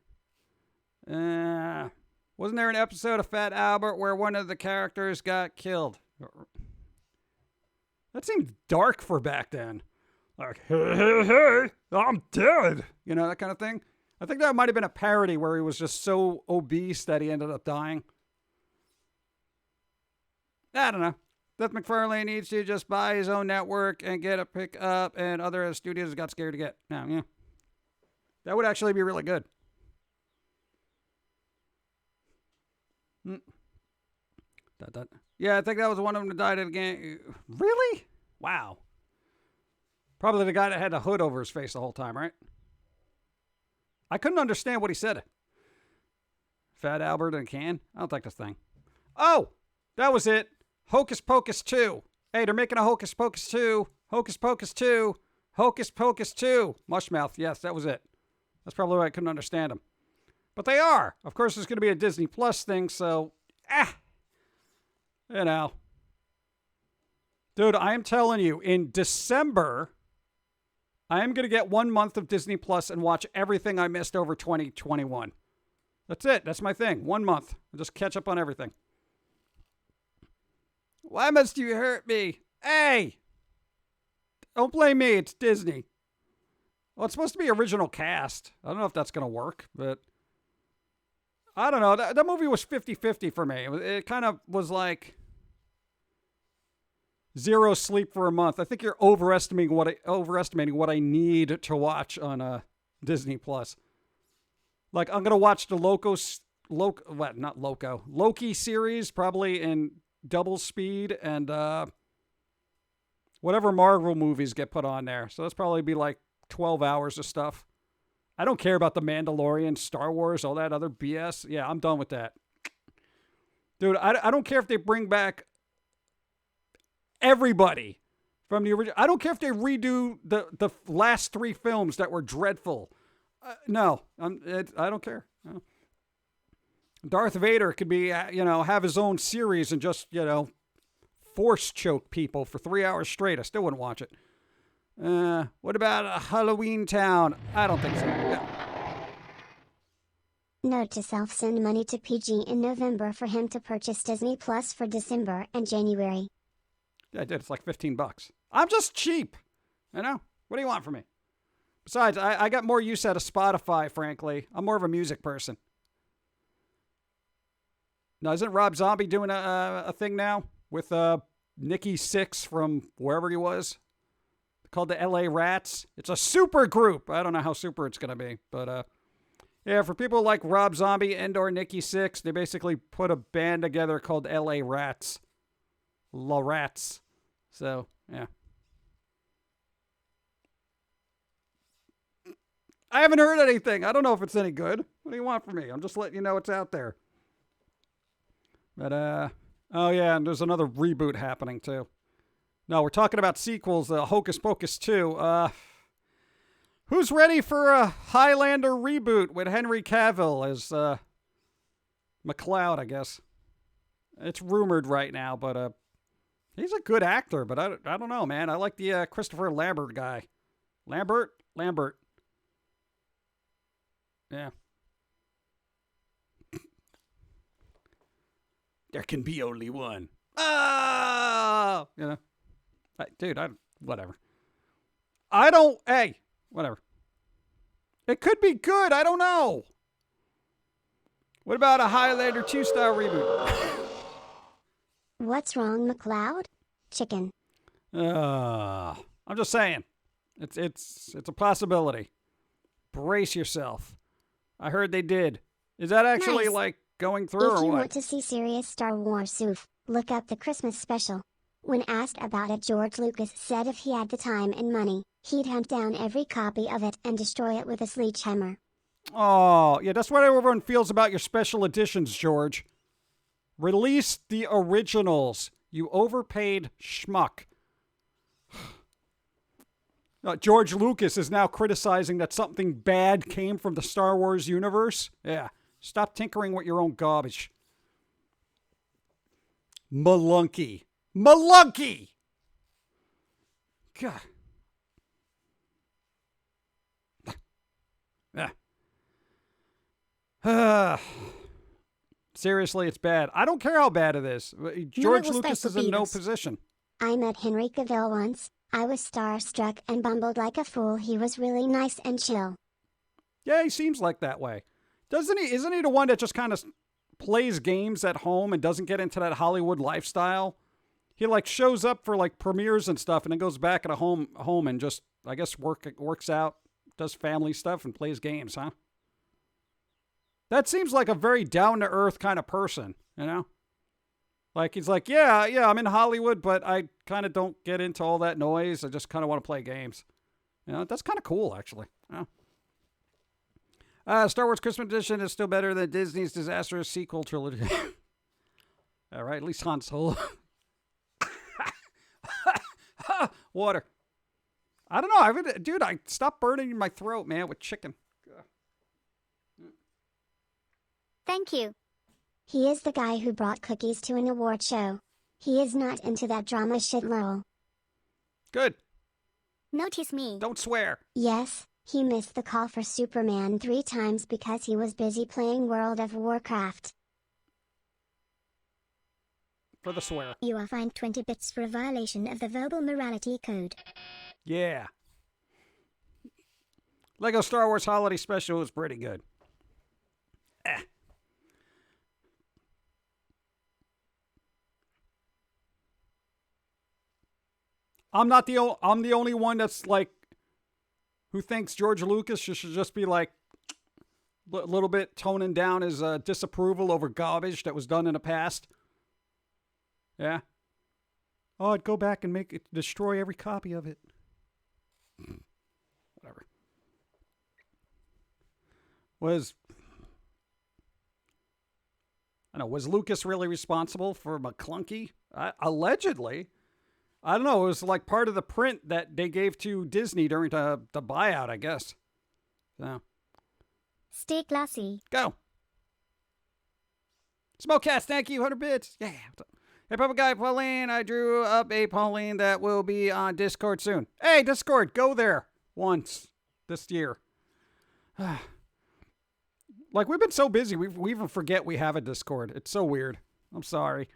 Wasn't there an episode of Fat Albert where one of the characters got killed? That seemed dark for back then. Like, hey, I'm dead. You know, that kind of thing. I think that might have been a parody where he was just so obese that he ended up dying. I don't know. Seth MacFarlane needs to just buy his own network and get a pick up, and other studios got scared to get. No, yeah. That would actually be really good. Yeah, I think that was one of them that died at a game. Really? Wow. Probably the guy that had the hood over his face the whole time, right? I couldn't understand what he said. Fat Albert in a can? I don't think this thing. Oh, that was it. Hocus Pocus 2. Hey, they're making a Hocus Pocus 2. Hocus Pocus 2. Hocus Pocus 2. Mushmouth. Yes, that was it. That's probably why I couldn't understand him. But they are. Of course, there's going to be a Disney Plus thing, so... You know. Dude, I am telling you, in December, I am going to get 1 month of Disney Plus and watch everything I missed over 2021. That's it. That's my thing. 1 month. I'll just catch up on everything. Why must you hurt me? Hey! Don't blame me. It's Disney. Well, it's supposed to be original cast. I don't know if that's going to work, but... I don't know. That movie was 50-50 for me. It kind of was like... zero sleep for a month. I think you're overestimating what I need to watch on Disney Plus. Like, I'm gonna watch the Loki series probably in double speed, and whatever Marvel movies get put on there. So that's probably be like 12 hours of stuff. I don't care about the Mandalorian, Star Wars, all that other BS. Yeah, I'm done with that. Dude, I don't care if they bring back everybody from the original. I don't care if they redo the last 3 films that were dreadful. No, I don't care. No. Darth Vader could be, have his own series and just, force choke people for 3 hours straight. I still wouldn't watch it. What about Halloween Town? I don't think so. Yeah. Note to self: send money to PG in November for him to purchase Disney Plus for December and January. Yeah, I did. It's like $15. I'm just cheap. What do you want from me? Besides, I got more use out of Spotify, frankly. I'm more of a music person. Now, isn't Rob Zombie doing a thing now with Nikki Sixx from wherever he was? Called the LA Rats. It's a super group. I don't know how super it's going to be. But, yeah, for people like Rob Zombie and or Nikki Sixx, they basically put a band together called LA Rats. La Rats. So, yeah. I haven't heard anything. I don't know if it's any good. What do you want from me? I'm just letting you know it's out there. But, oh yeah, and there's another reboot happening too. No, we're talking about sequels, Hocus Pocus 2. Who's ready for a Highlander reboot with Henry Cavill as McLeod, I guess? It's rumored right now, but he's a good actor, but I don't know, man. I like the Christopher Lambert guy. Lambert. Yeah. There can be only one. Oh! Dude, whatever. Hey, whatever. It could be good. I don't know. What about a Highlander 2-style reboot? What's wrong, McLeod? Chicken. I'm just saying. It's a possibility. Brace yourself. I heard they did. Is that actually Nice. like going through If or you what? want to see serious Star Wars soof, look up the Christmas special. When asked about it, George Lucas said if he had the time and money, he'd hunt down every copy of it and destroy it with a sledgehammer. Oh, yeah, that's what everyone feels about your special editions, George. Release the originals, you overpaid schmuck. George Lucas is now criticizing that something bad came from the Star Wars universe. Yeah, stop tinkering with your own garbage. Malunky. God. Seriously, it's bad. I don't care how bad it is. George was Lucas is in no position. I met Henry Cavill once. I was starstruck and bumbled like a fool. He was really nice and chill. Yeah, he seems like that way. Doesn't he? Isn't he the one that just kind of plays games at home and doesn't get into that Hollywood lifestyle? he like shows up for like premieres and stuff, and then goes back at a home and just, I guess, works out, does family stuff, and plays games, huh? That seems like a very down to earth kind of person, you know? Like he's like, yeah, I'm in Hollywood, but I kind of don't get into all that noise. I just kind of want to play games. You know, that's kind of cool, actually. You know? Star Wars Christmas Edition is still better than Disney's disastrous sequel trilogy. All right, at least Han Solo. Water. I don't know. Dude, I stopped burning my throat, man, with chicken. Thank you. He is the guy who brought cookies to an award show. He is not into that drama shit, lol. Good. Notice me. Don't swear. Yes, he missed the call for Superman 3 times because he was busy playing World of Warcraft. For the swear. You are fined 20 bits for a violation of the verbal morality code. Yeah. Lego Star Wars Holiday Special was pretty good. I'm the only one that's like, who thinks George Lucas should just be like a little bit toning down his disapproval over garbage that was done in the past. Yeah. Oh, I'd go back and destroy every copy of it. Whatever. Was Lucas really responsible for McClunky? Allegedly. I don't know. It was like part of the print that they gave to Disney during the buyout, I guess. So. Stay classy. Go. Smokecast, thank you. 100 bits. Yeah. Hey, Papa Guy, Pauline. I drew up a Pauline that will be on Discord soon. Hey, Discord, go there once this year. Like, we've been so busy, we even forget we have a Discord. It's so weird. I'm sorry.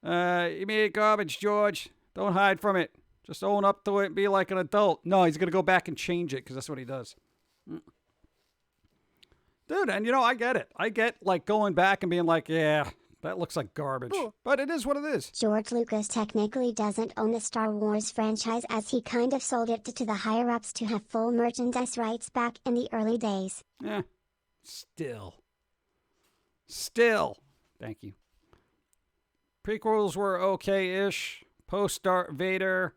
You made garbage, George. Don't hide from it. Just own up to it and be like an adult. No, he's going to go back and change it because that's what he does. Dude, and you know, I get it. I get like going back and being like, yeah, that looks like garbage. Ooh. But it is what it is. George Lucas technically doesn't own the Star Wars franchise, as he kind of sold it to the higher-ups to have full merchandise rights back in the early days. Yeah. Still. Thank you. Prequels were okay-ish. Post-Darth Vader,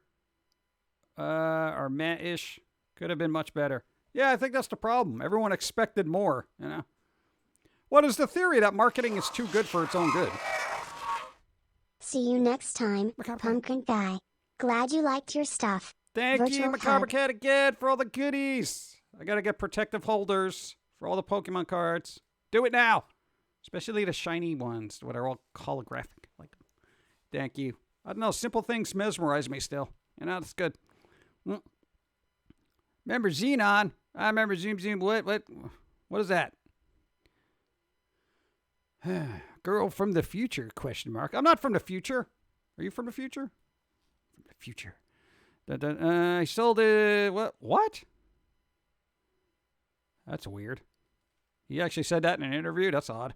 or meh-ish, could have been much better. Yeah, I think that's the problem. Everyone expected more, you know. What is the theory that marketing is too good for its own good? See you next time, Pumpkin Guy. Glad you liked your stuff. Thank you, Macabre Cat, again for all the goodies. I gotta get protective holders for all the Pokemon cards. Do it now. Especially the shiny ones, what are all holographic. Like, thank you. I don't know, simple things mesmerize me still. You know, that's good. Remember Xenon? I remember Zoom. What is that? Girl from the future, question mark. I'm not from the future. Are you from the future? From the future. I sold it. What? That's weird. He actually said that in an interview? That's odd.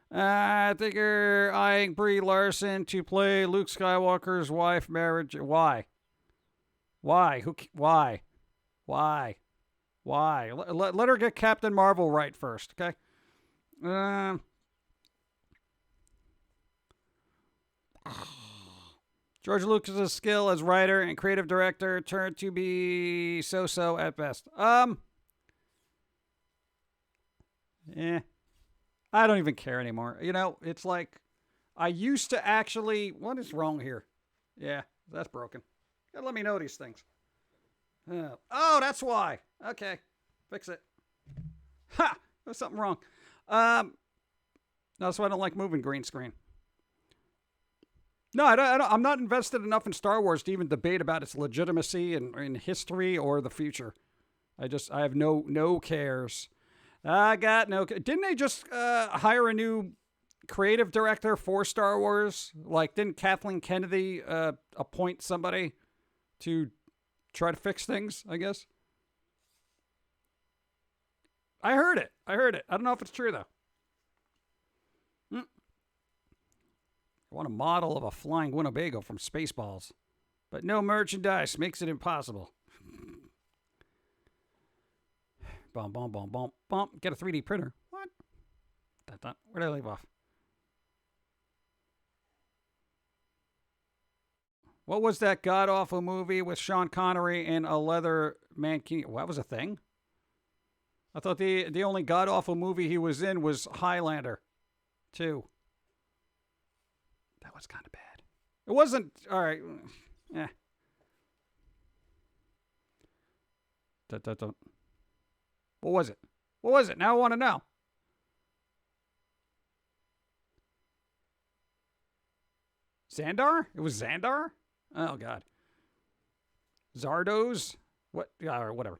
I think you're eyeing Brie Larson to play Luke Skywalker's wife. Marriage. Why? Why? Let her get Captain Marvel right first, okay? George Lucas's skill as writer and creative director turned to be so-so at best. I don't even care anymore. You know, it's like, I used to actually... What is wrong here? Yeah, that's broken. You gotta let me know these things. Oh, that's why. Okay, fix it. Ha! There's something wrong. That's why I don't like moving green screen. No, I'm not invested enough in Star Wars to even debate about its legitimacy in history or the future. I have no cares. I got no... Didn't they just hire a new creative director for Star Wars? Like, didn't Kathleen Kennedy appoint somebody to try to fix things, I guess? I heard it. I don't know if it's true, though. I want a model of a flying Winnebago from Spaceballs. But no merchandise makes it impossible. Bum, bum, bum, bum, bum. Get a 3D printer. What? Where did I leave off? What was that god-awful movie with Sean Connery in a leather mankini? What was a thing? I thought the only god-awful movie he was in was Highlander 2. That was kind of bad. It wasn't... All right. Yeah. What was it? What was it? Now I want to know. Xandar? It was Xandar? Oh, God. Zardos? What? Or whatever.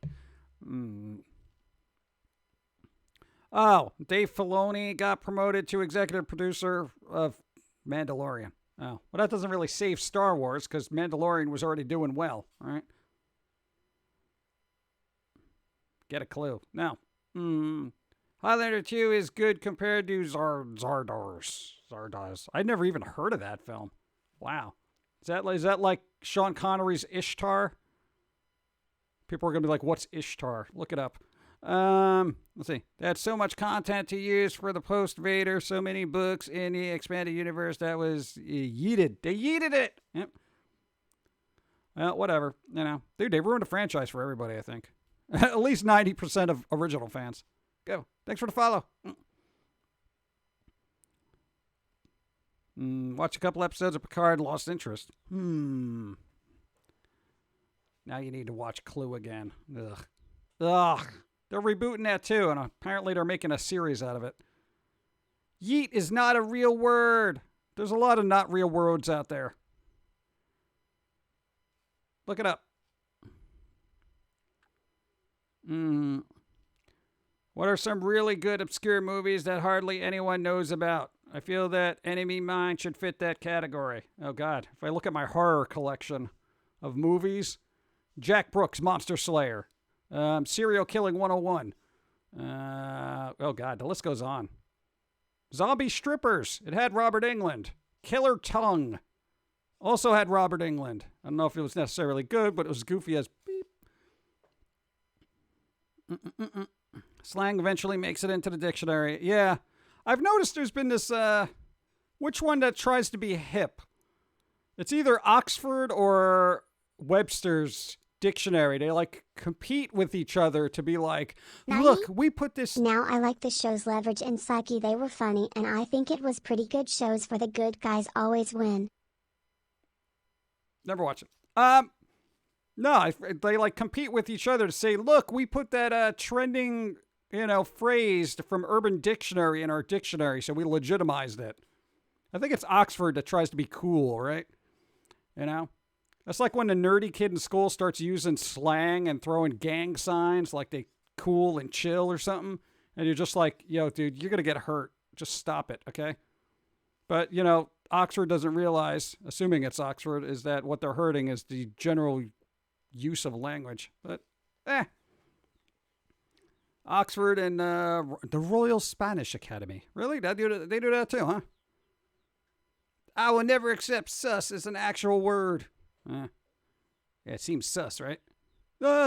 Oh, Dave Filoni got promoted to executive producer of Mandalorian. Oh, well, that doesn't really save Star Wars because Mandalorian was already doing well, right? Get a clue. No. Highlander 2 is good compared to Zardoz. I'd never even heard of that film. Wow. Is that like Sean Connery's Ishtar? People are going to be like, what's Ishtar? Look it up. Let's see. They had so much content to use for the post-Vader, so many books in the expanded universe that was yeeted. They yeeted it. Yep. Well, whatever. You know, dude, they ruined a franchise for everybody, I think. At least 90% of original fans. Go. Thanks for the follow. Watch a couple episodes of Picard and lost interest. Now you need to watch Clue again. Ugh. They're rebooting that too, and apparently they're making a series out of it. Yeet is not a real word. There's a lot of not real words out there. Look it up. What are some really good obscure movies that hardly anyone knows about? I feel that Enemy Mine should fit that category. Oh, God. If I look at my horror collection of movies, Jack Brooks, Monster Slayer. Serial Killing 101. Oh, God. The list goes on. Zombie Strippers. It had Robert Englund. Killer Tongue. Also had Robert Englund. I don't know if it was necessarily good, but it was goofy as beep. Slang eventually makes it into the dictionary. Yeah. I've noticed there's been this, which one that tries to be hip? It's either Oxford or Webster's dictionary. They like compete with each other to be like, look, we put this. Now I like the show's Leverage and Psyche. They were funny, and I think it was pretty good shows for the good guys always win. Never watch it. No, they like compete with each other to say, look, we put that trending, phrase from Urban Dictionary in our dictionary, so we legitimized it. I think it's Oxford that tries to be cool, right? That's like when the nerdy kid in school starts using slang and throwing gang signs like they cool and chill or something. And you're just like, yo, dude, you're going to get hurt. Just stop it, okay? But, Oxford doesn't realize, assuming it's Oxford, is that what they're hurting is the general use of language. But, Oxford and the Royal Spanish Academy. Really? They do that too, huh? I will never accept sus as an actual word. Yeah, it seems sus, right?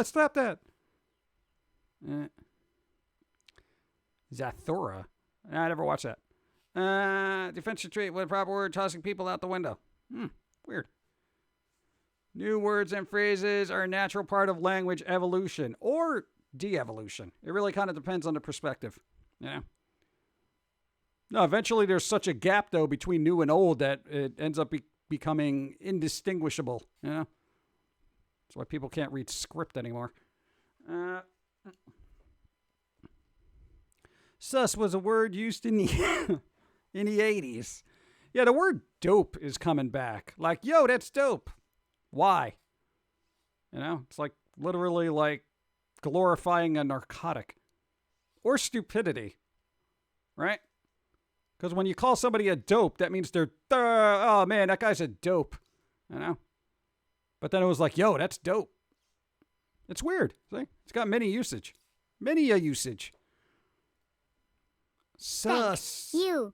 Stop that. Zathura. I never watched that. Defensive trait, what a proper word, tossing people out the window. Weird. New words and phrases are a natural part of language evolution or de-evolution. It really kind of depends on the perspective, No, eventually there's such a gap, though, between new and old that it ends up becoming indistinguishable, That's why people can't read script anymore. Sus was a word used in the in the 80s. Yeah, the word dope is coming back. Like, yo, that's dope. Why? It's like literally like glorifying a narcotic or stupidity, right? Because when you call somebody a dope, that means they're, oh man, that guy's a dope, But then it was like, yo, that's dope. It's weird. See? It's got many usage. Many a usage. Sus. You.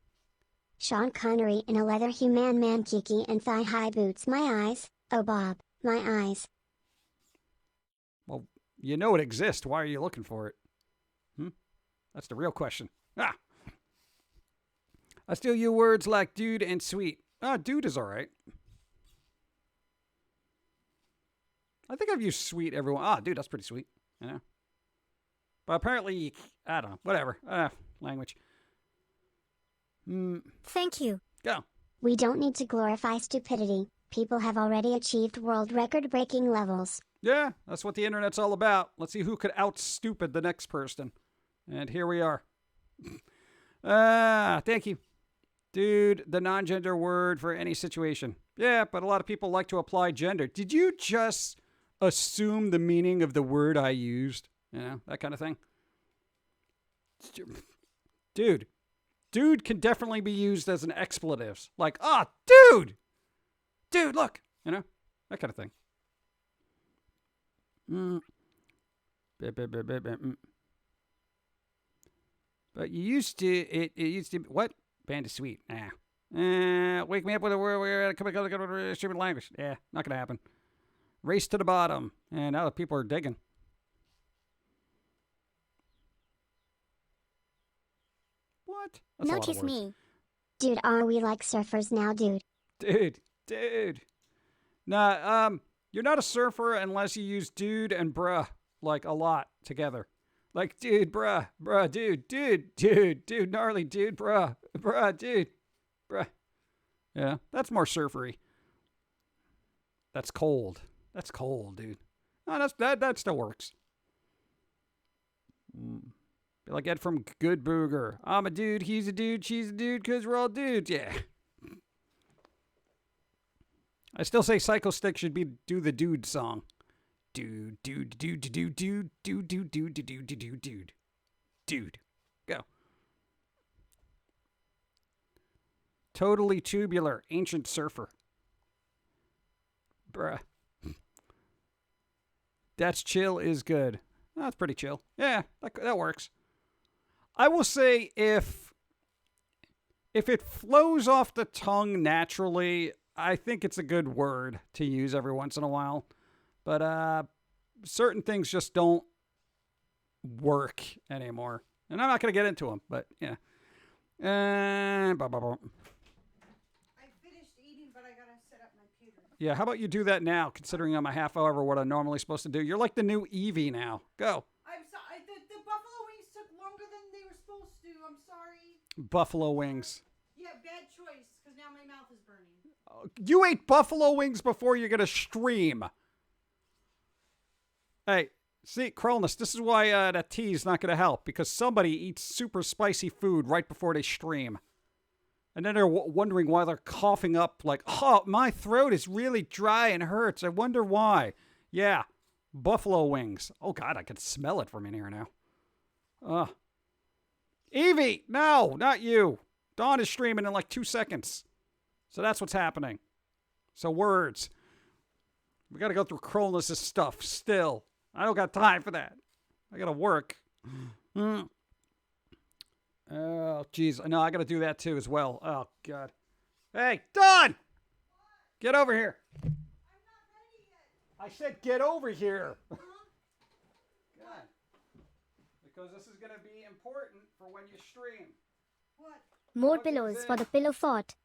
Sean Connery in a leather human man kiki and thigh-high boots. My eyes, oh Bob, my eyes. Well, you know it exists. Why are you looking for it? That's the real question. I still use words like dude and sweet. Dude is all right. I think I've used sweet everyone. Dude, that's pretty sweet. You know? But apparently, I don't know. Whatever. Language. Thank you. Go. We don't need to glorify stupidity. People have already achieved world record-breaking levels. Yeah, that's what the internet's all about. Let's see who could out-stupid the next person. And here we are. Thank you. Dude, the non-gender word for any situation. Yeah, but a lot of people like to apply gender. Did you just assume the meaning of the word I used? You know, that kind of thing. Dude. Dude can definitely be used as an expletive. Like, dude! Dude, look! You know, that kind of thing. But you used to, it used to, what? Band is sweet. Wake me up with a word where come on, stupid language. Yeah, not going to happen. Race to the bottom. And now the people are digging. What? That's Notice me. Dude, are we like surfers now, dude? Dude. Nah, you're not a surfer unless you use dude and bruh, like, a lot together. Like, dude, bruh, dude, gnarly, dude, bruh, dude, bruh. Yeah, that's more surfery. That's cold. That's cold, dude. Oh, that still works. Be like Ed from Good Booger. I'm a dude, he's a dude, she's a dude, because we're all dudes. Yeah. I still say Psycho Stick should do the dude song. Dude. Go. Totally tubular, ancient surfer. Bruh. That's chill is good. That's pretty chill. Yeah, that works. I will say if it flows off the tongue naturally, I think it's a good word to use every once in a while. But certain things just don't work anymore. And I'm not going to get into them, but yeah. I finished eating, but I got to set up my pewter. Yeah, how about you do that now, considering I'm a half hour over what I'm normally supposed to do. You're like the new Evie now. Go. I'm sorry. The buffalo wings took longer than they were supposed to. I'm sorry. Buffalo wings. Yeah, bad choice, because now my mouth is burning. You ate buffalo wings before you're going to stream. Hey, see, Cronus, this is why that tea is not going to help. Because somebody eats super spicy food right before they stream. And then they're wondering why they're coughing up like, oh, my throat is really dry and hurts. I wonder why. Yeah, buffalo wings. Oh, God, I can smell it from in here now. Evie, no, not you. Dawn is streaming in like 2 seconds. So that's what's happening. So words. We got to go through Cronus' stuff still. I don't got time for that. I got to work. Oh, jeez. No, I got to do that too as well. Oh, God. Hey, Dawn! Get over here. I'm not ready yet. I said get over here. Huh? God. Because this is going to be important for when you stream. What? More pillows for the pillow fort.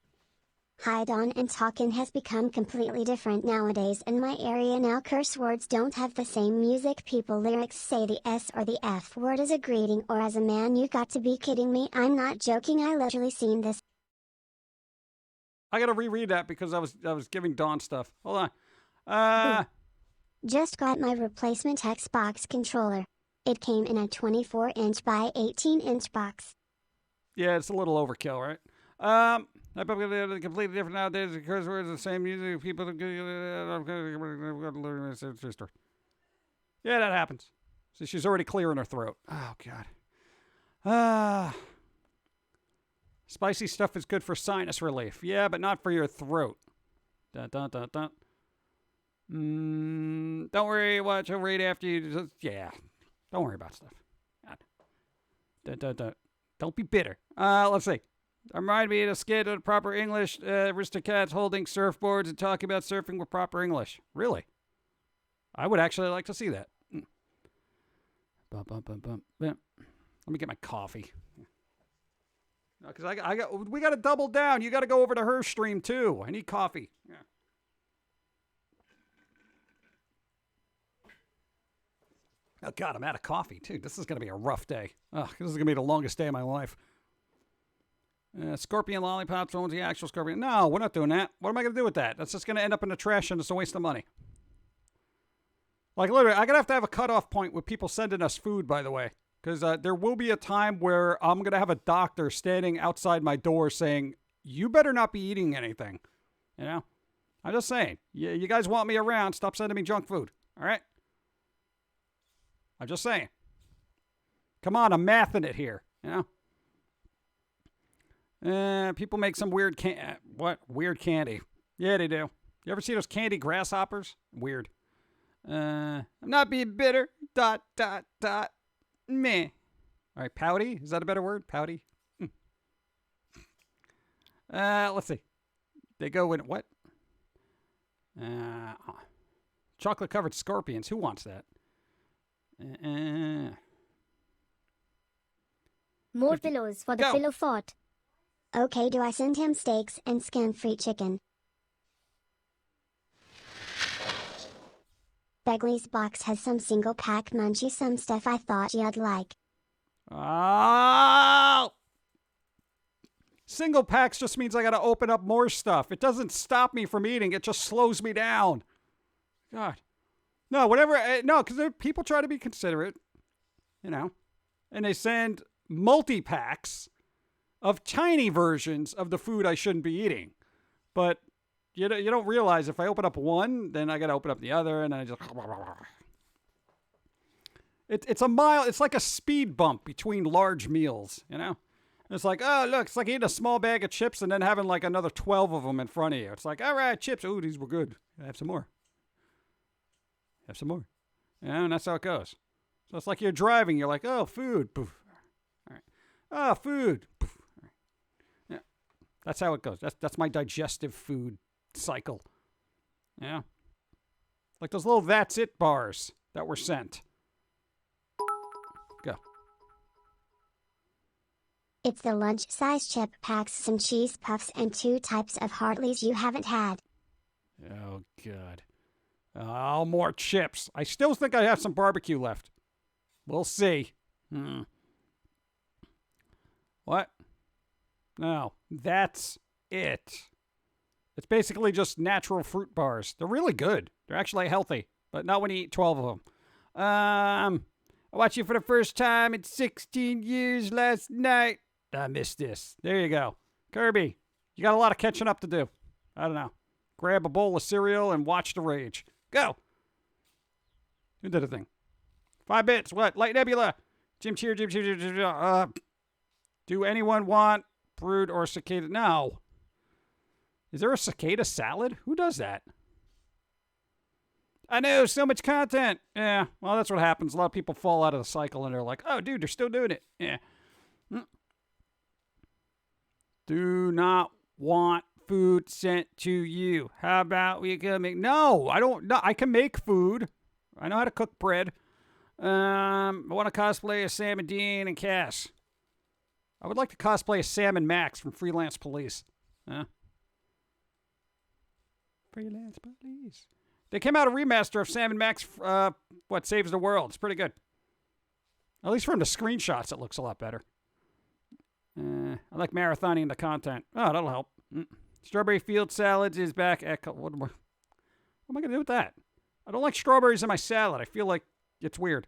Hi Don, and talking has become completely different nowadays. In my area now, curse words don't have the same music. People lyrics say the S or the F word as a greeting or as a man. You got to be kidding me. I'm not joking. I literally seen this. I got to reread that because I was giving Dawn stuff. Hold on. Just got my replacement Xbox controller. It came in a 24-inch by 18-inch box. Yeah, it's a little overkill, right? I probably completely different nowadays. The curse words are the same music. People. Yeah, that happens. So she's already clearing her throat. Oh God. Spicy stuff is good for sinus relief. Yeah, but not for your throat. Dun, dun, dun, dun. Don't worry. Watch. I'll read after you. Yeah. Don't worry about stuff. God. Dun, dun, dun. Don't be bitter. Let's see. Remind me to skate with proper English. Aristocrats holding surfboards and talking about surfing with proper English. Really? I would actually like to see that. Bum, bum, bum, bum. Yeah. Let me get my coffee. Because we got to double down. You got to go over to her stream too. I need coffee. Yeah. Oh God, I'm out of coffee too. This is gonna be a rough day. This is gonna be the longest day of my life. Scorpion lollipops owns the actual scorpion. No, we're not doing that. What am I gonna do with that? That's just gonna end up in the trash and it's a waste of money. Like literally, I'm gonna have a cutoff point with people sending us food. By the way, because there will be a time where I'm gonna have a doctor standing outside my door saying, "You better not be eating anything." You know, I'm just saying. You guys want me around? Stop sending me junk food. All right. I'm just saying. Come on, I'm mathing it here, you know? People make some weird weird candy. Yeah, they do. You ever see those candy grasshoppers? Weird. I'm not being bitter. ... Meh. All right, pouty? Is that a better word? Pouty? Let's see. They go in what? Chocolate-covered scorpions. Who wants that? More pillows for the pillow fort. Okay, do I send him steaks and skin-free chicken? Begley's box has some single-pack munchy, some stuff I thought you'd like. Oh! Single packs just means I gotta open up more stuff. It doesn't stop me from eating. It just slows me down. God. No, whatever. No, because people try to be considerate, you know, and they send multi-packs of tiny versions of the food I shouldn't be eating. But you don't realize if I open up one, then I got to open up the other, and I just... It's like a speed bump between large meals, you know? It's like, oh, look, it's like eating a small bag of chips and then having like another 12 of them in front of you. It's like, all right, chips. Ooh, these were good. Have some more. Have some more. Yeah, and that's how it goes. So it's like you're driving. You're like, oh, food. Poof. All right. Oh, food. Poof. All right. Yeah. That's how it goes. That's my digestive food cycle. Yeah. Like those little That's It bars that were sent. Go. It's the lunch-size chip packs, some cheese puffs, and 2 types of Hartleys you haven't had. Oh, God. Oh, more chips. I still think I have some barbecue left. We'll see. What? No, that's it. It's basically just natural fruit bars. They're really good. They're actually healthy, but not when you eat 12 of them. I watched you for the first time in 16 years last night. I missed this. There you go. Kirby, you got a lot of catching up to do. I don't know. Grab a bowl of cereal and watch the rage. Go. Who did a thing? 5 bits. What? Light Nebula. Jim Cheer. Do anyone want brood or cicada? No. Is there a cicada salad? Who does that? I know, so much content. Yeah, well, that's what happens. A lot of people fall out of the cycle and they're like, oh, dude, they're still doing it. Yeah. Do not want food sent to you. How about we can make... No, I don't... No, I can make food. I know how to cook bread. I want to cosplay as Sam and Dean and Cass. I would like to cosplay as Sam and Max from Freelance Police. Freelance Police. They came out a remaster of Sam and Max, What Saves the World. It's pretty good. At least from the screenshots, it looks a lot better. I like marathoning the content. Oh, that'll help. Strawberry field salads is back. What am I going to do with that? I don't like strawberries in my salad. I feel like it's weird.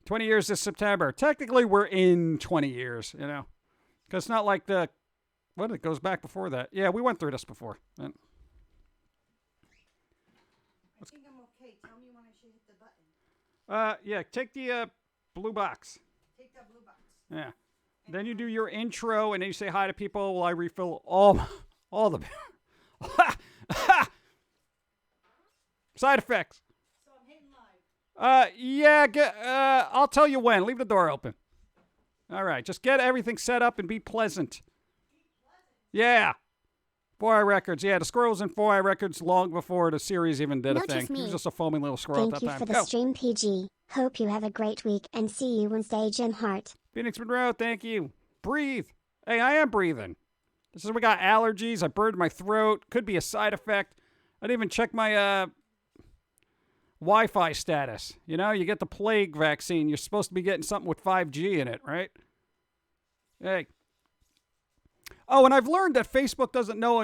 20 years this September. Technically, we're in 20 years, you know. Because it's not like it goes back before that. Yeah, we went through this before. I think I'm okay. Tell me when I should hit the button. Yeah, take the blue box. Take that blue box. Yeah. Then you do your intro, and then you say hi to people while I refill all the... Side effects. So I'm hitting live. I'll tell you when. Leave the door open. All right, just get everything set up and be pleasant. Yeah. 4i Records. Yeah, the squirrel was in 4i Records long before the series even did a Not thing. just He was me. just a foamy little squirrel Thank at you that time. for the Go. stream, PG. Hope you have a great week and see you Wednesday, Jim Hart. Phoenix Monroe, thank you. Breathe. Hey, I am breathing. This is we got allergies. I burned my throat. Could be a side effect. I didn't even check my Wi-Fi status. You know, you get the plague vaccine. You're supposed to be getting something with 5G in it, right? Hey. Oh, and I've learned that Facebook doesn't know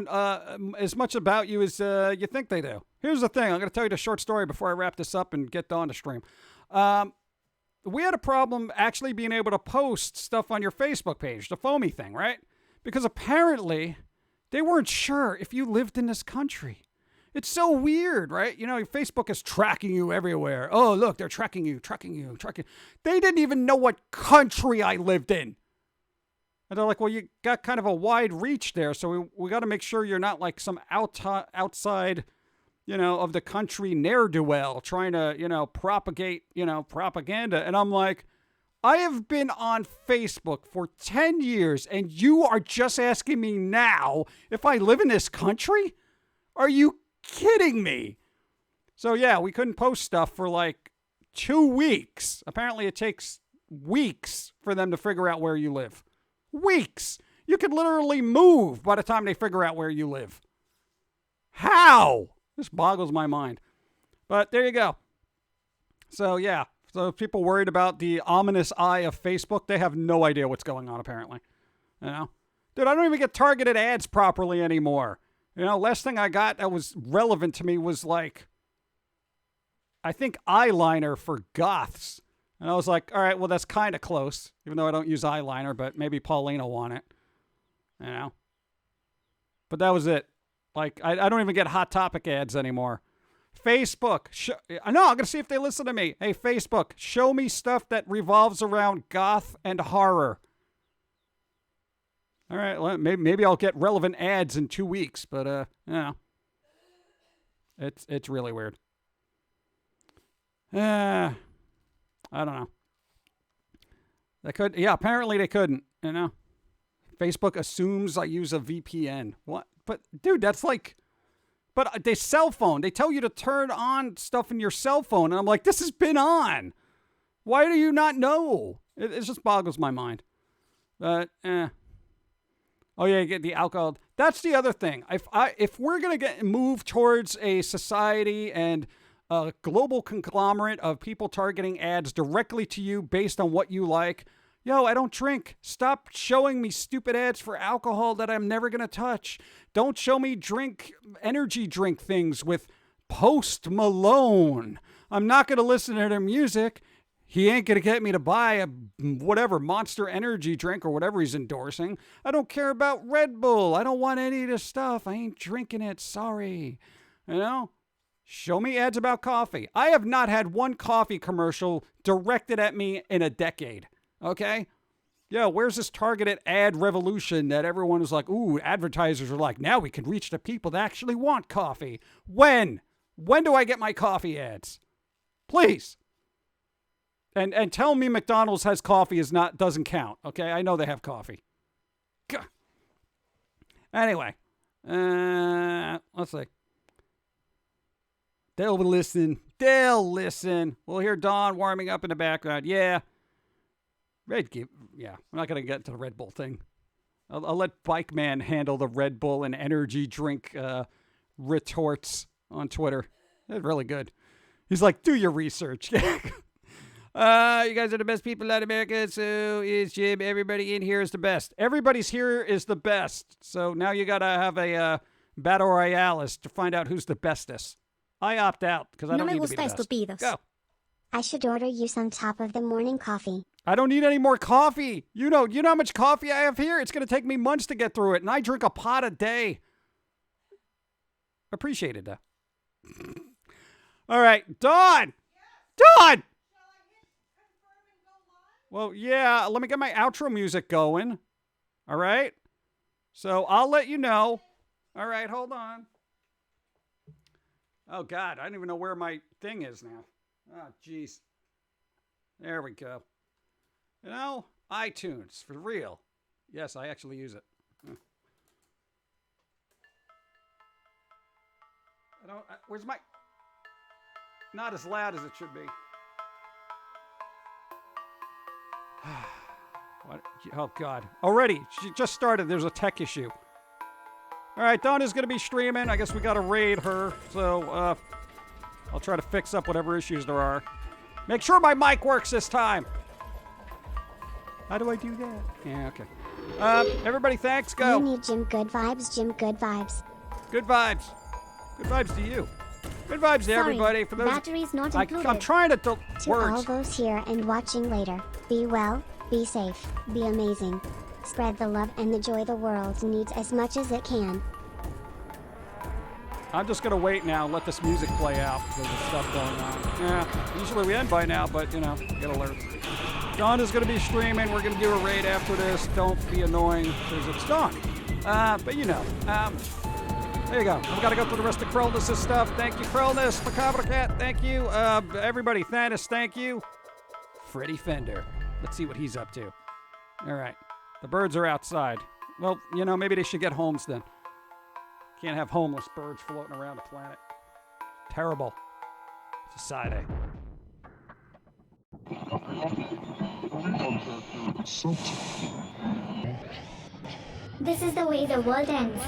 as much about you as you think they do. Here's the thing. I'm going to tell you the short story before I wrap this up and get on the stream. We had a problem actually being able to post stuff on your Facebook page, the foamy thing, right? Because apparently they weren't sure if you lived in this country. It's so weird, right? You know, Facebook is tracking you everywhere. Oh, look, they're tracking you. They didn't even know what country I lived in. And they're like, well, you got kind of a wide reach there, so we got to make sure you're not like some outside, you know, of the country ne'er-do-well trying to, you know, propagate, you know, propaganda. And I'm like, I have been on Facebook for 10 years, and you are just asking me now if I live in this country? Are you kidding me? So, yeah, we couldn't post stuff for like 2 weeks. Apparently, it takes weeks for them to figure out where you live. Weeks. You could literally move by the time they figure out where you live. How? This boggles my mind. But there you go. So, yeah. So people worried about the ominous eye of Facebook, they have no idea what's going on, apparently. You know? Dude, I don't even get targeted ads properly anymore. You know, last thing I got that was relevant to me was like, I think eyeliner for goths. And I was like, all right, well, that's kind of close, even though I don't use eyeliner, but maybe Pauline will want it. You know? But that was it. Like, I don't even get Hot Topic ads anymore. Facebook. No, I'm going to see if they listen to me. Hey, Facebook, show me stuff that revolves around goth and horror. All right, well, maybe I'll get relevant ads in 2 weeks, but, you know. It's really weird. I don't know. Apparently they couldn't, you know. Facebook assumes I use a VPN. What? But, dude, that's like... But they cell phone. They tell you to turn on stuff in your cell phone. And I'm like, this has been on. Why do you not know? It just boggles my mind. But, Oh, yeah, you get the alcohol. That's the other thing. If we're going to move towards a society and a global conglomerate of people targeting ads directly to you based on what you like, yo, I don't drink. Stop showing me stupid ads for alcohol that I'm never going to touch. Don't show me energy drink things with Post Malone. I'm not going to listen to their music. He ain't going to get me to buy a whatever Monster Energy drink or whatever he's endorsing. I don't care about Red Bull. I don't want any of this stuff. I ain't drinking it. Sorry. You know? Show me ads about coffee. I have not had one coffee commercial directed at me in a decade. Okay? Yeah, where's this targeted ad revolution that everyone is like, ooh, advertisers are like, now we can reach the people that actually want coffee. When? When do I get my coffee ads? Please. And tell me McDonald's has coffee doesn't count. Okay? I know they have coffee. Gah. Anyway. Let's see. They'll listen. We'll hear Dawn warming up in the background. Yeah. Yeah, I'm not going to get into the Red Bull thing. I'll let Bike Man handle the Red Bull and energy drink retorts on Twitter. They're really good. He's like, do your research. You guys are the best people in America. So is Jim. Everybody in here is the best. Everybody's here is the best. So now you got to have a battle royale to find out who's the bestest. I opt out because I don't need to be the best. Go. I should order you some top of the morning coffee. I don't need any more coffee. You know how much coffee I have here? It's going to take me months to get through it, and I drink a pot a day. Appreciate it, though. All right, Dawn! Dawn! Well, yeah, let me get my outro music going. All right? So I'll let you know. All right, hold on. Oh, God, I don't even know where my thing is now. Oh, jeez. There we go. You know, iTunes, for real. Yes, I actually use it. Where's my... Not as loud as it should be. What? Oh, God. Already. She just started. There's a tech issue. All right, Donna's going to be streaming. I guess we got to raid her. So, I'll try to fix up whatever issues there are. Make sure my mic works this time. How do I do that? Yeah, okay. Everybody, thanks. Go. You need Jim good vibes, Jim good vibes. Good vibes. Good vibes to you. Good vibes to everybody. For those, batteries not included. I'm trying to To words. all those here and watching later, be well, be safe, be amazing. Spread the love and the joy the world needs as much as it can. I'm just gonna wait now, let this music play out because there's stuff going on. Yeah, usually we end by now, but you know, get alerts. Dawn is gonna be streaming. We're gonna do a raid after this. Don't be annoying because it's Dawn. But you know, there you go. We gotta go through the rest of Krellness' stuff. Thank you, Krellness. Macabre Cat, thank you. Everybody, Thanos, thank you. Freddy Fender. Let's see what he's up to. All right, the birds are outside. Well, you know, maybe they should get homes then. Can't have homeless birds floating around the planet. Terrible society. This is the way the world ends.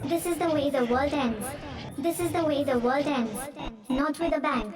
This is the way the world ends. This is the way the world ends. Not with a bang.